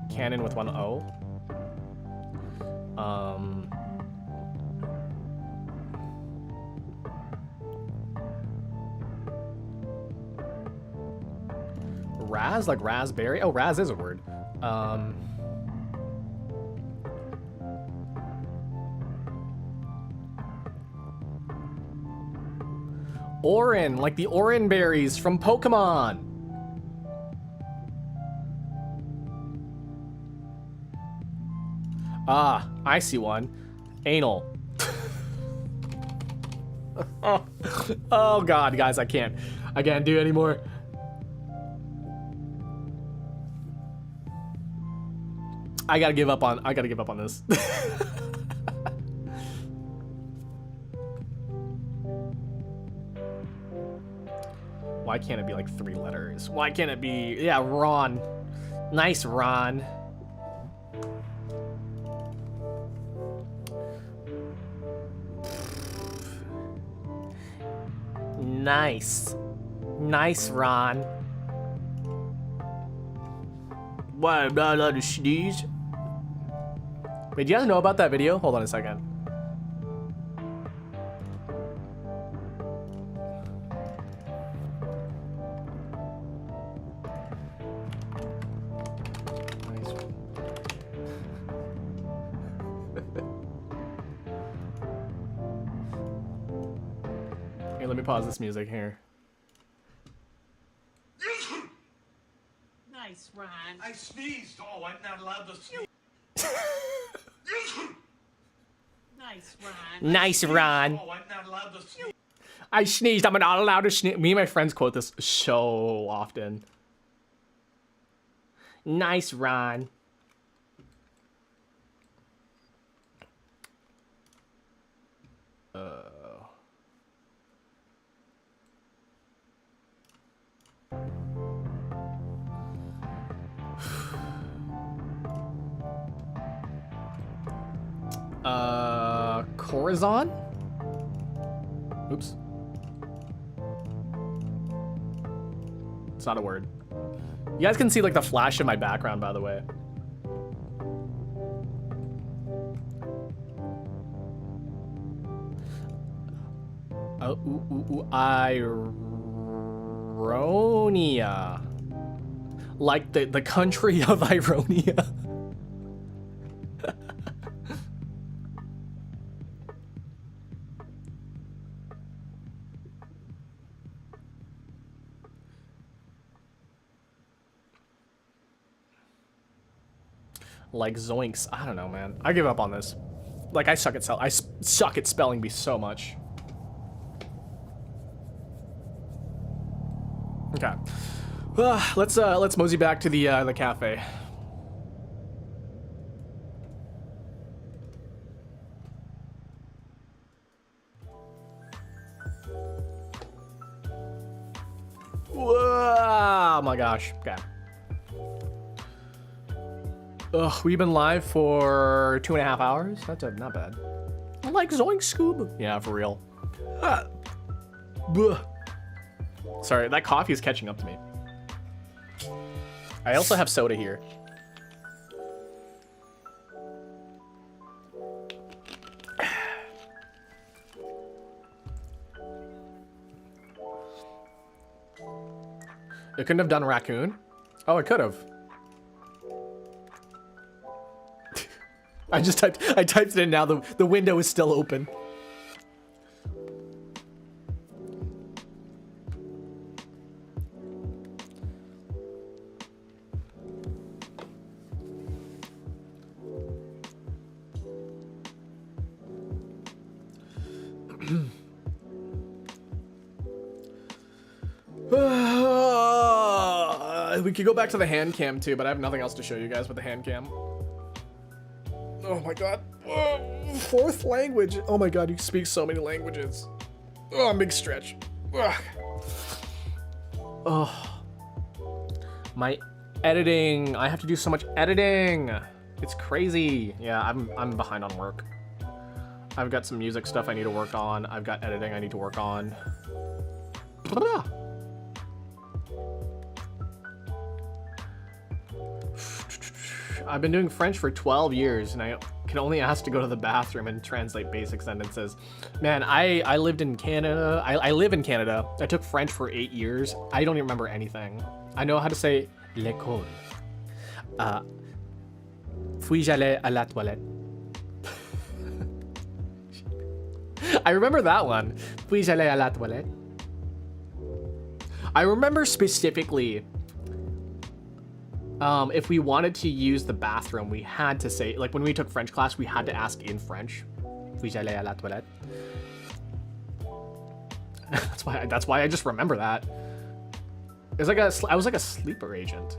Cannon with 1 O. Raz, like raspberry? Oh, Raz is a word. Orin, like the Orin berries from Pokemon. Ah, I see one. Anal. Oh God, guys, I can't do it anymore. I gotta give up on this. Why can't it be like 3 letters? Why can't it be, yeah, Ron. Nice, Ron. Nice. Nice, Ron. What, I'm not allowed to sneeze? Wait, do you guys know about that video? Hold on a second. Here, let me pause this music here. Nice, Ron. I sneezed. Oh, I'm not allowed to sneeze. Nice, Ron. Nice, Ron. Oh, I'm not allowed to sneeze. I sneezed. I'm not allowed to sneeze. Me and my friends quote this so often. Nice, Ron. Corazon? Oops. It's not a word. You guys can see like the flash in my background, by the way. Ironia. Like the country of Ironia. Like zoinks. I don't know, man. I give up on this. Like I suck at spelling bee so much. Okay. Let's mosey back to the cafe. Whoa, oh my gosh. Okay. Ugh, we've been live for 2.5 hours. That's not bad. Like zoink Scoob. Yeah, for real. Sorry, that coffee is catching up to me. I also have soda here. It couldn't have done raccoon? Oh, it could have. I typed it in now, the window is still open. We could go back to the hand cam too, but I have nothing else to show you guys with the hand cam. Oh my god. Fourth language. Oh my god, you speak so many languages. Oh, big stretch. Ugh. Oh. My editing. I have to do so much editing. It's crazy. Yeah, I'm behind on work. I've got some music stuff I need to work on. I've got editing I need to work on. I've been doing French for 12 years and I can only ask to go to the bathroom and translate basic sentences. Man, I lived in Canada. I live in Canada. I took French for 8 years. I don't even remember anything. I know how to say l'école. Puis j'allais à la toilette. I remember that one. Puis j'allais à la toilette. I remember specifically if we wanted to use the bathroom, we had to say, like when we took French class, we had to ask in French. Puis j'allais à la toilette. That's why I just remember that. It's like I was like a sleeper agent.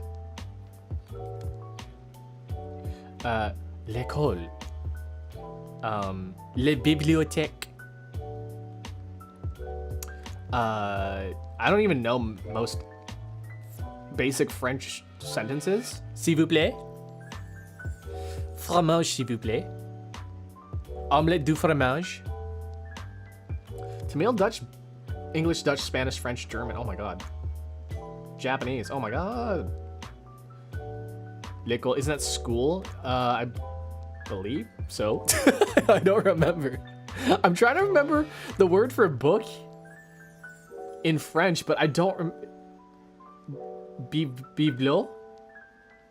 L'école. Les bibliothèques. I don't even know most basic French sentences. S'il vous plaît. Fromage, s'il vous plaît. Omelette du fromage. Tamil, Dutch, English, Dutch, Spanish, French, German. Oh my god. Japanese. Oh my god. L'école. Isn't that school? I believe so. I don't remember. I'm trying to remember the word for book in French, but I don't Biblo?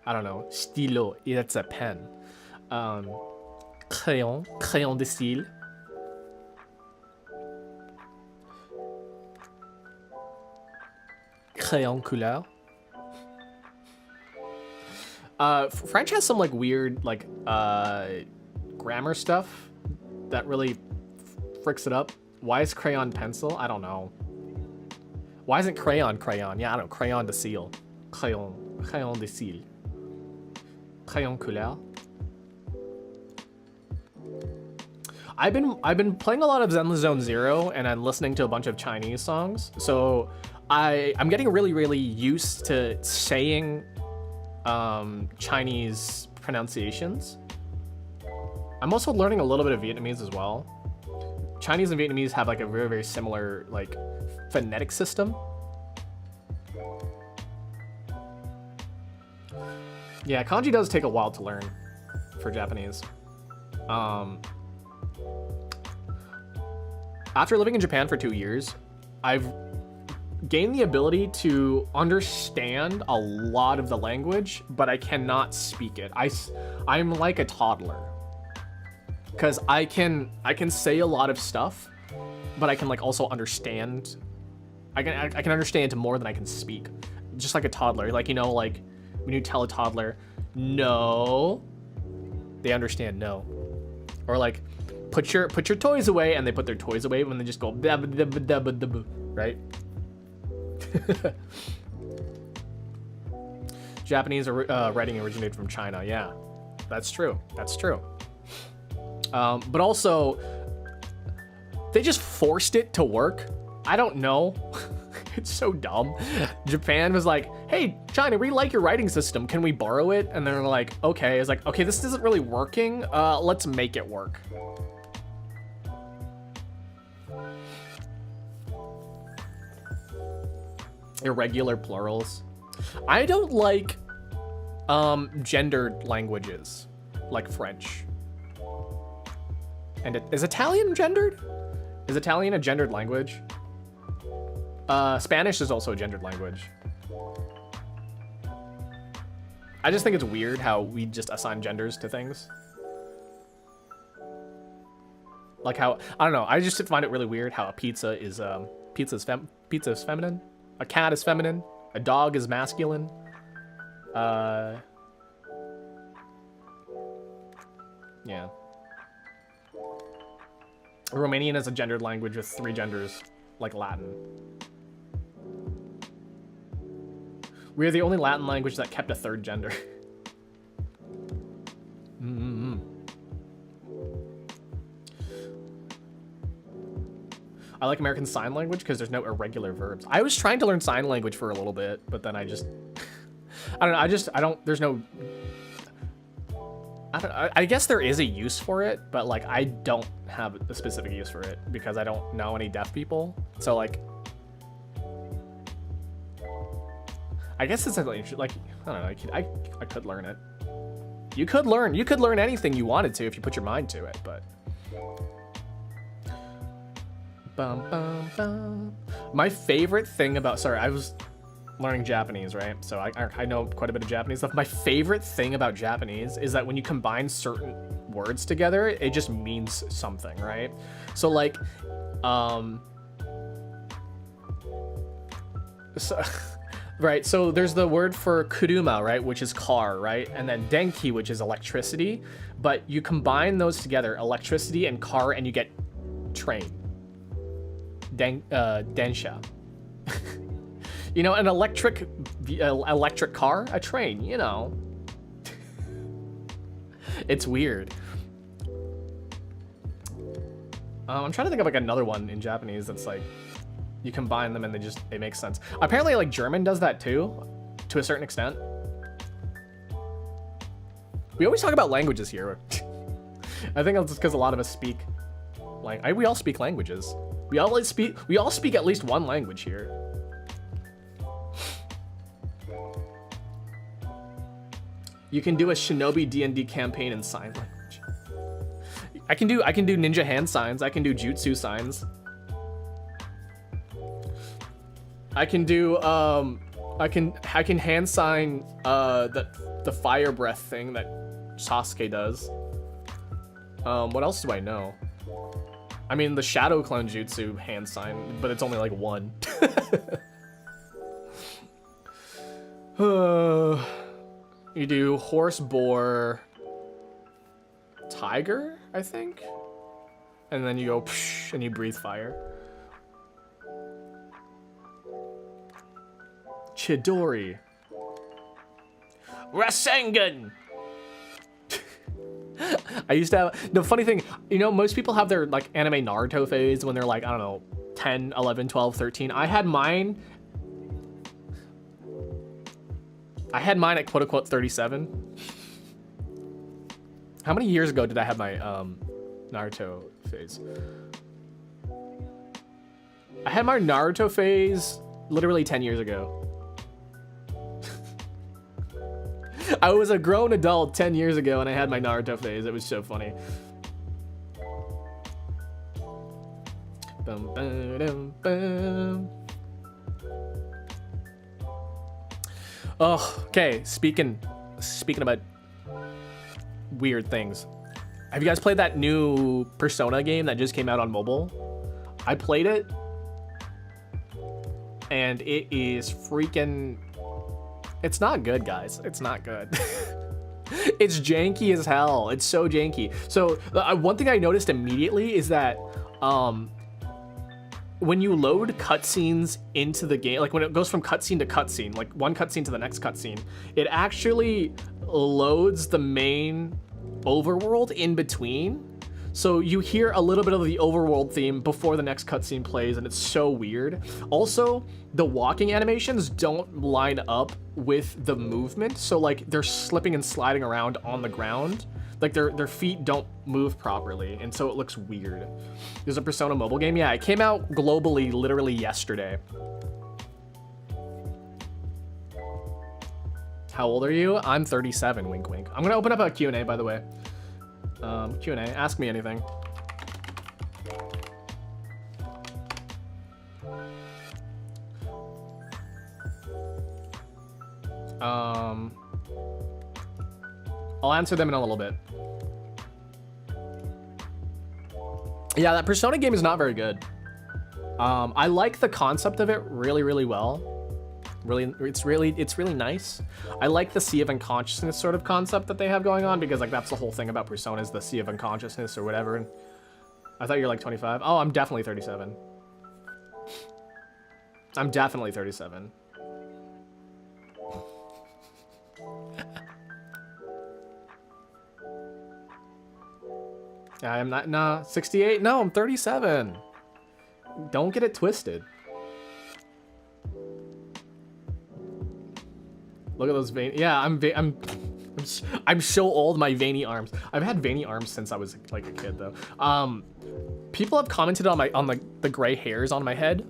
I don't know. Stylo. That's a pen. Crayon. Crayon de style. Crayon couleur. French has some like weird like grammar stuff that really fricks it up. Why is crayon pencil? I don't know. Why isn't crayon crayon? Yeah, I don't know. Crayon de cils. Crayon de cils. Crayon couleur. I've been playing a lot of Zen Zone Zero and I'm listening to a bunch of Chinese songs. So I'm getting really used to saying Chinese pronunciations. I'm also learning a little bit of Vietnamese as well. Chinese and Vietnamese have like a very, very similar like phonetic system. Yeah, kanji does take a while to learn for Japanese. After living in Japan for 2 years, I've gained the ability to understand a lot of the language, but I cannot speak it. I'm like a toddler. Because I can say a lot of stuff, but I can like also understand. I can understand more than I can speak. Just like a toddler. Like, you know, like when you tell a toddler, no, they understand no. Or like, put your toys away, and they put their toys away when they just go, right? Japanese writing originated from China. Yeah, that's true. That's true. But also, they just forced it to work. I don't know. It's so dumb. Japan was like, hey, China, we like your writing system. Can we borrow it? And they're like, okay. It's like, okay, this isn't really working. Let's make it work. Irregular plurals. I don't like gendered languages like French. And is Italian gendered? Is Italian a gendered language? Spanish is also a gendered language. I just think it's weird how we just assign genders to things. Like how, I don't know, I just find it really weird how a pizza is feminine, a cat is feminine, a dog is masculine. Yeah. Romanian is a gendered language with 3 genders, like Latin. We are the only Latin language that kept a 3rd gender. I like American Sign Language because there's no irregular verbs. I was trying to learn sign language for a little bit, but then I just, I don't, there's no, I guess there is a use for it, but like I don't have a specific use for it because I don't know any deaf people. So like, I guess it's like, I don't know, I could learn it. You could learn anything you wanted to if you put your mind to it, but. Bum, bum, bum. My favorite thing about, sorry, I was learning Japanese, right? So I know quite a bit of Japanese stuff. My favorite thing about Japanese is that when you combine certain words together, it just means something, right? So like, right, so there's the word for kuruma, right, which is car, right? And then denki, which is electricity. But you combine those together, electricity and car, and you get train. Densha. You know, an electric car, a train, you know. It's weird. I'm trying to think of like another one in Japanese that's like, you combine them and it makes sense. Apparently like German does that too, to a certain extent. We always talk about languages here. I think it's just because a lot of us speak, like, we all speak languages. We all speak at least one language here. You can do a Shinobi D&D campaign in sign language. I can do ninja hand signs. I can do jutsu signs. I can do I can hand sign the fire breath thing that Sasuke does. What else do I know? I mean, the Shadow Clone Jutsu hand sign, but it's only like 1. You do horse, boar, tiger, I think? And then you go psh, and you breathe fire. Chidori. Rasengan! I used to have, the funny thing, you know, most people have their like anime Naruto phase when they're like, I don't know, 10, 11, 12, 13. I had mine at quote unquote 37. How many years ago did I have my Naruto phase? I had my Naruto phase literally 10 years ago. I was a grown adult 10 years ago and I had my Naruto phase. It was so funny. Bum, ba-dum, bum. Oh, okay. Speaking about weird things. Have you guys played that new Persona game that just came out on mobile? I played it. And it is freaking... It's not good, guys. It's not good. It's janky as hell. It's so janky. So one thing I noticed immediately is that when you load cutscenes into the game, like when it goes from cutscene to cutscene, like one cutscene to the next cutscene, it actually loads the main overworld in between. So you hear a little bit of the overworld theme before the next cutscene plays, and it's so weird. Also, the walking animations don't line up with the movement, so like they're slipping and sliding around on the ground. Like their feet don't move properly, and so it looks weird. There's a Persona mobile game. Yeah, it came out globally literally yesterday. How old are you? I'm 37, wink wink. I'm gonna open up a Q&A, by the way. Q&A, ask me anything. I'll answer them in a little bit. Yeah, that Persona game is not very good. I like the concept of it really, really well. It's really nice. I like the Sea of Unconsciousness sort of concept that they have going on, because like that's the whole thing about Persona, is the Sea of Unconsciousness or whatever. And I thought you were like 25. Oh, I'm definitely 37. I'm definitely 37. I'm not, nah, 68? No, I'm 37. Don't get it twisted. Look at those veiny. Yeah, I'm so old. My veiny arms. I've had veiny arms since I was like a kid, though. People have commented on the gray hairs on my head.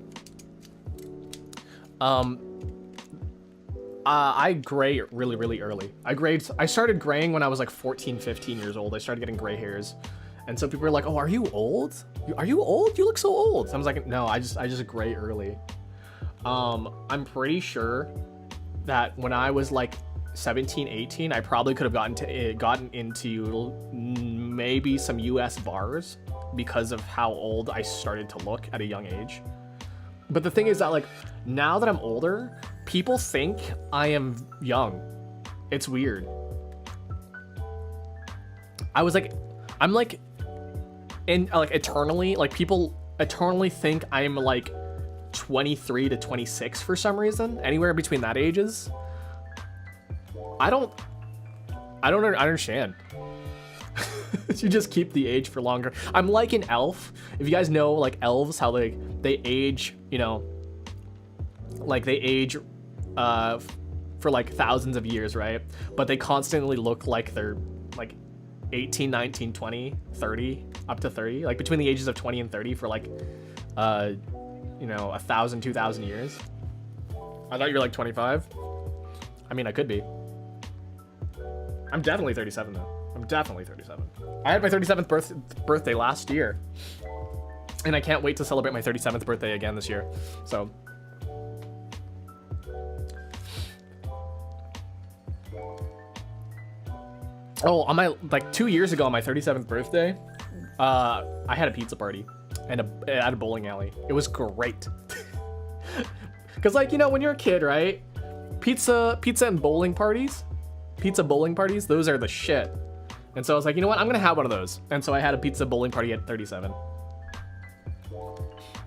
I gray really, really early. I started graying when I was like 14, 15 years old. I started getting gray hairs, and so people were like, "Oh, are you old? Are you old? You look so old." So I was like, "No, I just gray early." I'm pretty sure that when I was like 17, 18, I probably could have gotten into maybe some US bars because of how old I started to look at a young age. But the thing is that like now that I'm older, people think I am young. It's weird. I'm like eternally, like people eternally think I'm like 23 to 26 for some reason, anywhere between that ages. I don't understand. You just keep the age for longer. I'm like an elf. If you guys know like elves, how they age, you know, like they age for like thousands of years, right? But they constantly look like they're like 18, 19, 20, 30, up to 30, like between the ages of 20 and 30 for like you know, 1,000, 2,000 years. I thought you were like 25. I mean, I could be. I'm definitely 37 though. I'm definitely 37. I had my 37th birthday last year, and I can't wait to celebrate my 37th birthday again this year. So. Oh, on my, like 2 years ago on my 37th birthday, I had a pizza party and at a bowling alley. It was great. Cause like, you know, when you're a kid, right? Pizza and bowling parties, those are the shit. And so I was like, you know what? I'm gonna have one of those. And so I had a pizza bowling party at 37.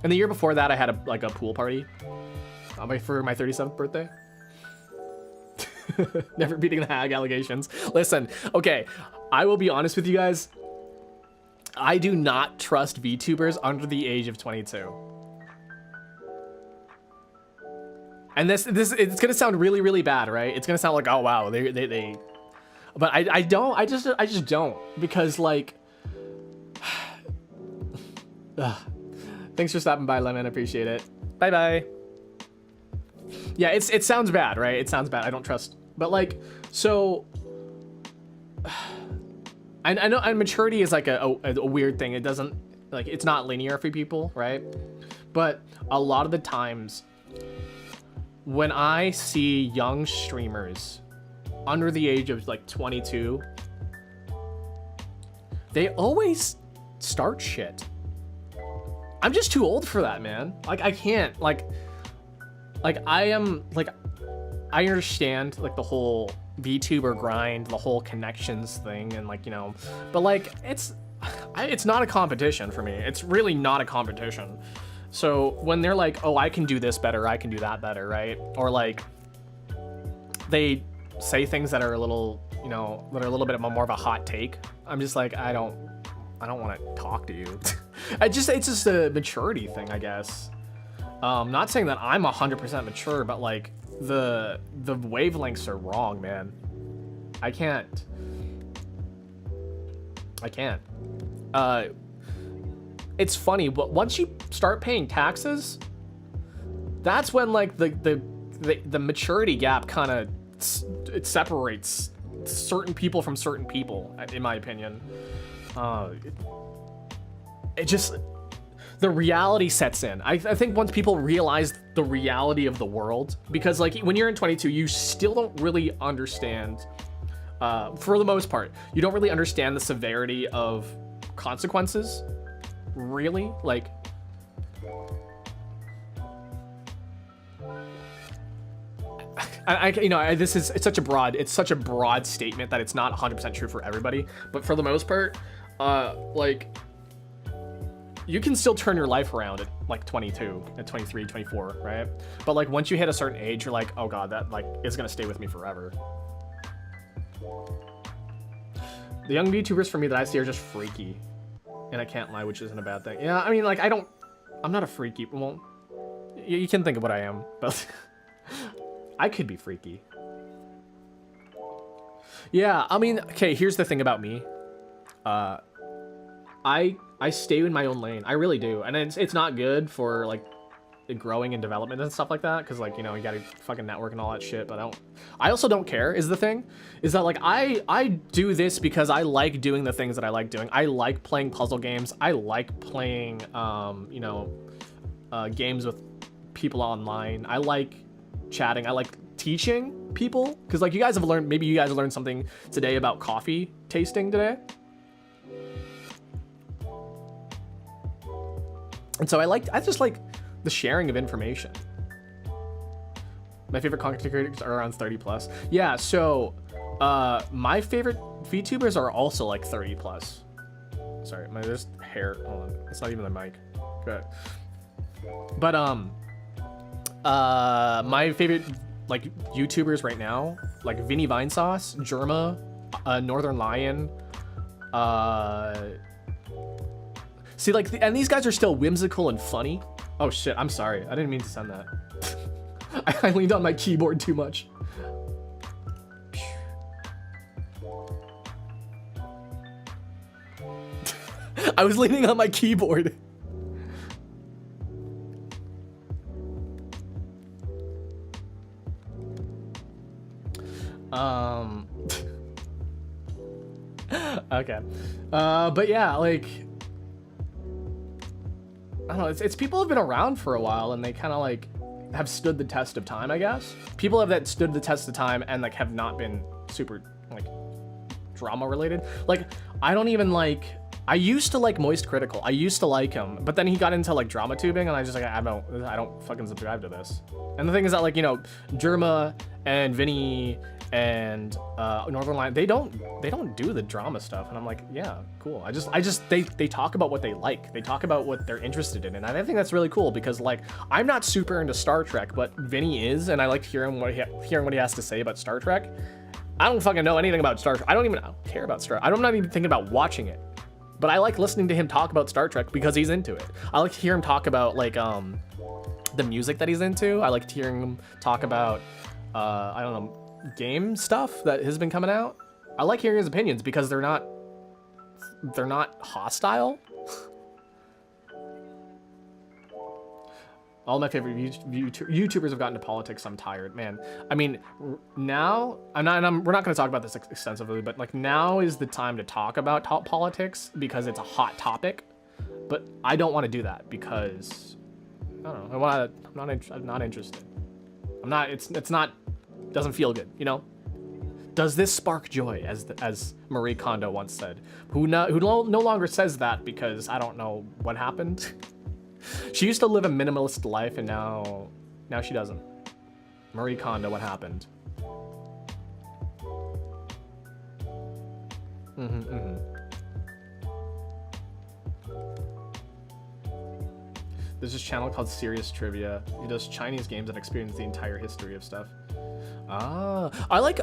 And the year before that, I had a pool party for my 37th birthday. Never beating the hag allegations. Listen, okay, I will be honest with you guys. I do not trust VTubers under the age of 22. And this it's gonna sound really, really bad, right? It's gonna sound like, oh wow, they But I don't. I just don't, because like. Thanks for stopping by, Lemon. Appreciate it. Bye bye. Yeah, it sounds bad, right? It sounds bad. I don't trust. But like, so. I know, and maturity is like a weird thing. It doesn't, like, it's not linear for people, right? But a lot of the times when I see young streamers under the age of like 22, they always start shit. I'm just too old for that, man. Like, I can't, like I am, like, I understand like the whole VTuber grind, the whole connections thing, and like, you know, but like it's not a competition for me. It's really not a competition. So when they're like, oh, I can do this better, I can do that better, right? Or like they say things that are a little, you know, that are a little bit more of a hot take, I'm just like, I don't want to talk to you. It's just a maturity thing, I guess. Not saying that I'm 100% mature, but like the wavelengths are wrong, man. I can't. It's funny, but once you start paying taxes, that's when like the maturity gap kind of it separates certain people from certain people, in my opinion. It just, the reality sets in. I think once people realize the reality of the world, because like when you're in 22, you still don't really understand, for the most part, you don't really understand the severity of consequences, really. Like, it's such a broad statement that it's not 100% true for everybody, but for the most part, like, you can still turn your life around at like 22, at 23, 24, right? But like once you hit a certain age, you're like, oh god, that like is gonna stay with me forever. The young VTubers for me that I see are just freaky, and I can't lie, which isn't a bad thing. Yeah, I mean, like, I'm not a freaky. Well, you can think of what I am, but I could be freaky. Yeah, I mean, okay, here's the thing about me. I stay in my own lane. I really do. And it's not good for like the growing and development and stuff like that, because like, you know, you gotta fucking network and all that shit. But I also don't care, is the thing. Is that like I do this because I like doing the things that I like doing. I like playing puzzle games. I like playing you know, games with people online. I like chatting. I like teaching people, because like you guys have learned, maybe you guys learned something today about coffee tasting today. And so I just like the sharing of information. My favorite content creators are around 30 plus. Yeah, so my favorite VTubers are also like 30 plus. Sorry, there's hair. Hold on, it's not even the mic. Good. But my favorite like YouTubers right now, like Vinny Vinesauce, Germa, Northern Lion, see, like, and these guys are still whimsical and funny. Oh shit, I'm sorry. I didn't mean to send that. I leaned on my keyboard too much. I was leaning on my keyboard. Okay. But yeah, like, I don't know, it's people have been around for a while, and they kind of like have stood the test of time, I guess. People have that stood the test of time and like have not been super like drama related. Like, I don't even like, I used to like Moist Critical. I used to like him, but then he got into like drama tubing, and I just like, I don't fucking subscribe to this. And the thing is that, like, you know, Germa and Vinny and Northern Lion, they don't do the drama stuff, and I'm like, yeah, cool. They talk about what they like. They talk about what they're interested in, and I think that's really cool, because like, I'm not super into Star Trek, but Vinny is, and I like hearing what he has to say about Star Trek. I don't fucking know anything about Star Trek. I don't care about Star Trek. I'm not even thinking about watching it, but I like listening to him talk about Star Trek because he's into it. I like to hear him talk about like the music that he's into. I like hearing him talk about I don't know, game stuff that has been coming out. I like hearing his opinions because they're not hostile. All my favorite YouTubers have gotten to politics. I'm tired, man. I mean, now we're not going to talk about this extensively, but like now is the time to talk about politics because it's a hot topic. But I don't want to do that because I don't know. I'm not interested. It's not. Doesn't feel good, you know. Does this spark joy, as Marie Kondo once said, who no longer says that because I don't know what happened. She used to live a minimalist life, and now she doesn't. Marie Kondo, what happened? There's this channel called Serious Trivia. He does Chinese games and experiences the entire history of stuff. Ah, I like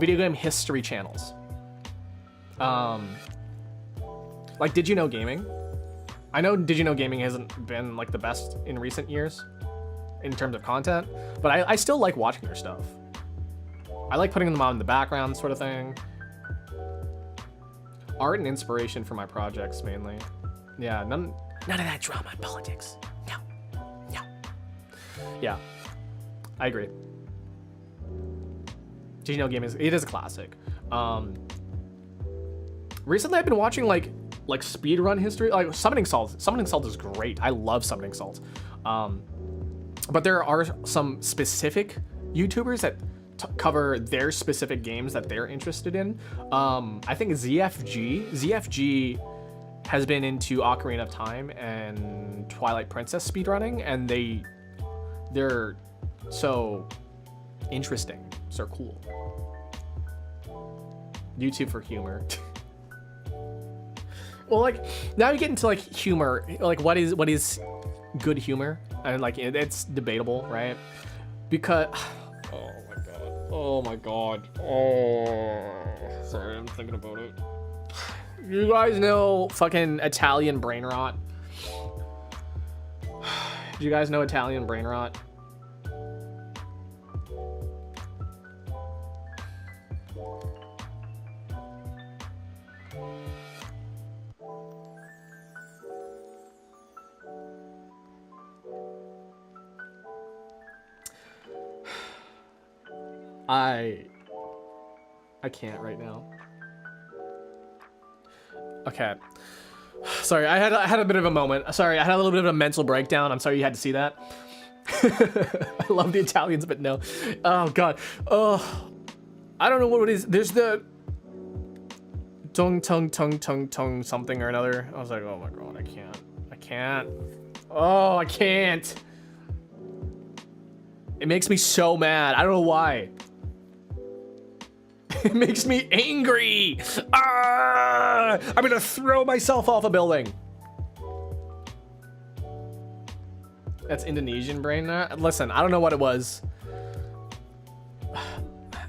video game history channels. Like Did You Know Gaming? I know Did You Know Gaming hasn't been like the best in recent years in terms of content, but I still like watching their stuff. I like putting them on in the background sort of thing. Art and inspiration for my projects mainly. Yeah, none of that drama and politics. No. Yeah, I agree. Did You Know Gaming it is a classic. Recently I've been watching like speedrun history, like Summoning Salt. Summoning Salt is great. I love Summoning Salt. But there are some specific YouTubers that cover their specific games that they're interested in. I think ZFG has been into Ocarina of Time and Twilight Princess speedrunning, and they're so interesting, so cool. YouTube for humor. Well, like now you get into like humor, like what is good humor, and like it's debatable, right? Because oh my god, sorry, I'm thinking about it. You guys know fucking Italian brain rot? Do you guys know Italian brain rot? I can't right now. Okay. Sorry, I had a bit of a moment. Sorry, I had a little bit of a mental breakdown. I'm sorry you had to see that. I love the Italians, but no. Oh god. Oh, I don't know what it is. There's the tongue something or another. I was like, oh my god, I can't. Oh, I can't. It makes me so mad. I don't know why. It makes me angry. Ah! I'm gonna throw myself off a building. That's Indonesian brain rot. Listen, I don't know what it was.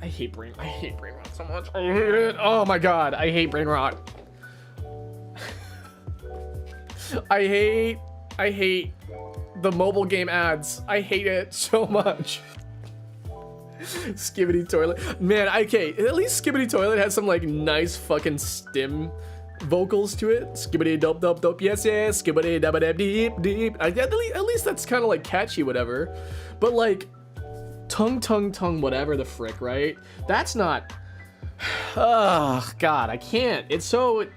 I hate brain rot so much. I hate it. Oh my god, I hate brain rot. I hate the mobile game ads. I hate it so much. Skibbity Toilet. Man, okay, at least Skibbity Toilet has some like nice fucking stim vocals to it. Skibbity dope dope dope, yes yes. Skibbity dabba dab deep deep. At least that's kind of like catchy, whatever. But like tongue whatever the frick, right? That's not. Oh god, I can't. It's so.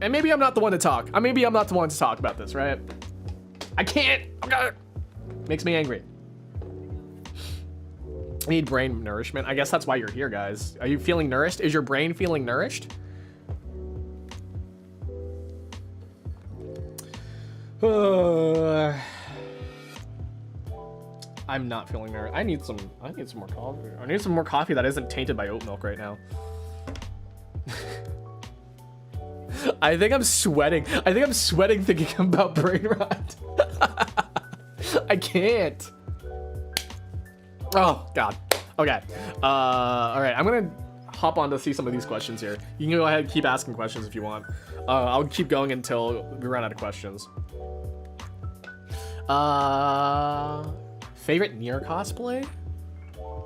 And maybe I'm not the one to talk. Maybe I'm not the one to talk about this, right? I can't. Makes me angry. I need brain nourishment. I guess that's why you're here, guys. Are you feeling nourished? Is your brain feeling nourished? I'm not feeling nourished. I need some more coffee. I need some more coffee that isn't tainted by oat milk right now. I think I'm sweating. Thinking about brain rot. I can't. Oh god. Okay. All right. I'm gonna hop on to see some of these questions here. You can go ahead and keep asking questions if you want. I'll keep going until we run out of questions. Favorite Nier cosplay?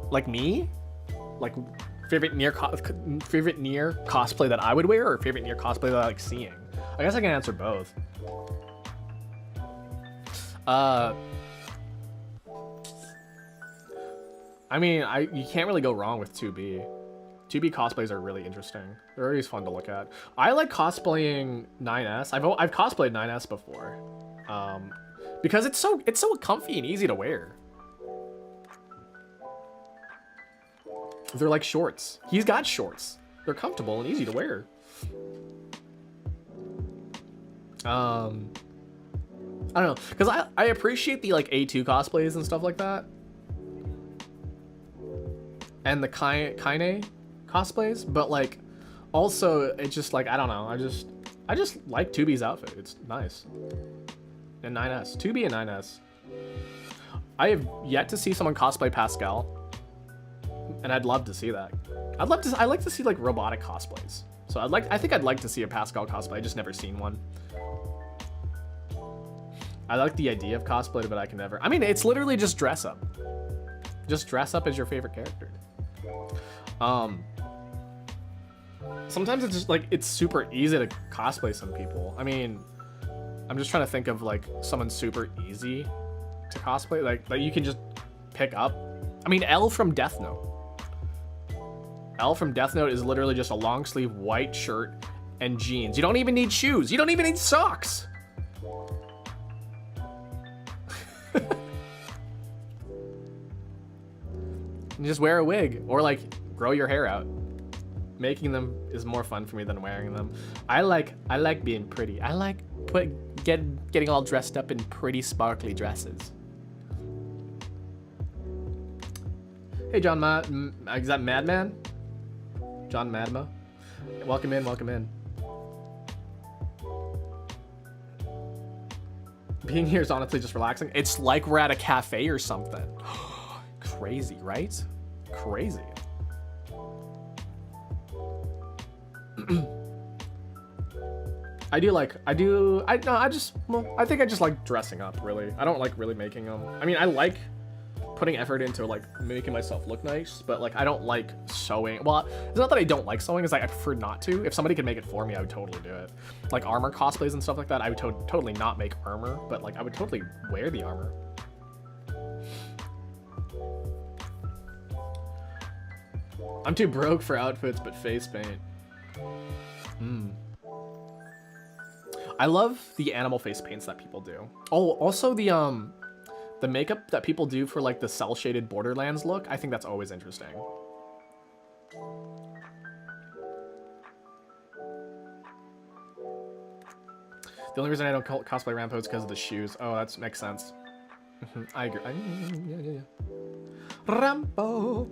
Like me? Like favorite Nier cosplay that I would wear, or favorite Nier cosplay that I like seeing? I guess I can answer both. I mean, you can't really go wrong with 2B. 2B cosplays are really interesting. They're always fun to look at. I like cosplaying 9S. I've cosplayed 9S before, because it's so comfy and easy to wear. They're like shorts. He's got shorts. They're comfortable and easy to wear. I don't know, because I appreciate the like A2 cosplays and stuff like that, and the Kaine cosplays, but like also it's just like, I don't know, I just like 2B's outfit. It's nice. And 9S, 2B and 9S. I have yet to see someone cosplay Pascal, and I'd love to see that. I like to see like robotic cosplays. So I think I'd like to see a Pascal cosplay. I just never seen one. I like the idea of cosplay, but I can never. I mean, it's literally just dress up. Just dress up as your favorite character. Sometimes it's just like, it's super easy to cosplay some people. I mean, I'm just trying to think of like someone super easy to cosplay, like that you can just pick up. I mean, L from Death Note. L from Death Note is literally just a long sleeve white shirt and jeans. You don't even need shoes. You don't even need socks. You just wear a wig or like grow your hair out. Making them is more fun for me than wearing them. I like being pretty. I like getting all dressed up in pretty sparkly dresses. Hey, John is that Madman? John Madma? Welcome in, welcome in. Being here is honestly just relaxing. It's like we're at a cafe or something. Crazy, right? Crazy. I think I just like dressing up, really. I don't like really making them. I mean, I like putting effort into like making myself look nice, but like I don't like sewing. Well, it's not that I don't like sewing, it's like I prefer not to. If somebody could make it for me, I would totally do it. Like armor cosplays and stuff like that, I would totally not make armor, but like I would totally wear the armor. I'm too broke for outfits, but face paint. I love the animal face paints that people do. Oh, also the makeup that people do for like the cell shaded Borderlands look. I think that's always interesting. The only reason I don't cosplay Rampo is because of the shoes. Oh, that makes sense. I agree. Yeah. Rampo.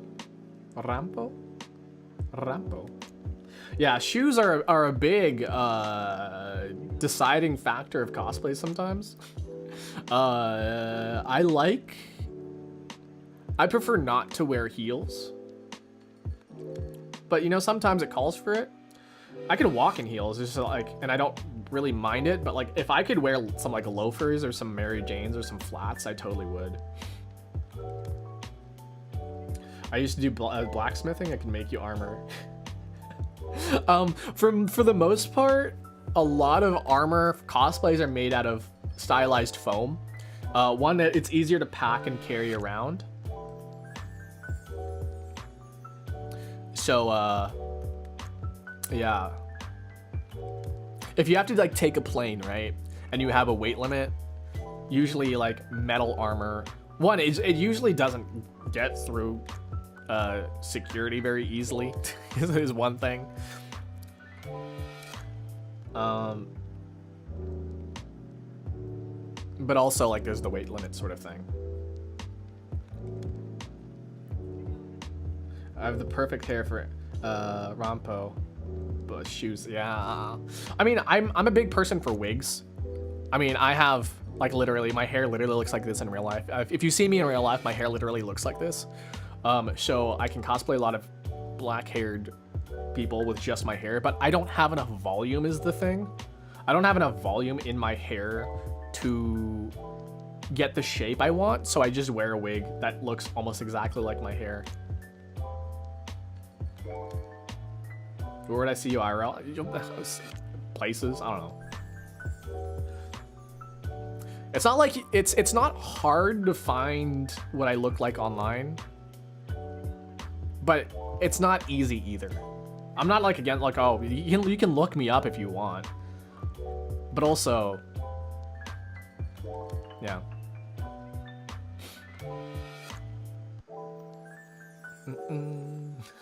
Yeah, shoes are a big deciding factor of cosplay sometimes. I prefer not to wear heels, but you know, sometimes it calls for it. I can walk in heels, just like, and I don't really mind it, but like if I could wear some like loafers or some Mary Janes or some flats, I totally would. I used to do blacksmithing. I can make you armor. For the most part, a lot of armor cosplays are made out of stylized foam. One that it's easier to pack and carry around. So yeah. If you have to like take a plane, right, and you have a weight limit, usually like metal armor. One, it usually doesn't get through security very easily. Is one thing. But also like there's the weight limit sort of thing. I have the perfect hair for Rampo, but shoes, yeah. I mean, I'm a big person for wigs. I mean, I have like literally my hair literally looks like this in real life. If you see me in real life, my hair literally looks like this. So I can cosplay a lot of black-haired people with just my hair, but I don't have enough volume is the thing. I don't have enough volume in my hair to get the shape I want, so I just wear a wig that looks almost exactly like my hair. Where would I see you IRL? Places, I don't know. It's not like it's not hard to find what I look like online, but it's not easy either. I'm not like, again, like, oh, you can look me up if you want, but also, yeah.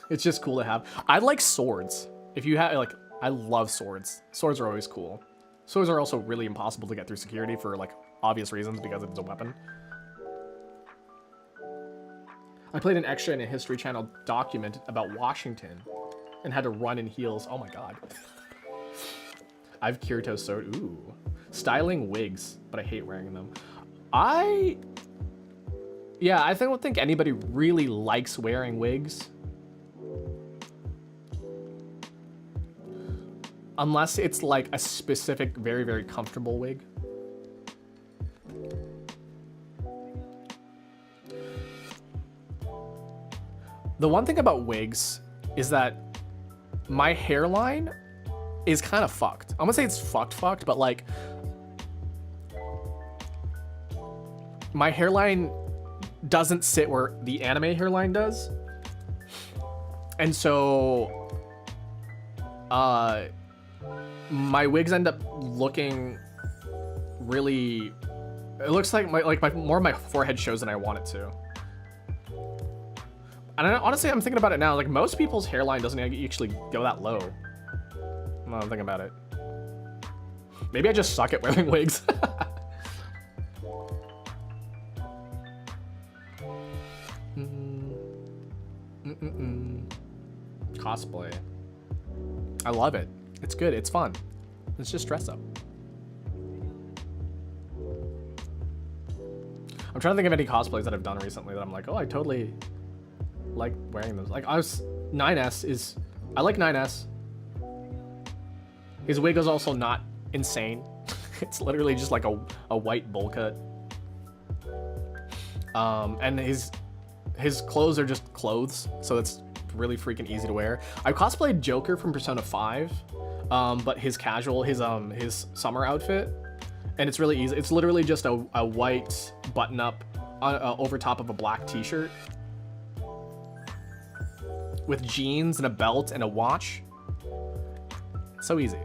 It's just cool to have. I like swords. If you have, like, I love swords. Swords are always cool. Swords are also really impossible to get through security for, like, obvious reasons because it's a weapon. I played an extra in a History Channel document about Washington and had to run in heels. Oh my god. I've Kirito sword. Ooh. Styling wigs, but I hate wearing them. Yeah, I don't think anybody really likes wearing wigs. Unless it's like a specific, very, very comfortable wig. The one thing about wigs is that my hairline is kind of fucked. I'm gonna say it's fucked, but like my hairline doesn't sit where the anime hairline does. And so my wigs end up looking really, it looks like more of my forehead shows than I want it to. And honestly, I'm thinking about it now, like most people's hairline doesn't actually go that low. No, I'm thinking about it. Maybe I just suck at wearing wigs. Cosplay. I love it. It's good. It's fun. Let's just dress up. I'm trying to think of any cosplays that I've done recently that I'm like, oh, I totally like wearing those. Like I like 9S. His wig is also not insane. It's literally just like a white bowl cut. And his clothes are just clothes, so it's really freaking easy to wear. I cosplayed Joker from Persona 5, but his summer outfit, and it's really easy. It's literally just a white button up over top of a black t-shirt with jeans and a belt and a watch. So easy.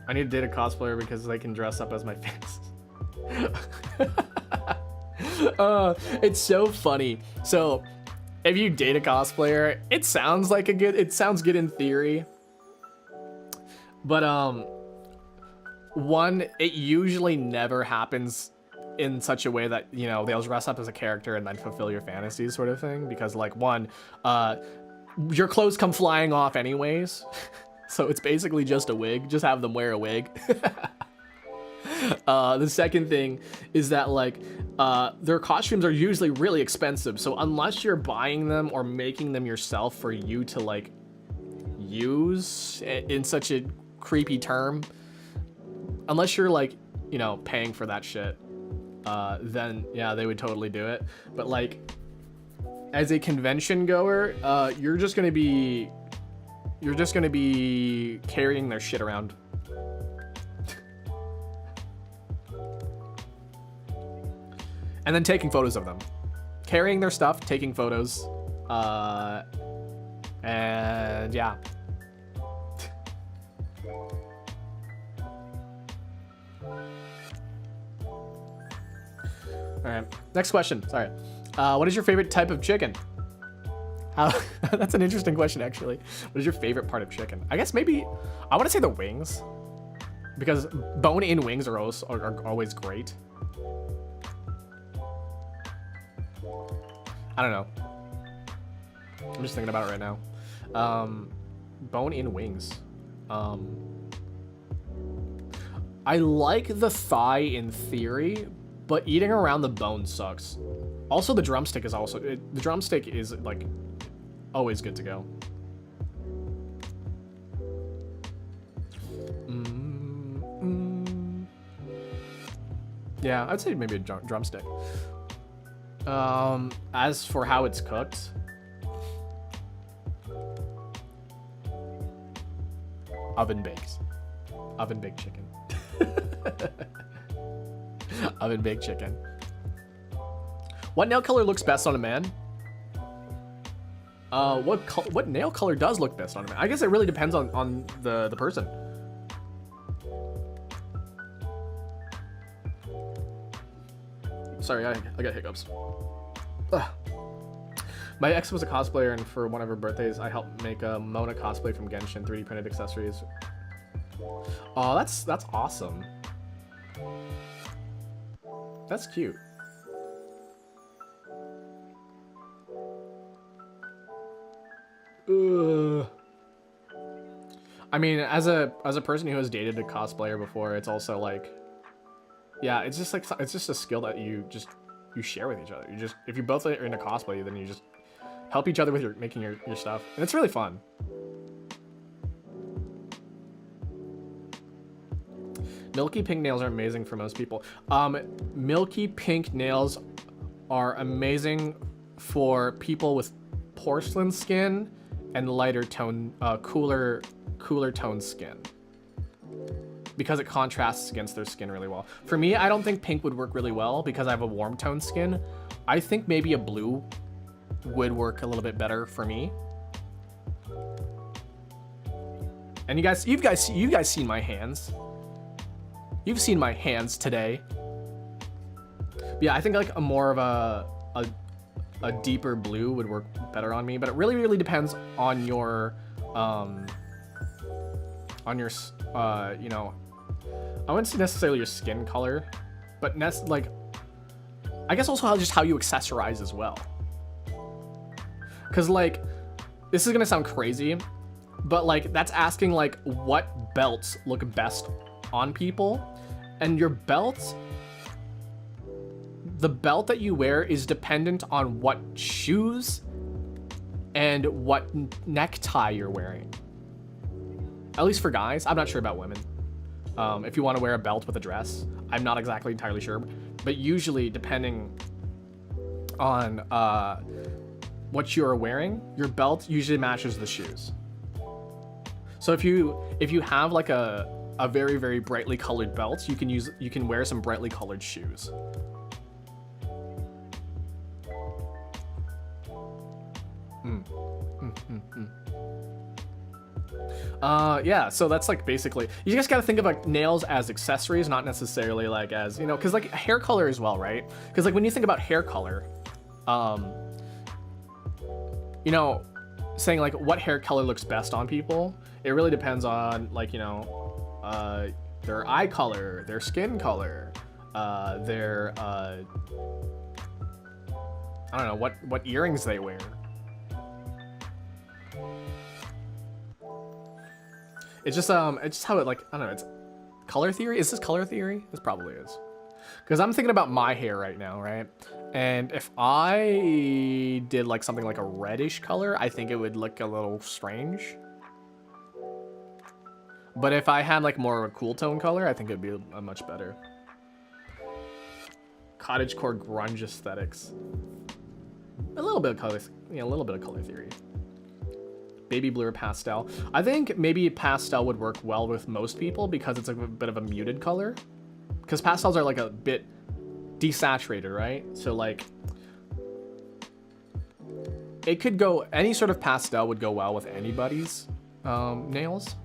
I need to date a cosplayer because they can dress up as my face. It's so funny. So if you date a cosplayer, it sounds good in theory. But it usually never happens in such a way that, you know, they'll dress up as a character and then fulfill your fantasies sort of thing. Because like your clothes come flying off anyways. So it's basically just a wig. Just have them wear a wig. The second thing is that like their costumes are usually really expensive. So unless you're buying them or making them yourself for you to like use in such a creepy term, unless you're like, you know, paying for that shit, then yeah, they would totally do it. But like as a convention goer, you're just gonna be carrying their shit around. And then taking photos of them. Carrying their stuff, taking photos. And yeah. Alright, next question, sorry. What is your favorite type of chicken? That's an interesting question, actually. What is your favorite part of chicken? I guess maybe, I want to say the wings. Because bone-in wings are always great. I don't know. I'm just thinking about it right now. Bone-in wings. I like the thigh in theory, but eating around the bone sucks. Also, the drumstick is the drumstick is like always good to go. Yeah, I'd say maybe a drumstick. As for how it's cooked, oven baked chicken. Oven baked chicken. What nail color looks best on a man? What nail color does look best on a man? I guess it really depends on the person. Sorry, I got hiccups. Ugh. My ex was a cosplayer, and for one of her birthdays, I helped make a Mona cosplay from Genshin 3D printed accessories. Oh, that's awesome. That's cute. Ugh. I mean, as a person who has dated a cosplayer before, it's also like, yeah, it's just a skill that you share with each other. You just, if you both are into cosplay, then you just help each other with making your stuff, and it's really fun. Milky pink nails are amazing for most people. Milky pink nails are amazing for people with porcelain skin and lighter tone, cooler tone skin, because it contrasts against their skin really well. For me, I don't think pink would work really well because I have a warm tone skin. I think maybe a blue would work a little bit better for me. And you guys seen my hands. You've seen my hands today. But yeah, I think like a more of a deeper blue would work better on me, but it really depends on your you know, I wouldn't say necessarily your skin color, but like, I guess also how you accessorize as well. Cause like, this is gonna sound crazy, but like that's asking like what belts look best on people, and your belts, the belt that you wear is dependent on what shoes and what necktie you're wearing. At least for guys. I'm not sure about women. If you want to wear a belt with a dress, I'm not exactly entirely sure, but usually depending on what you are wearing, your belt usually matches the shoes. So if you have like a very brightly colored belt, you can wear some brightly colored shoes. Yeah, so that's like basically, you just gotta think of like nails as accessories, not necessarily like as, you know, because like hair color as well, right? Because like when you think about hair color, you know, saying like what hair color looks best on people, it really depends on like, you know, their eye color, their skin color, their I don't know what earrings they wear. It's just how it, like, I don't know, it's color theory. Is this color theory? This probably is. Because I'm thinking about my hair right now, right? And if I did like something like a reddish color, I think it would look a little strange. But if I had like more of a cool tone color, I think it'd be a much better. Cottagecore grunge aesthetics. A little bit of color, yeah, a little bit of color theory. Baby blue or pastel. I think maybe pastel would work well with most people because it's a bit of a muted color. Because pastels are like a bit desaturated, right? So like, it could go, any sort of pastel would go well with anybody's nails.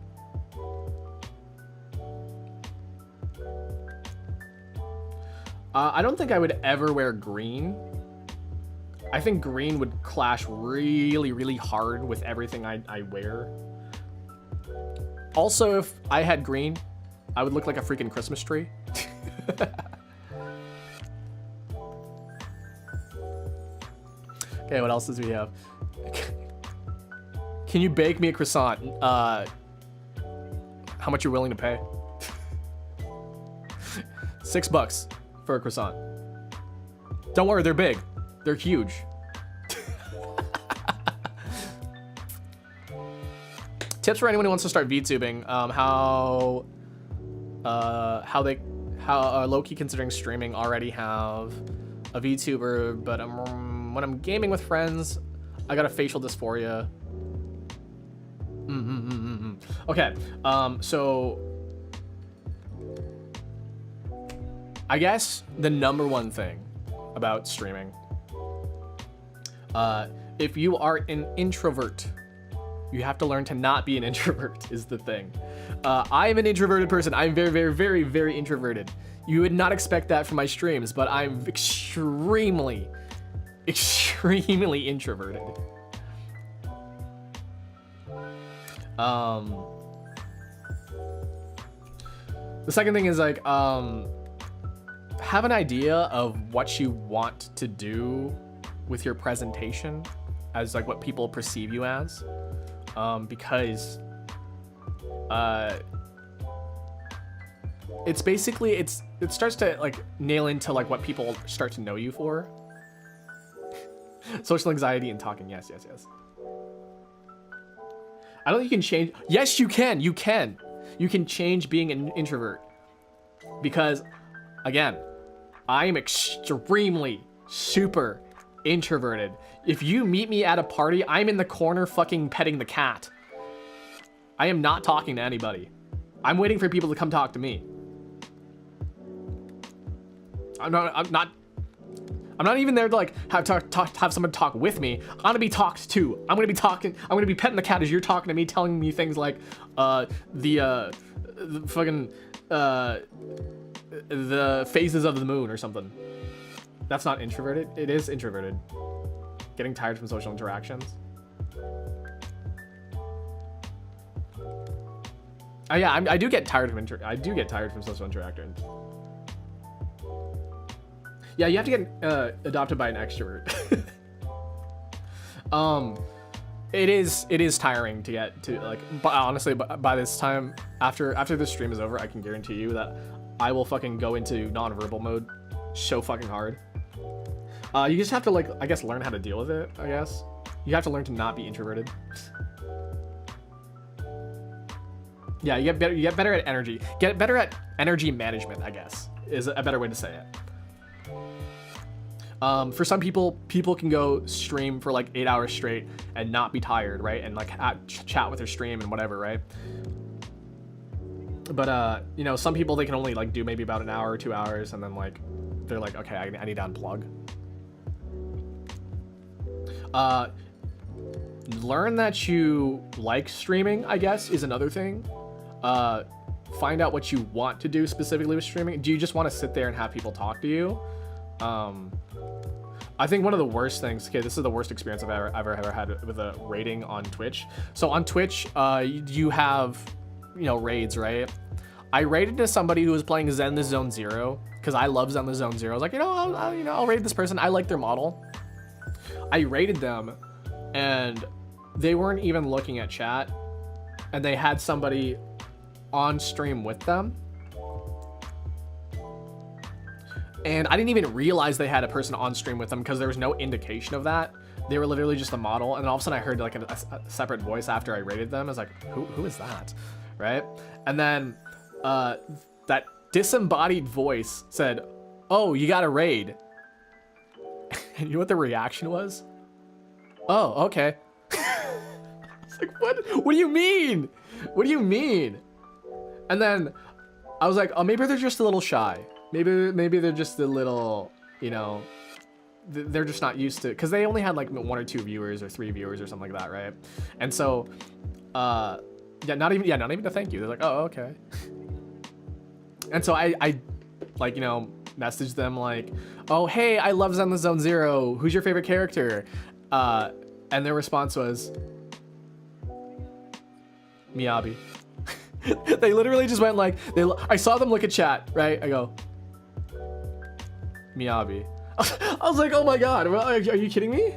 I don't think I would ever wear green. I think green would clash really hard with everything I wear. Also, if I had green, I would look like a freaking Christmas tree. Okay, what else does we have? Can you bake me a croissant? How much you're willing to pay? $6 for a croissant. Don't worry, they're big. They're huge. Tips for anyone who wants to start VTubing. how low-key considering streaming, already have a VTuber, but when I'm gaming with friends, I got a facial dysphoria. Okay, so I guess the number one thing about streaming, if you are an introvert, you have to learn to not be an introvert is the thing. I'm an introverted person. I'm very, very, very, very introverted. You would not expect that from my streams, but I'm extremely, extremely introverted. The second thing is like, have an idea of what you want to do with your presentation as like what people perceive you as. Because it's basically, it starts to like nail into like what people start to know you for. Social anxiety and talking. Yes. I don't think you can change. Yes, you can. You can change being an introvert. Because again, I am extremely super introverted. If you meet me at a party, I'm in the corner fucking petting the cat. I am not talking to anybody. I'm waiting for people to come talk to me. I'm not even there to like have someone talk with me. I'm gonna be talked to. I'm gonna be petting the cat as you're talking to me, telling me things like the phases of the moon or something. That's not introverted. It is introverted. Getting tired from social interactions. Oh yeah, I do get tired from social interactions. Yeah, you have to get adopted by an extrovert. It is tiring to get to like. But honestly, by this time, after this stream is over, I can guarantee you that I will fucking go into non-verbal mode so fucking hard. You just have to like, I guess, learn how to deal with it. I guess you have to learn to not be introverted. Yeah, you get better at energy. Get better at energy management, I guess, is a better way to say it. For some people can go stream for like 8 hours straight and not be tired, right? And like chat with their stream and whatever, right? But you know, some people, they can only like do maybe about an hour or 2 hours, and then like they're like, okay, I need to unplug. Learn that you like streaming, I guess, is another thing. Find out what you want to do specifically with streaming. Do you just want to sit there and have people talk to you? I think one of the worst things, okay, this is the worst experience I've ever had with a rating on Twitch. So on Twitch, you have, you know, raids, right? I raided to somebody who was playing Zen the Zone Zero because I love Zen the Zone Zero. I was like, I'll raid this person. I like their model. I raided them, and they weren't even looking at chat, and they had somebody on stream with them. And I didn't even realize they had a person on stream with them because there was no indication of that. They were literally just a model, and then all of a sudden I heard like a separate voice after I rated them. I was like, who is that, right? And then that disembodied voice said, "Oh, you got a raid." And you know what the reaction was? "Oh, okay." I was like, what do you mean? What do you mean? And then I was like, oh, maybe they're just a little shy. Maybe they're just a little, you know, they're just not used to, because they only had like 1 or 2 viewers or 3 viewers or something like that, right? And so, not even to thank you. They're like, oh, okay. And so I like, you know, messaged them like, oh, hey, I love Zen the Zone Zero. Who's your favorite character? And their response was Miyabi. They literally just went like, I saw them look at chat, right? I go, Miyabi. I was like, oh my god, are you kidding me?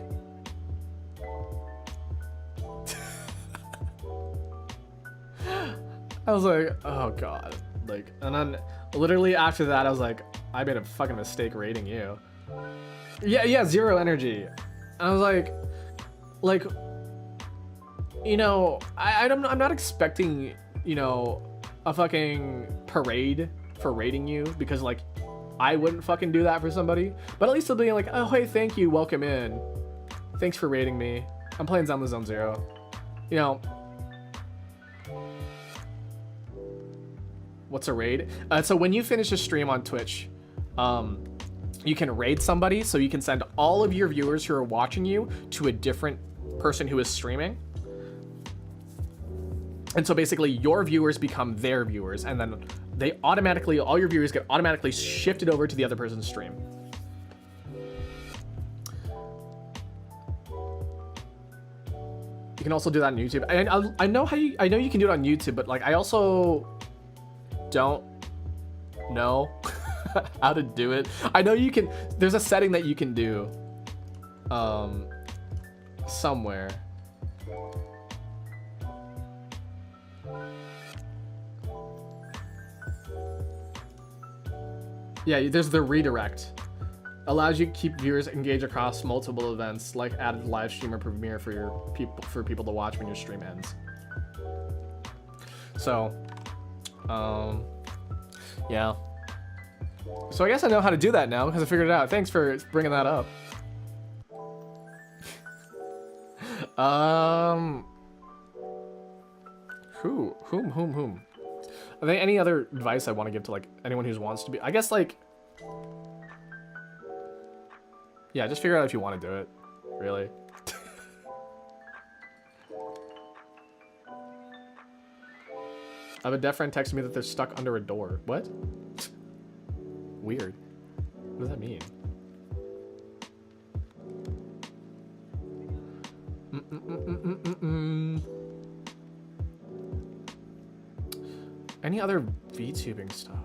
I was like, oh god. Like, and then literally after that, I was like, I made a fucking mistake rating you. Yeah, 0 energy. I was like, you know, I'm not expecting, you know, a fucking parade for rating you, because like I wouldn't fucking do that for somebody, but at least they'll be like, oh hey, thank you, welcome in, thanks for rating me, I'm playing Zelda Zone Zero, you know. What's a raid? So when you finish a stream on Twitch, you can raid somebody, so you can send all of your viewers who are watching you to a different person who is streaming. And so basically your viewers become their viewers, and then they automatically, all your viewers get automatically shifted over to the other person's stream. You can also do that on YouTube. And I know you can do it on YouTube, but like I also don't know how to do it. I know you can, there's a setting that you can do somewhere. Yeah, there's the redirect. Allows you to keep viewers engaged across multiple events, like added live stream or premiere for people to watch when your stream ends. So yeah. So I guess I know how to do that now because I figured it out. Thanks for bringing that up. Whom? Are there any other advice I want to give to like anyone who wants to be? I guess like, yeah, just figure out if you want to do it, really. I have a deaf friend texting me that they're stuck under a door. What? Weird. What does that mean? Any other VTubing stuff?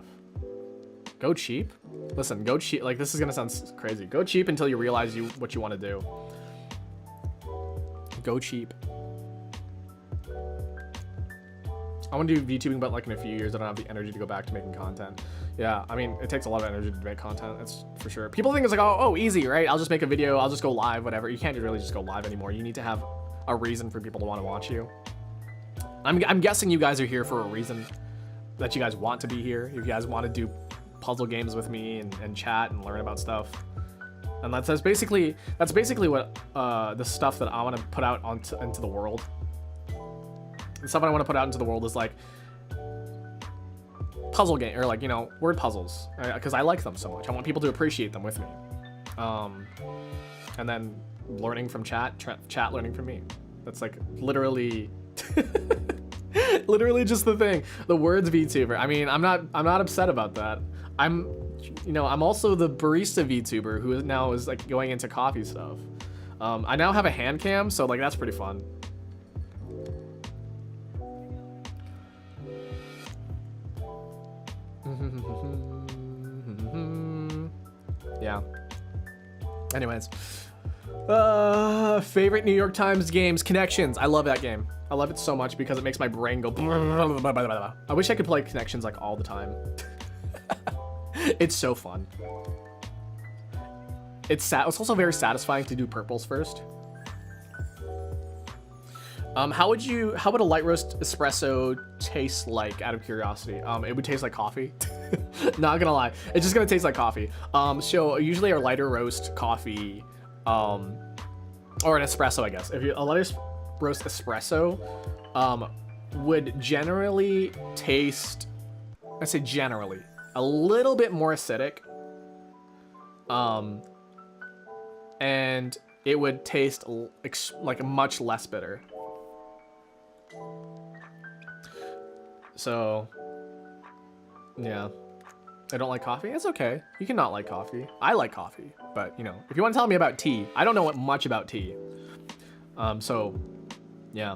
Go cheap? Listen, go cheap. Like, this is gonna sound crazy. Go cheap until you realize what you want to do. Go cheap. I want to do VTubing, but like in a few years, I don't have the energy to go back to making content. Yeah, I mean, it takes a lot of energy to make content, that's for sure. People think it's like, oh, easy, right? I'll just make a video, I'll just go live, whatever. You can't really just go live anymore. You need to have a reason for people to want to watch you. I'm guessing you guys are here for a reason, that you guys want to be here. You guys want to do puzzle games with me and chat and learn about stuff. And that's basically what the stuff that I want to put out into the world. The stuff I want to put out into the world is like puzzle game, or like, you know, word puzzles, because I like them so much. I want people to appreciate them with me. And then learning from chat learning from me. That's like literally literally just the thing. The words VTuber. I mean, I'm not upset about that. I'm also the barista VTuber who now is like going into coffee stuff. I now have a hand cam, so like that's pretty fun. Yeah. Anyways, favorite New York Times games, Connections. I love that game. I love it so much because it makes my brain go. I wish I could play Connections like all the time. It's so fun. It's also very satisfying to do purples first. How would a light roast espresso taste like, out of curiosity? It would taste like coffee. Not gonna lie, it's just gonna taste like coffee. So usually our lighter roast coffee, or an espresso, I guess. A lighter roast espresso, would generally taste, I say generally, a little bit more acidic. And it would taste like much less bitter. So, yeah. I don't like coffee. It's okay. You can not like coffee. I like coffee, but you know, if you want to tell me about tea, I don't know much about tea. So, yeah.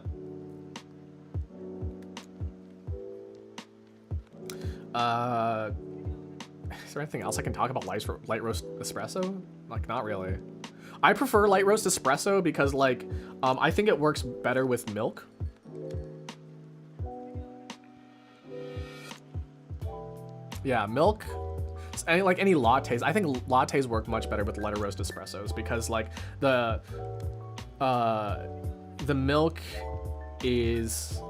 Is there anything else I can talk about light roast espresso? Like, not really. I prefer light roast espresso because, like, I think it works better with milk. Yeah, milk. Like any lattes, I think lattes work much better with lighter roast espressos because, like, the milk is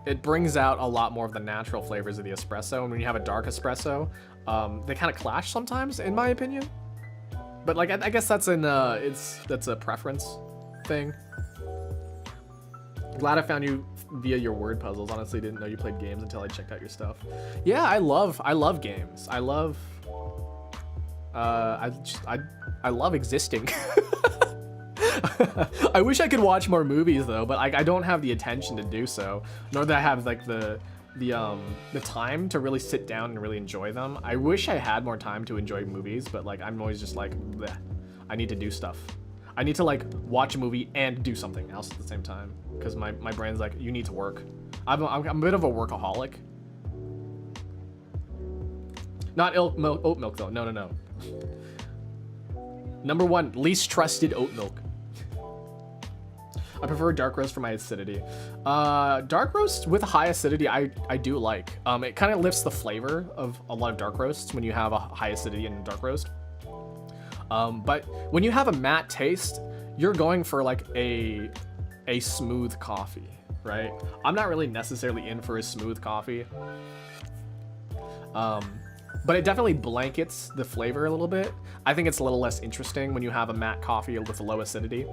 it brings out a lot more of the natural flavors of the espresso. And when you have a dark espresso, they kind of clash sometimes, in my opinion. But like, I guess that's that's a preference thing. Glad I found you via your word puzzles. Honestly, didn't know you played games until I checked out your stuff. Yeah, I love games. I love, I love existing. I wish I could watch more movies though, but I don't have the attention to do so, nor do I have like the time to really sit down and really enjoy them. I wish I had more time to enjoy movies, but like I'm always just like, bleh. I need to do stuff. I need to like watch a movie and do something else at the same time, because my brain's like, you need to work. I'm a bit of a workaholic. Not oat milk though. No. Number 1, least trusted oat milk. I prefer dark roast for my acidity. Dark roast with high acidity, I do like. It kind of lifts the flavor of a lot of dark roasts when you have a high acidity in dark roast. But when you have a matte taste, you're going for like a smooth coffee, right? I'm not really necessarily in for a smooth coffee. But it definitely blankets the flavor a little bit. I think it's a little less interesting when you have a matte coffee with a low acidity.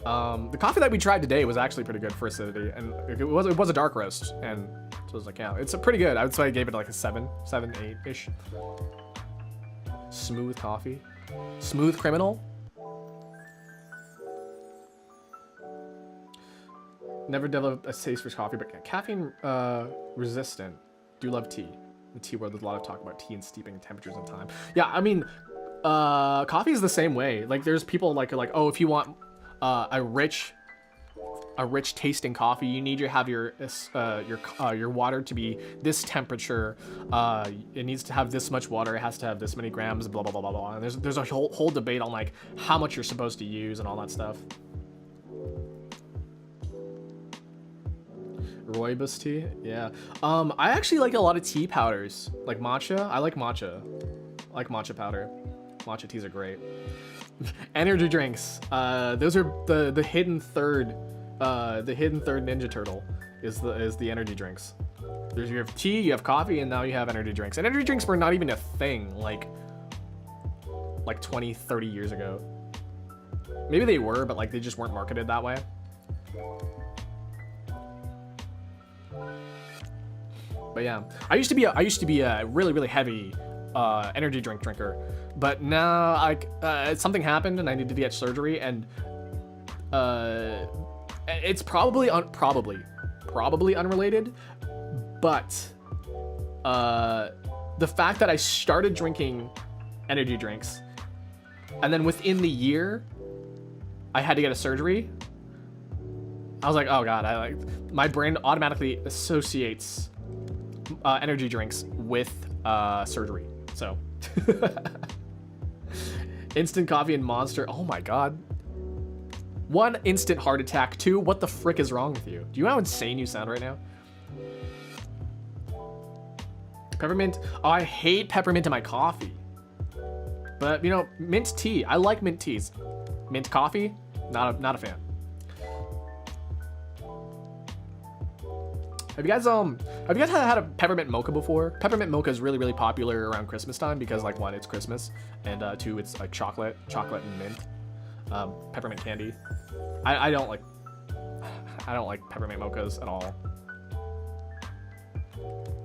The coffee that we tried today was actually pretty good for acidity, and it was a dark roast, and so it was like, yeah, it's a pretty good. I would say I gave it like a 7, 8-ish. Smooth coffee. Smooth criminal. Never developed a taste for coffee, but caffeine resistant. Do love tea. The tea world, there's a lot of talk about tea and steeping temperatures and time. Yeah, I mean, coffee is the same way. Like, there's people like, oh, if you want a rich tasting coffee, you need to have your water to be this temperature. It needs to have this much water. It has to have this many grams. Blah blah blah blah blah. And there's a whole debate on like how much you're supposed to use and all that stuff. Rooibos tea, yeah. I actually like a lot of tea powders, like matcha. I like matcha. I like matcha powder. Matcha teas are great. Energy drinks. Those are the hidden third. The hidden third Ninja Turtle is the energy drinks. You have tea, you have coffee, and now you have energy drinks. And energy drinks were not even a thing like 20, 30 years ago. Maybe they were, but like they just weren't marketed that way. But yeah, I used to be a really heavy energy drink drinker, but now something happened and I needed to get surgery, and it's probably unrelated, but the fact that I started drinking energy drinks and then within the year I had to get a surgery, I was like, oh god, my brain automatically associates energy drinks with surgery. So instant coffee and Monster. Oh my god. 1, instant heart attack. 2, what the frick is wrong with you? Do you know how insane you sound right now? Peppermint. Oh, I hate peppermint in my coffee. But you know, mint tea. I like mint teas. Mint coffee, not a fan. Have you guys had a peppermint mocha before? Peppermint mocha is really popular around Christmas time because, like, 1, it's Christmas, and 2, it's like chocolate and mint. Peppermint candy. I don't like peppermint mochas at all.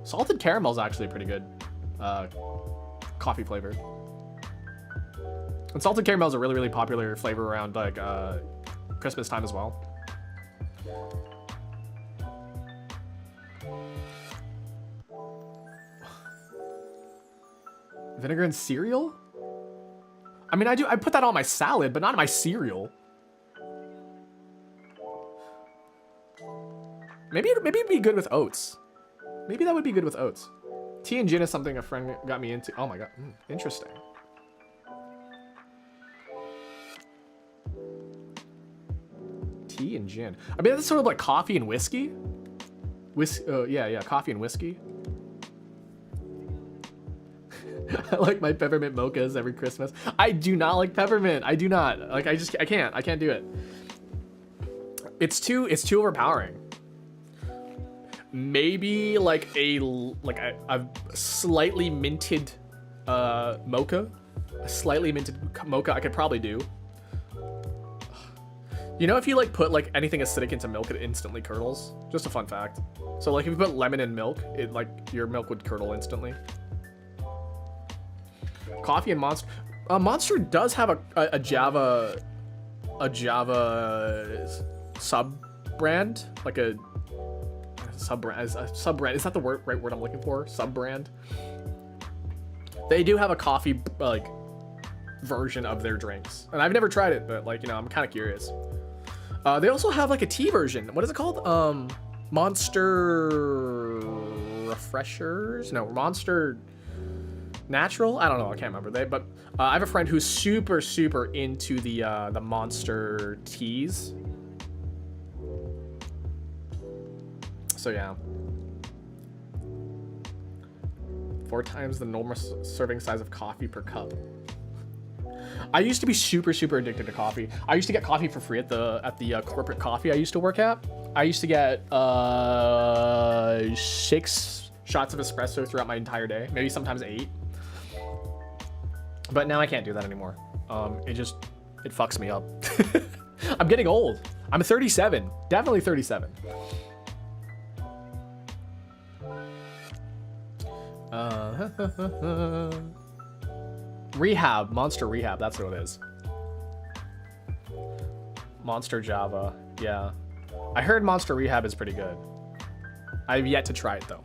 Salted caramel is actually pretty good coffee flavor. And salted caramel is a really popular flavor around like Christmas time as well. Vinegar and cereal? I mean, I put that on my salad, but not on my cereal. Maybe it'd be good with oats. Maybe that would be good with oats. Tea and gin is something a friend got me into. Oh my god, interesting. Tea and gin. I mean, that's sort of like coffee and whiskey. Yeah, coffee and whiskey. I like my peppermint mochas every Christmas. I do not like peppermint. I do not. Like, I can't do it. It's too overpowering. Maybe like a slightly minted mocha. A slightly minted mocha I could probably do. You know, if you like put like anything acidic into milk, it instantly curdles. Just a fun fact. So like if you put lemon in milk, it like your milk would curdle instantly. Coffee and Monster. Monster does have a Java sub brand, like a sub brand. Is that the right word I'm looking for? Sub brand. They do have a coffee like version of their drinks, and I've never tried it, but like, you know, I'm kind of curious. They also have like a tea version. What is it called? Monster Refreshers? No, Monster Natural? I don't know. I can't remember. But I have a friend who's super into the Monster teas. So yeah. 4 times the normal serving size of coffee per cup. I used to be super addicted to coffee. I used to get coffee for free at the corporate coffee I used to work at. I used to get 6 shots of espresso throughout my entire day, maybe sometimes 8. But now I can't do that anymore. It fucks me up. I'm getting old. I'm 37, definitely 37. Rehab, Monster Rehab, that's what it is. Monster Java, yeah. I heard Monster Rehab is pretty good. I've yet to try it though.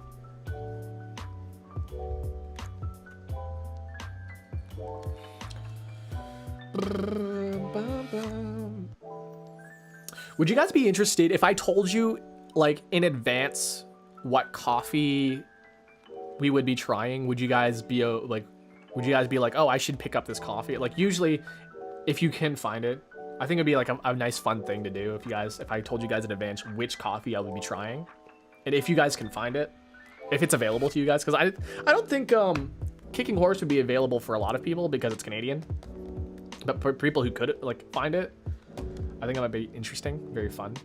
Would you guys be interested if I told you, like, in advance what coffee we would be trying? Would you guys be like, oh, I should pick up this coffee? Like, usually, if you can find it, I think it'd be like a nice fun thing to do if I told you guys in advance which coffee I would be trying, and if you guys can find it, if it's available to you guys, because I don't think Kicking Horse would be available for a lot of people because it's Canadian, but for people who could like find it, I think it might be interesting, very fun.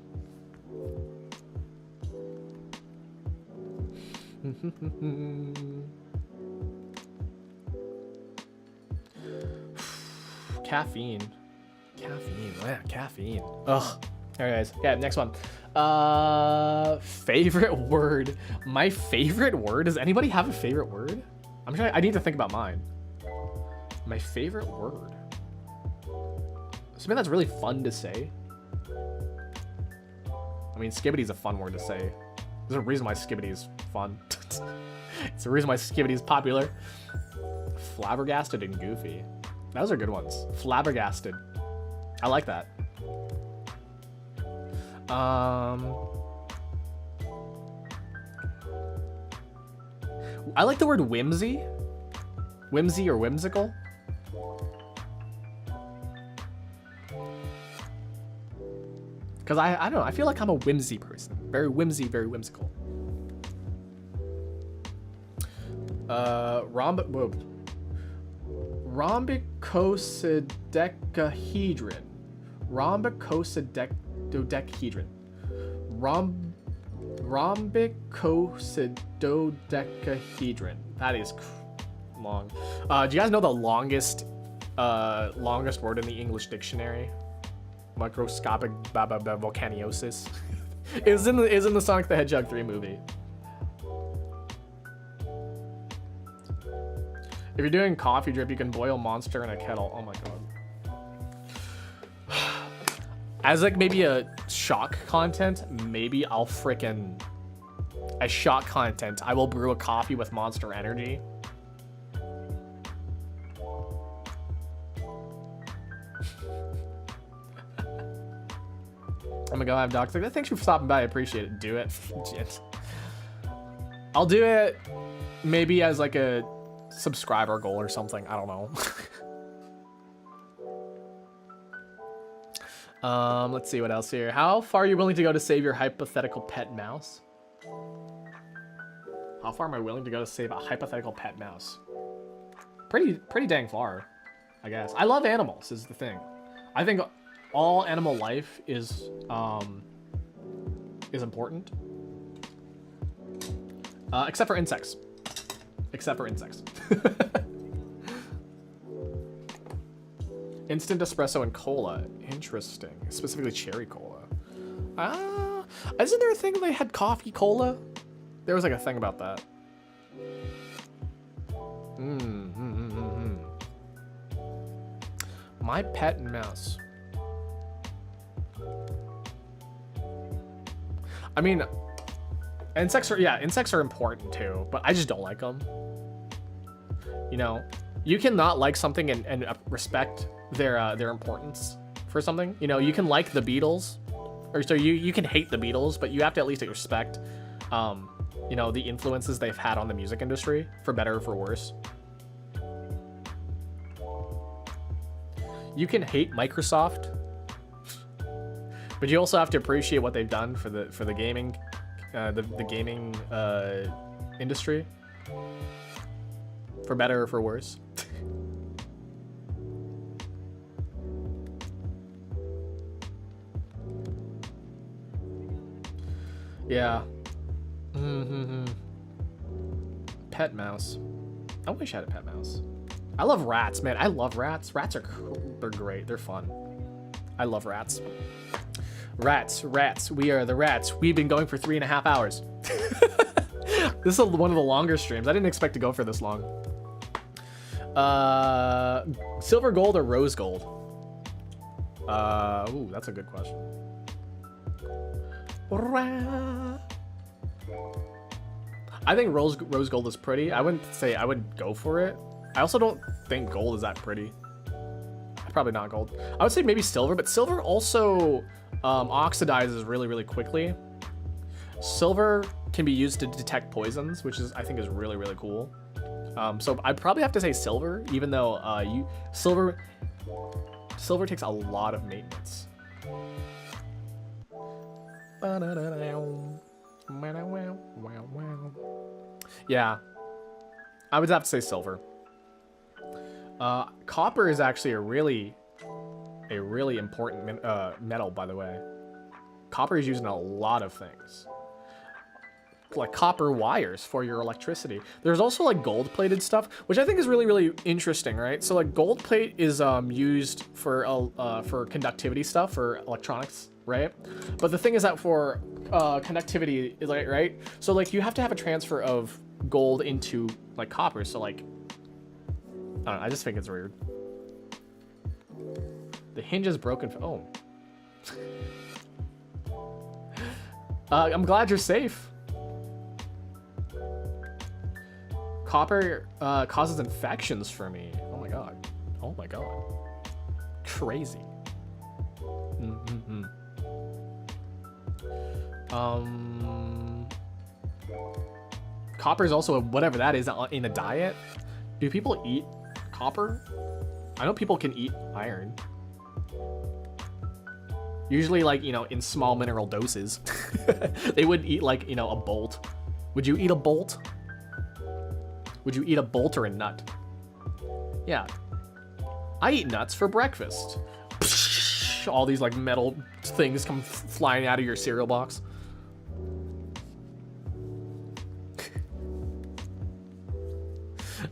Caffeine. Yeah, caffeine. Ugh. Alright, guys. Yeah, next one. Favorite word. My favorite word? Does anybody have a favorite word? I need to think about mine. My favorite word. Something that's really fun to say. I mean, skibbity is a fun word to say. There's a reason why skibbity is fun. It's the reason why skibbity is popular. Flabbergasted and goofy. Those are good ones. Flabbergasted. I like that. I like the word whimsy. Whimsy or whimsical. Because I don't know, I feel like I'm a whimsy person. Very whimsy, very whimsical. Rhombicosidecahedron. Rhombicosidecahedron. Rhombicosidecahedron. That is long. Do you guys know the longest word in the English dictionary? Microscopic volcaniosis. is in the Sonic the Hedgehog 3 movie. If you're doing coffee drip, you can boil Monster in a kettle. Oh my god. As like maybe a shock content, maybe I'll frickin' as shock content, I will brew a coffee with Monster Energy. I'm gonna go have Doc's like, thanks for stopping by, I appreciate it. Do it. I'll do it maybe as like a subscriber goal or something. I don't know. Let's see what else here. How far are you willing to go to save your hypothetical pet mouse? How far am I willing to go to save a hypothetical pet mouse? Pretty dang far, I guess. I love animals is the thing. I think all animal life is is important. Except for insects. Except for insects. Instant espresso and cola. Interesting. Specifically cherry cola. Isn't there a thing they had coffee cola? There was like a thing about that. My pet mouse. I mean, insects are important too, but I just don't like them. You know, you can not like something and respect their importance for something. You know, you can like the Beatles, or so you can hate the Beatles, but you have to at least respect, you know, the influences they've had on the music industry, for better or for worse. You can hate Microsoft, but you also have to appreciate what they've done for the gaming, the gaming industry, for better or for worse. Yeah. Pet mouse. I wish I had a pet mouse. I love rats, man. I love rats. Rats are cool. They're great. They're fun. I love rats. Rats. We are the rats. We've been going for 3.5 hours. This is one of the longer streams. I didn't expect to go for this long. Silver gold or rose gold? Ooh, that's a good question. I think rose gold is pretty. I wouldn't say I would go for it. I also don't think gold is that pretty. Probably not gold. I would say maybe silver, but silver also oxidizes really, really quickly. Silver can be used to detect poisons, which is, I think, is really, really cool. So I'd probably have to say silver, even though silver takes a lot of maintenance. Yeah, I would have to say silver. Copper is actually a really important metal, by the way. Copper is used in a lot of things, like copper wires for your electricity. There's also like gold-plated stuff, which I think is really, really interesting, right? So like gold plate is used for conductivity stuff for electronics, right? But the thing is that for conductivity, is like, right? So like you have to have a transfer of gold into like copper. So like, I don't know, I just think it's weird. The hinge is broken. Oh. I'm glad you're safe. Copper causes infections for me. Oh my god. Oh my god. Crazy. Copper is also whatever that is in a diet. Do people eat copper? I know people can eat iron. Usually, like, you know, in small mineral doses. They wouldn't eat, like, you know, a bolt. Would you eat a bolt? Would you eat a bolt or a nut? Yeah. I eat nuts for breakfast. All these, like, metal things come flying out of your cereal box.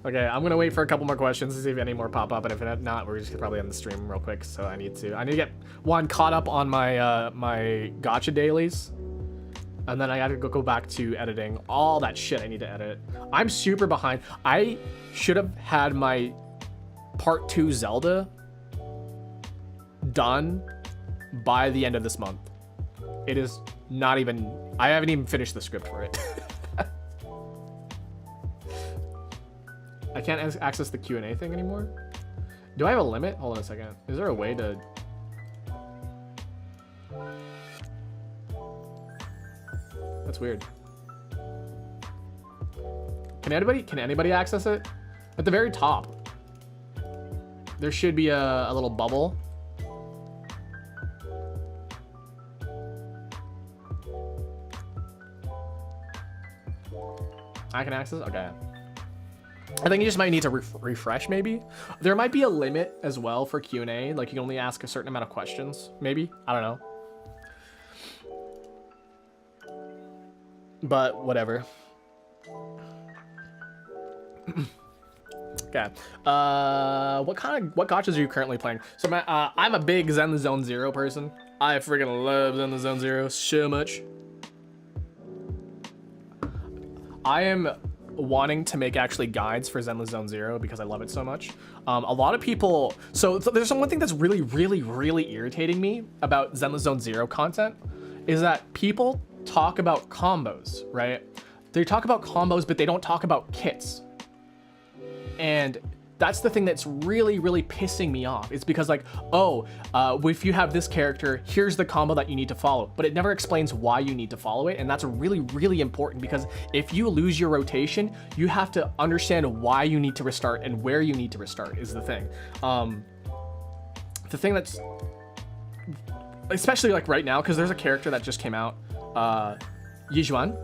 Okay, I'm gonna wait for a couple more questions to see if any more pop up, and if not, we're just probably end the stream real quick. So I need to get one caught up on my my gacha dailies, and then I gotta go back to editing all that shit I need to edit. I'm super behind. I should have had my part 2 Zelda done by the end of this month. It is not even. I haven't even finished the script for it. I can't access the Q&A thing anymore. Do I have a limit? Hold on a second. Is there a way to... That's weird. Can anybody access it? At the very top, there should be a little bubble. I can access it? Okay. I think you just might need to refresh, maybe. There might be a limit as well for Q&A. Like, you can only ask a certain amount of questions, maybe. I don't know. but whatever. Okay. What gachas are you currently playing? So I'm a big Zen the Zone Zero person. I freaking love Zen the Zone Zero so much. I am wanting to make actually guides for Zen the Zone Zero because I love it so much. A lot of people. So there's one thing that's really irritating me about Zen the Zone Zero content is that people talk about combos, right? They talk about combos, but they don't talk about kits. And that's the thing that's really pissing me off. It's because like, oh, if you have this character, here's the combo that you need to follow. But it never explains why you need to follow it. And that's really important because if you lose your rotation, you have to understand why you need to restart and where you need to restart is the thing. The thing that's, especially like right now, because there's a character that just came out, Yijuan.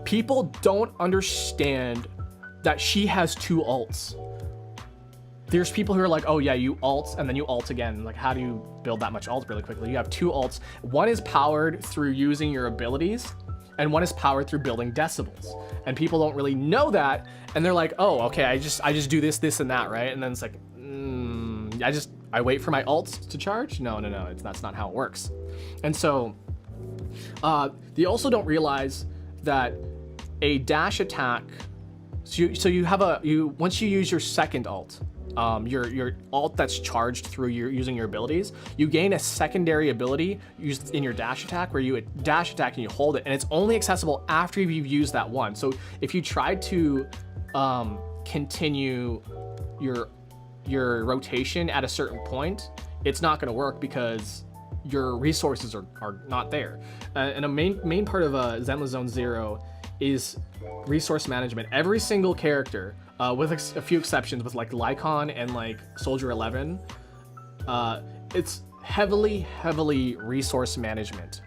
People don't understand that she has 2 ults. There's people who are like, oh yeah, you ult and then you ult again. Like, how do you build that much ult really quickly? You have 2 ults. One is powered through using your abilities, and one is powered through building decibels. And people don't really know that, and they're like, oh, okay, I just do this, and that, right? And then it's like, I wait for my ults to charge? No, that's not how it works. And so, they also don't realize that a dash attack. So you have once you use your second ult, your ult that's charged through using your abilities, you gain a secondary ability used in your dash attack where you dash attack and you hold it, and it's only accessible after you've used that one. So if you try to continue your rotation at a certain point, it's not going to work because your resources are not there. And a main part of Zen Zone Zero is resource management. Every single character, with a few exceptions, with like Lycon and like Soldier 11, it's heavily resource management.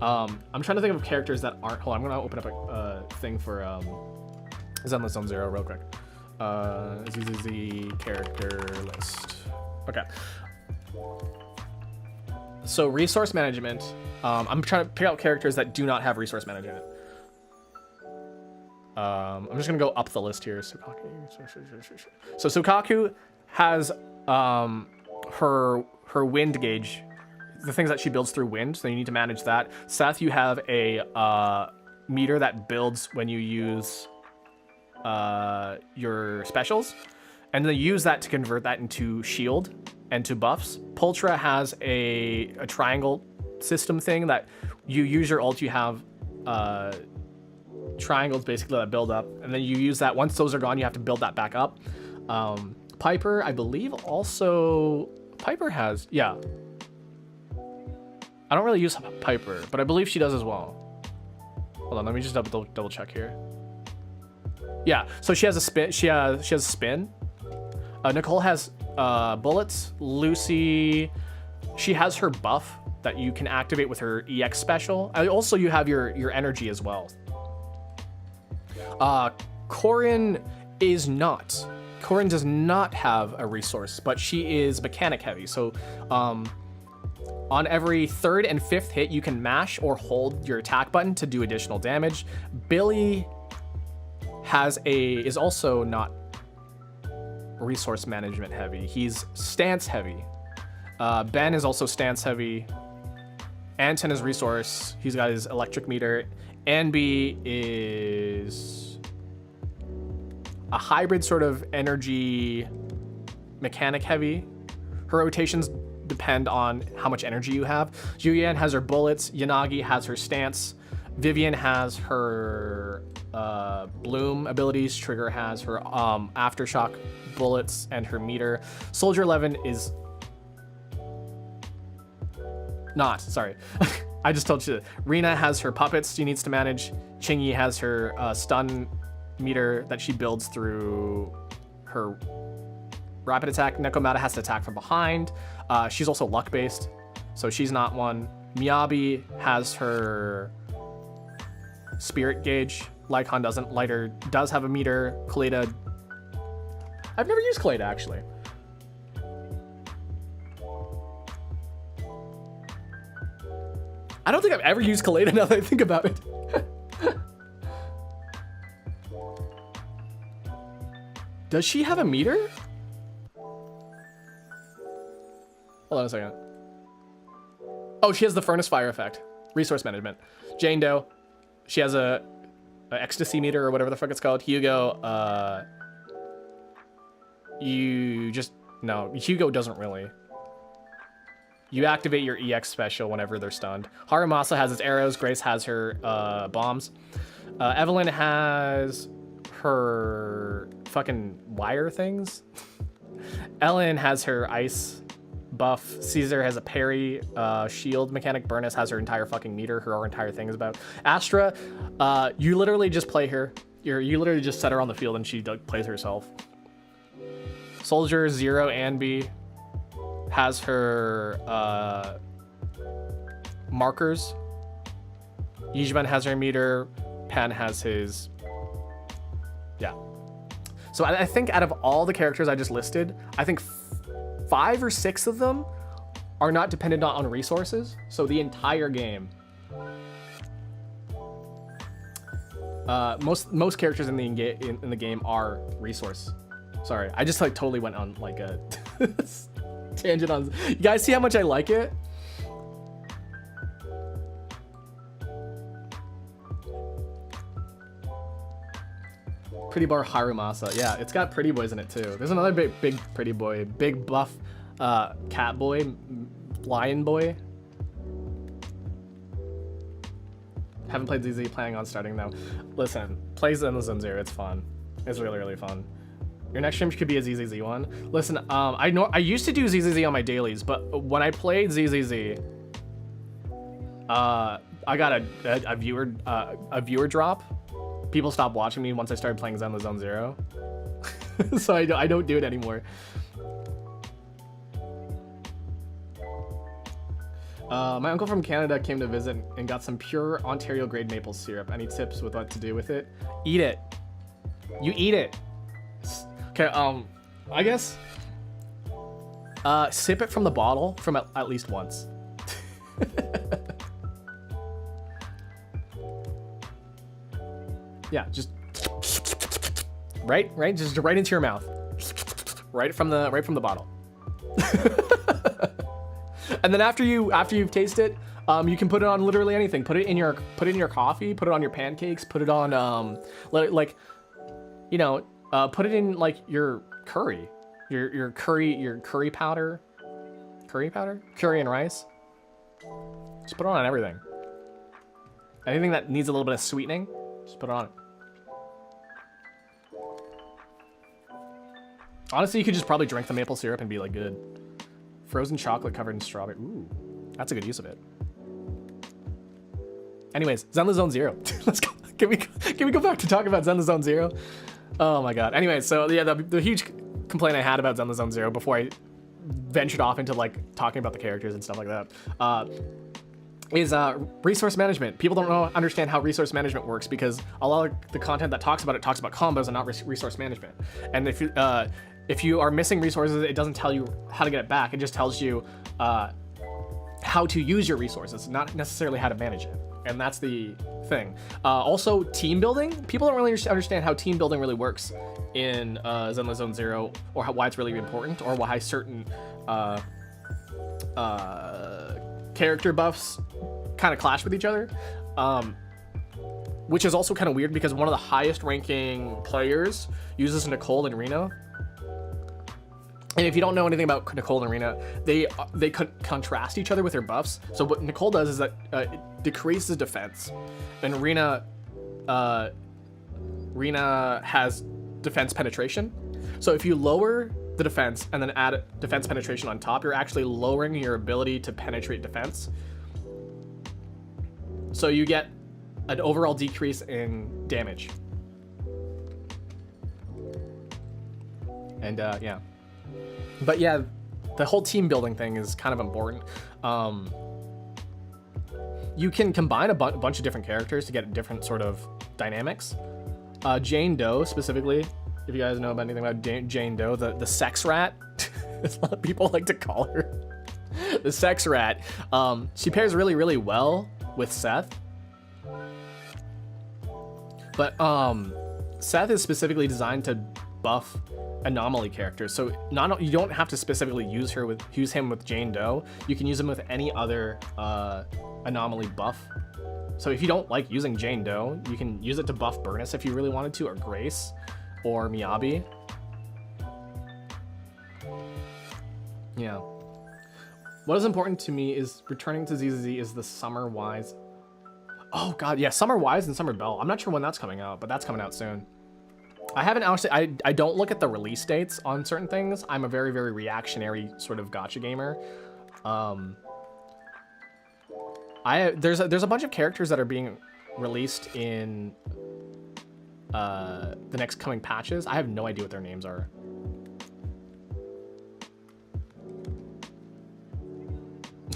I'm trying to think of characters that aren't. Hold on, I'm gonna open up a thing for Zen Zone Zero real quick. ZZZ character list. Okay. So resource management. I'm trying to pick out characters that do not have resource management. I'm just gonna go up the list here. So Sukaku has her wind gauge, the things that she builds through wind, so you need to manage that. Seth, you have a meter that builds when you use your specials, and then use that to convert that into shield and to buffs. Pultra has a triangle system thing that you use your ult, you have triangles basically that build up, and then you use that. Once those are gone, you have to build that back up. Piper, I believe also Piper has, yeah. I don't really use Piper, but I believe she does as well. Hold on, let me just double check here. Yeah, so she has a spin. She has a spin. Nicole has bullets. Lucy, she has her buff that you can activate with her EX special. Also, you have your energy as well. Corin does not have a resource, but she is mechanic heavy. So on every 3rd and 5th hit, you can mash or hold your attack button to do additional damage. Billy is also not resource management heavy. He's stance heavy. Ben is also stance heavy. Anton is resource. He's got his electric meter. Anby is a hybrid sort of energy mechanic heavy. Her rotations depend on how much energy you have. Julianne has her bullets. Yanagi has her stance. Vivian has her bloom abilities. Trigger has her aftershock bullets and her meter. Soldier 11 is not, sorry. I just told you. Rena has her puppets she needs to manage. Chingy has her stun meter that she builds through her rapid attack. Nekomata has to attack from behind. She's also luck based, so she's not one. Miyabi has her spirit gauge. Lycon doesn't. Lighter does have a meter. Kaleda, I've never used Kaleda actually. I don't think I've ever used Kaleda now that I think about it. Does she have a meter? Hold on a second. Oh, she has the furnace fire effect. Resource management. Jane Doe. She has a ecstasy meter or whatever the fuck it's called. Hugo, no, Hugo doesn't really. You activate your EX special whenever they're stunned. Harumasa has its arrows. Grace has her bombs. Evelyn has her fucking wire things. Ellen has her ice buff. Caesar has a parry shield mechanic. Burness has her entire fucking meter. Her entire thing is about. Astra, you literally just play her. You literally just set her on the field and she plays herself. Soldier, Zero, Anby has her markers. Yijman has her meter. Pan has his... Yeah. So I think out of all the characters I just listed, I think 5 or 6 of them are not dependent on resources. So the entire game... most characters in the game are resource. Sorry, I just like totally went on like a tangent on. You guys see how much I like it? Pretty bar Harumasa. Yeah, it's got pretty boys in it too. There's another big pretty boy, big buff cat boy, lion boy. Haven't played ZZ, planning on starting though. Listen, play Zen Zone Zero. It's fun. It's really fun. Your next stream could be a ZZZ one. Listen, I used to do ZZZ on my dailies, but when I played ZZZ, I got a viewer drop. People stopped watching me once I started playing Zen Zone Zero, so I don't do it anymore. My uncle from Canada came to visit and got some pure Ontario grade maple syrup. Any tips with what to do with it? Eat it. You eat it. Okay, I guess sip it from the bottle from at least once. Yeah, just right, just right into your mouth, right from the bottle. And then after you've tasted it, you can put it on literally anything. Put it in your coffee. Put it on your pancakes. Put it on like, you know. Put it in like your curry, your curry powder, curry and rice. Just put it on everything. Anything that needs a little bit of sweetening, just put it on it. Honestly, you could just probably drink the maple syrup and be like good. Frozen chocolate covered in strawberry. Ooh, that's a good use of it. Anyways, Zen Zone Zero. Let's go. Can we go back to talk about Zen Zone Zero? Oh my god. Anyway, so yeah, the huge complaint I had about Zen Zone Zero before I ventured off into like talking about the characters and stuff like that is resource management. People don't understand how resource management works because a lot of the content that talks about combos and not resource management. And if you are missing resources, it doesn't tell you how to get it back. It just tells you how to use your resources, not necessarily how to manage it. And that's the thing. Also, team building. People don't really understand how team building really works in Zen Zone Zero, or why it's really important, or why certain character buffs kind of clash with each other. Which is also kind of weird because one of the highest ranking players uses Nicole and Rena. And if you don't know anything about Nicole and Rena, they contrast each other with their buffs. So what Nicole does is that it decreases defense, and Rena has defense penetration. So if you lower the defense and then add defense penetration on top, you're actually lowering your ability to penetrate defense. So you get an overall decrease in damage. And yeah. But yeah, the whole team building thing is kind of important. You can combine a bunch of different characters to get different sort of dynamics. Jane Doe specifically, if you guys know about anything about Jane Doe, the sex rat, as a lot of people like to call her, the sex rat. She pairs really well with Seth. But Seth is specifically designed to buff anomaly characters, so you don't have to specifically use him with Jane Doe. You can use him with any other anomaly buff. So if you don't like using Jane Doe, you can use it to buff Burnus if you really wanted to, or Grace, or Miyabi. Yeah. What is important to me is returning to ZZZ is the Summer Wise. Oh god, yeah, Summer Wise and Summer Bell. I'm not sure when that's coming out, but that's coming out soon. I haven't actually, I don't look at the release dates on certain things. I'm a very, very reactionary sort of gacha gamer. There's a bunch of characters that are being released in the next coming patches. I have no idea what their names are.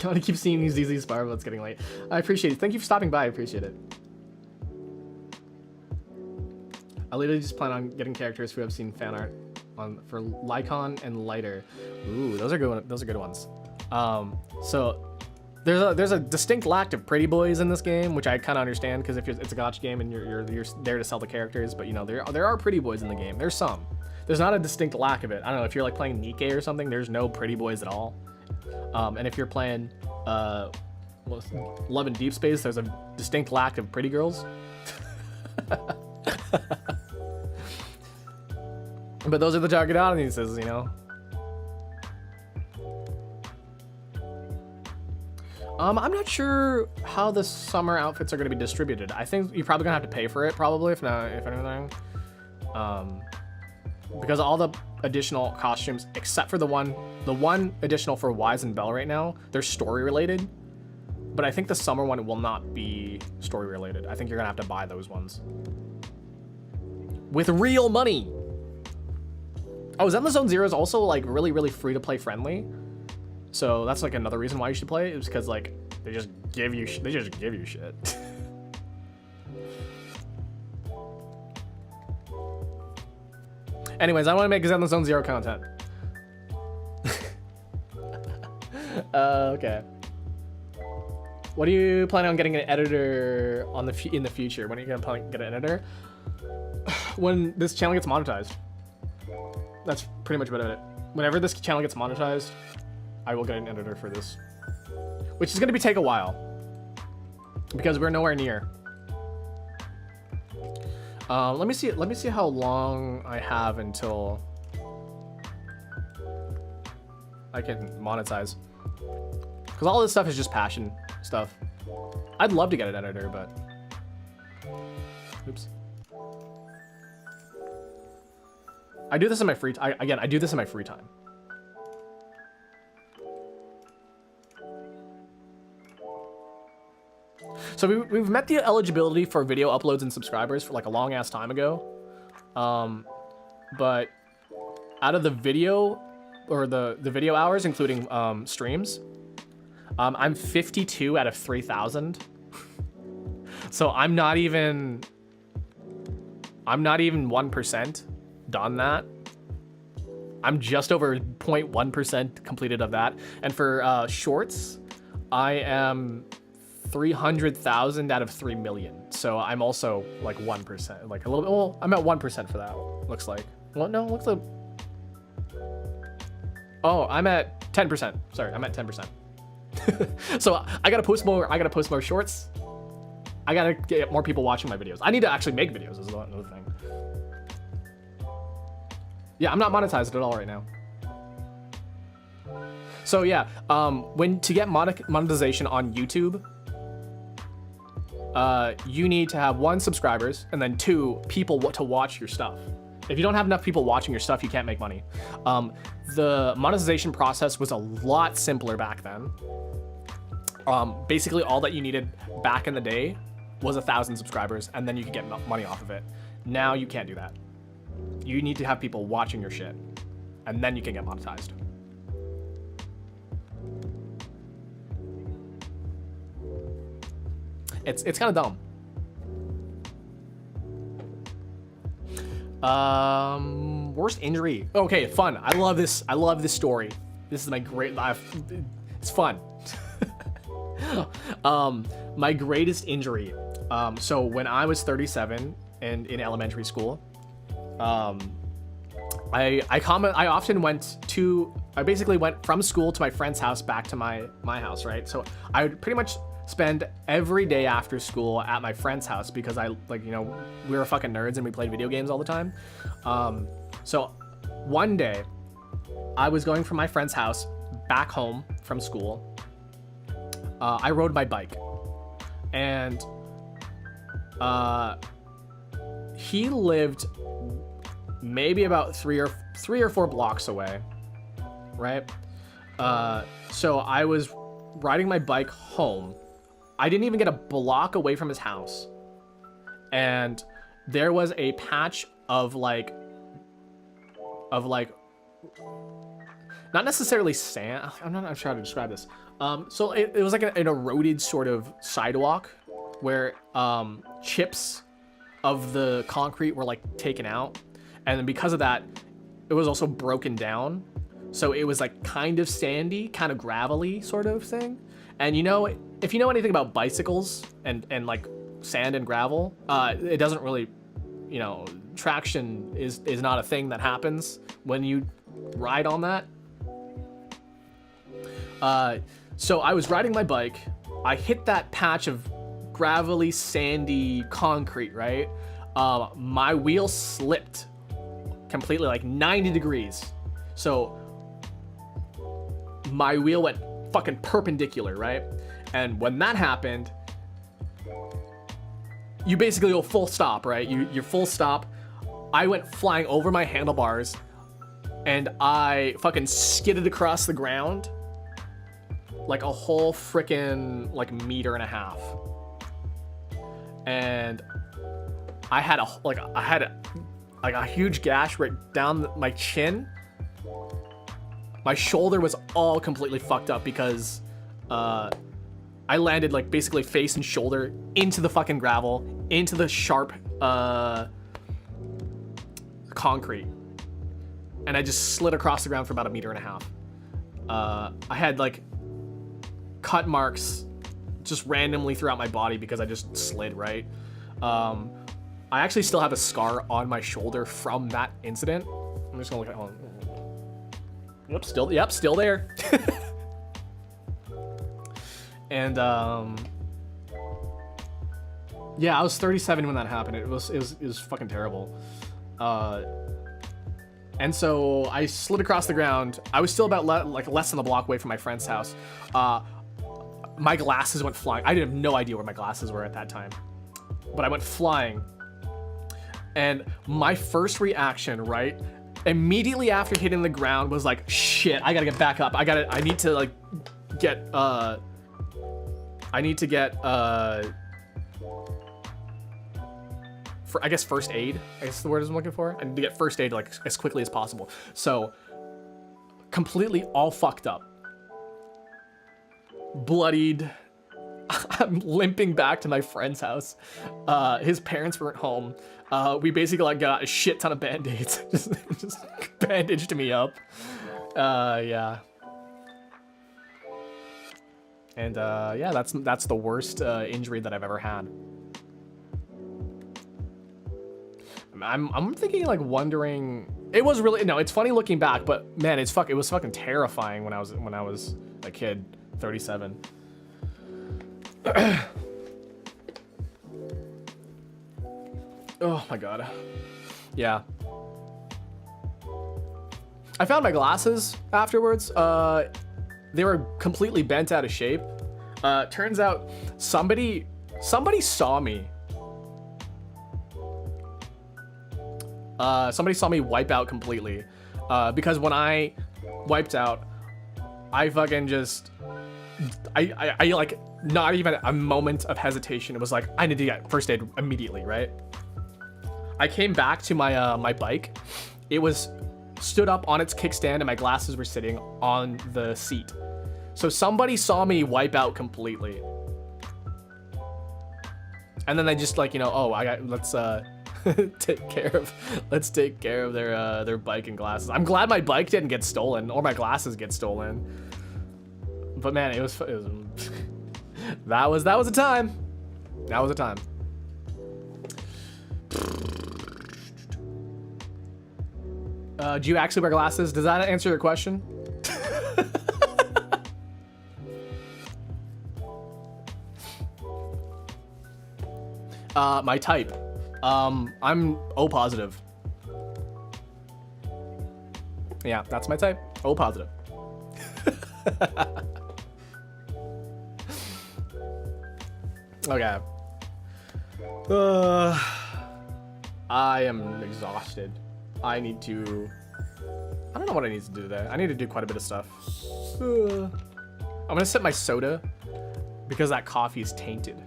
I keep seeing these ZZ Spiral, but it's getting late. I appreciate it. Thank you for stopping by. I appreciate it. I literally just plan on getting characters who have seen fan art for Lycon and Lighter. Ooh, those are good. Those are good ones. So there's a distinct lack of pretty boys in this game, which I kind of understand because it's a gacha game and you're there to sell the characters. But you know there are pretty boys in the game. There's some. There's not a distinct lack of it. I don't know if you're like playing Nikkei or something. There's no pretty boys at all. And if you're playing Love and Deep Space, there's a distinct lack of pretty girls. But those are the target audiences, you know. I'm not sure how the summer outfits are going to be distributed. I think you're probably going to have to pay for it, probably, if anything. Because all the additional costumes, except for the one additional for Wise and Bell right now, they're story related. But I think the summer one will not be story related. I think you're gonna have to buy those ones with real money. Oh, Zenless Zone Zero is also like really, really free to play friendly. So that's like another reason why you should play it, is because like they just give you shit. Anyways, I want to make Zenless Zone Zero content. Okay. What are you planning on getting an editor on in the future? When are you gonna get an editor? When this channel gets monetized. That's pretty much about it. Whenever this channel gets monetized, I will get an editor for this, which is gonna take a while because we're nowhere near. Let me see how long I have until I can monetize. Because all this stuff is just passion stuff. I'd love to get an editor, but oops. I do this in my free time. I do this in my free time. So we've met the eligibility for video uploads and subscribers for like a long ass time ago. But out of the video or the video hours, including streams, I'm 52 out of 3,000. So I'm not even 1% done that. I'm just over 0.1% completed of that. And for shorts, I am 300,000 out of 3 million. So I'm also like 1%, like a little bit. Well, I'm at 1% for that. Looks like. Well, no, looks like. Oh, I'm at 10%. Sorry, I'm at 10%. So I gotta post more. I gotta post more shorts. I gotta get more people watching my videos. I need to actually make videos. Is another thing. Yeah, I'm not monetized at all right now. So yeah, to get monetization on YouTube, you need to have 1, subscribers, and then 2, people to watch your stuff. If you don't have enough people watching your stuff, you can't make money. The monetization process was a lot simpler back then. Basically all that you needed back in the day was 1,000 subscribers, and then you could get money off of it. Now you can't do that. You need to have people watching your shit, and then you can get monetized. It's kind of dumb. Worst injury. Okay, fun. I love this. I love this story. This is my great life. It's fun. My greatest injury. So when I was 37, and in elementary school. I basically went from school to my friend's house back to my house, right? So I would pretty much spend every day after school at my friend's house because we were fucking nerds and we played video games all the time. So one day I was going from my friend's house back home from school. I rode my bike, and he lived maybe about three or four blocks away, right? So I was riding my bike home. I didn't even get a block away from his house, and there was a patch of like not necessarily sand. I'm trying to describe this. So it was like an eroded sort of sidewalk where chips of the concrete were like taken out, and then because of that, it was also broken down. So it was like kind of sandy, kind of gravelly sort of thing. And if you know anything about bicycles and like sand and gravel, it doesn't really, traction is not a thing that happens when you ride on that. So I was riding my bike. I hit that patch of gravelly, sandy concrete, right? My wheel slipped completely, like 90 degrees. So my wheel went fucking perpendicular, right? And when that happened, you basically go full stop, right? You're full stop. I went flying over my handlebars, and I fucking skidded across the ground like a whole freaking like meter and a half. And I had a huge gash right down my chin. My shoulder was all completely fucked up because I landed like basically face and shoulder into the fucking gravel, into the sharp concrete. And I just slid across the ground for about a meter and a half. I had like cut marks just randomly throughout my body because I just slid, right? I actually still have a scar on my shoulder from that incident. I'm just gonna look at it. Yep, still there. And yeah, I was 37 when that happened. It was fucking terrible. And so I slid across the ground. I was still about less than a block away from my friend's house. My glasses went flying. I have no idea where my glasses were at that time, but I went flying. And my first reaction, right, immediately after hitting the ground was like, shit, I gotta get back up. I need to like get for, I guess, first aid. I guess the word I'm looking for. I need to get first aid like as quickly as possible. So completely all fucked up, bloodied. I'm limping back to my friend's house. His parents weren't home. We basically like got a shit ton of band-aids. just bandaged me up. Yeah. And yeah, that's the worst injury that I've ever had. I'm thinking, like, wondering. It was really, no, it's funny looking back, but man, it was fucking terrifying when I was a kid. 37. Oh my god. Yeah. I found my glasses afterwards. They were completely bent out of shape. Turns out somebody saw me. Somebody saw me wipe out completely. Because when I wiped out, I fucking just, I like, not even a moment of hesitation. It was like, I need to get first aid immediately, right? I came back to my my bike. It was stood up on its kickstand and my glasses were sitting on the seat. So somebody saw me wipe out completely. And then they just like, let's take care of their bike and glasses. I'm glad my bike didn't get stolen or my glasses get stolen. But man, it was that was a time. That was a time. Do you actually wear glasses? Does that answer your question? My type. I'm O positive. Yeah, that's my type. O positive. Okay. I am exhausted. I need to... I don't know what I need to do today. I need to do quite a bit of stuff. I'm gonna sip my soda because that coffee is tainted.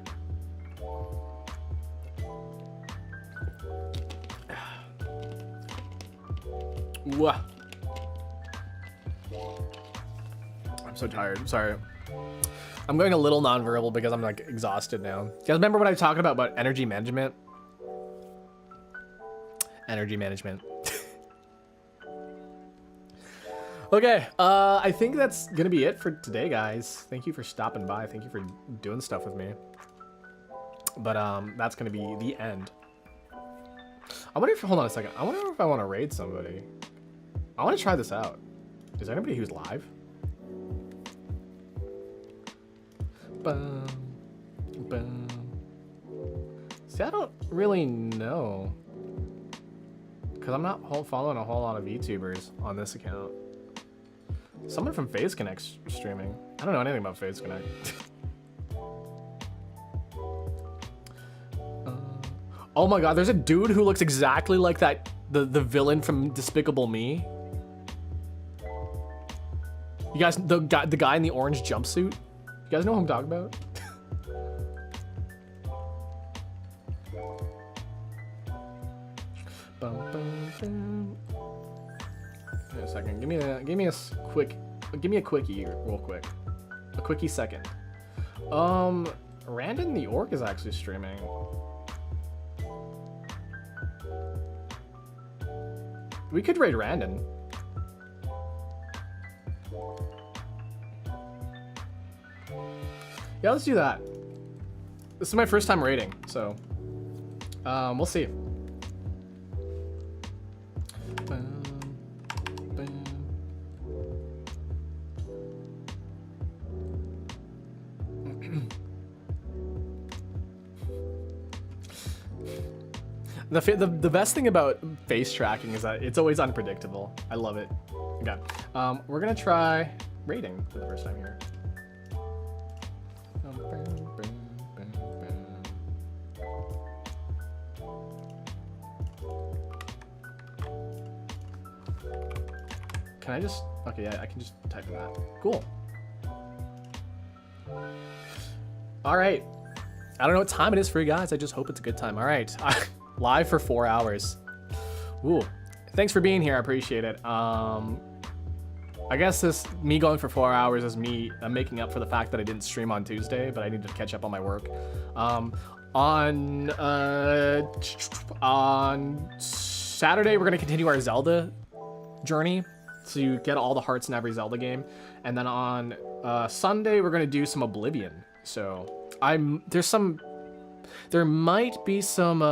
Wah. I'm so tired. I'm sorry. I'm going a little nonverbal because I'm like exhausted now. You guys remember what I talked about energy management? Energy management. Okay, I think that's gonna be it for today, guys. Thank you for stopping by. Thank you for doing stuff with me. But that's gonna be the end. I wonder if, hold on a second. I wonder if I want to raid somebody. I want to try this out. Is there anybody who's live? Boom, boom. See, I don't really know. Because I'm not following a whole lot of VTubers on this account. Someone from FaZe Connect's streaming. I don't know anything about FaZe Connect. Oh my god, there's a dude who looks exactly like that, the villain from Despicable Me. You guys, the guy in the orange jumpsuit? You guys know who I'm talking about? Bum, bum, bum. Wait a second. Give me a quickie real quick. A quickie second. Randon the Orc is actually streaming. We could raid Randon. Yeah, let's do that. This is my first time raiding, so we'll see. The best thing about face tracking is that it's always unpredictable. I love it. Okay, we're gonna try raiding for the first time here. Can I just, okay, yeah, I can just type in that. Cool. All right. I don't know what time it is for you guys. I just hope it's a good time. All right. Live for 4 hours. Ooh. Thanks for being here. I appreciate it. I guess me going for 4 hours is me making up for the fact that I didn't stream on Tuesday, but I need to catch up on my work. On Saturday, we're gonna continue our Zelda journey to get all the hearts in every Zelda game, and then on Sunday we're gonna do some Oblivion. So there might be some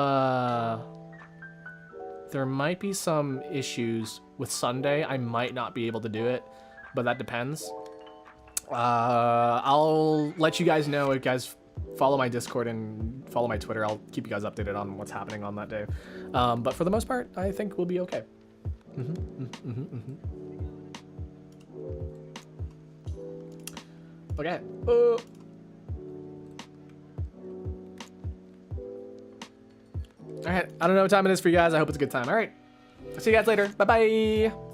issues with Sunday. I might not be able to do it, but that depends. I'll let you guys know. If you guys follow my Discord and follow my Twitter, I'll keep you guys updated on what's happening on that day. But for the most part, I think we'll be okay. Okay. All right. I don't know what time it is for you guys. I hope it's a good time. All right. See you guys later. Bye-bye.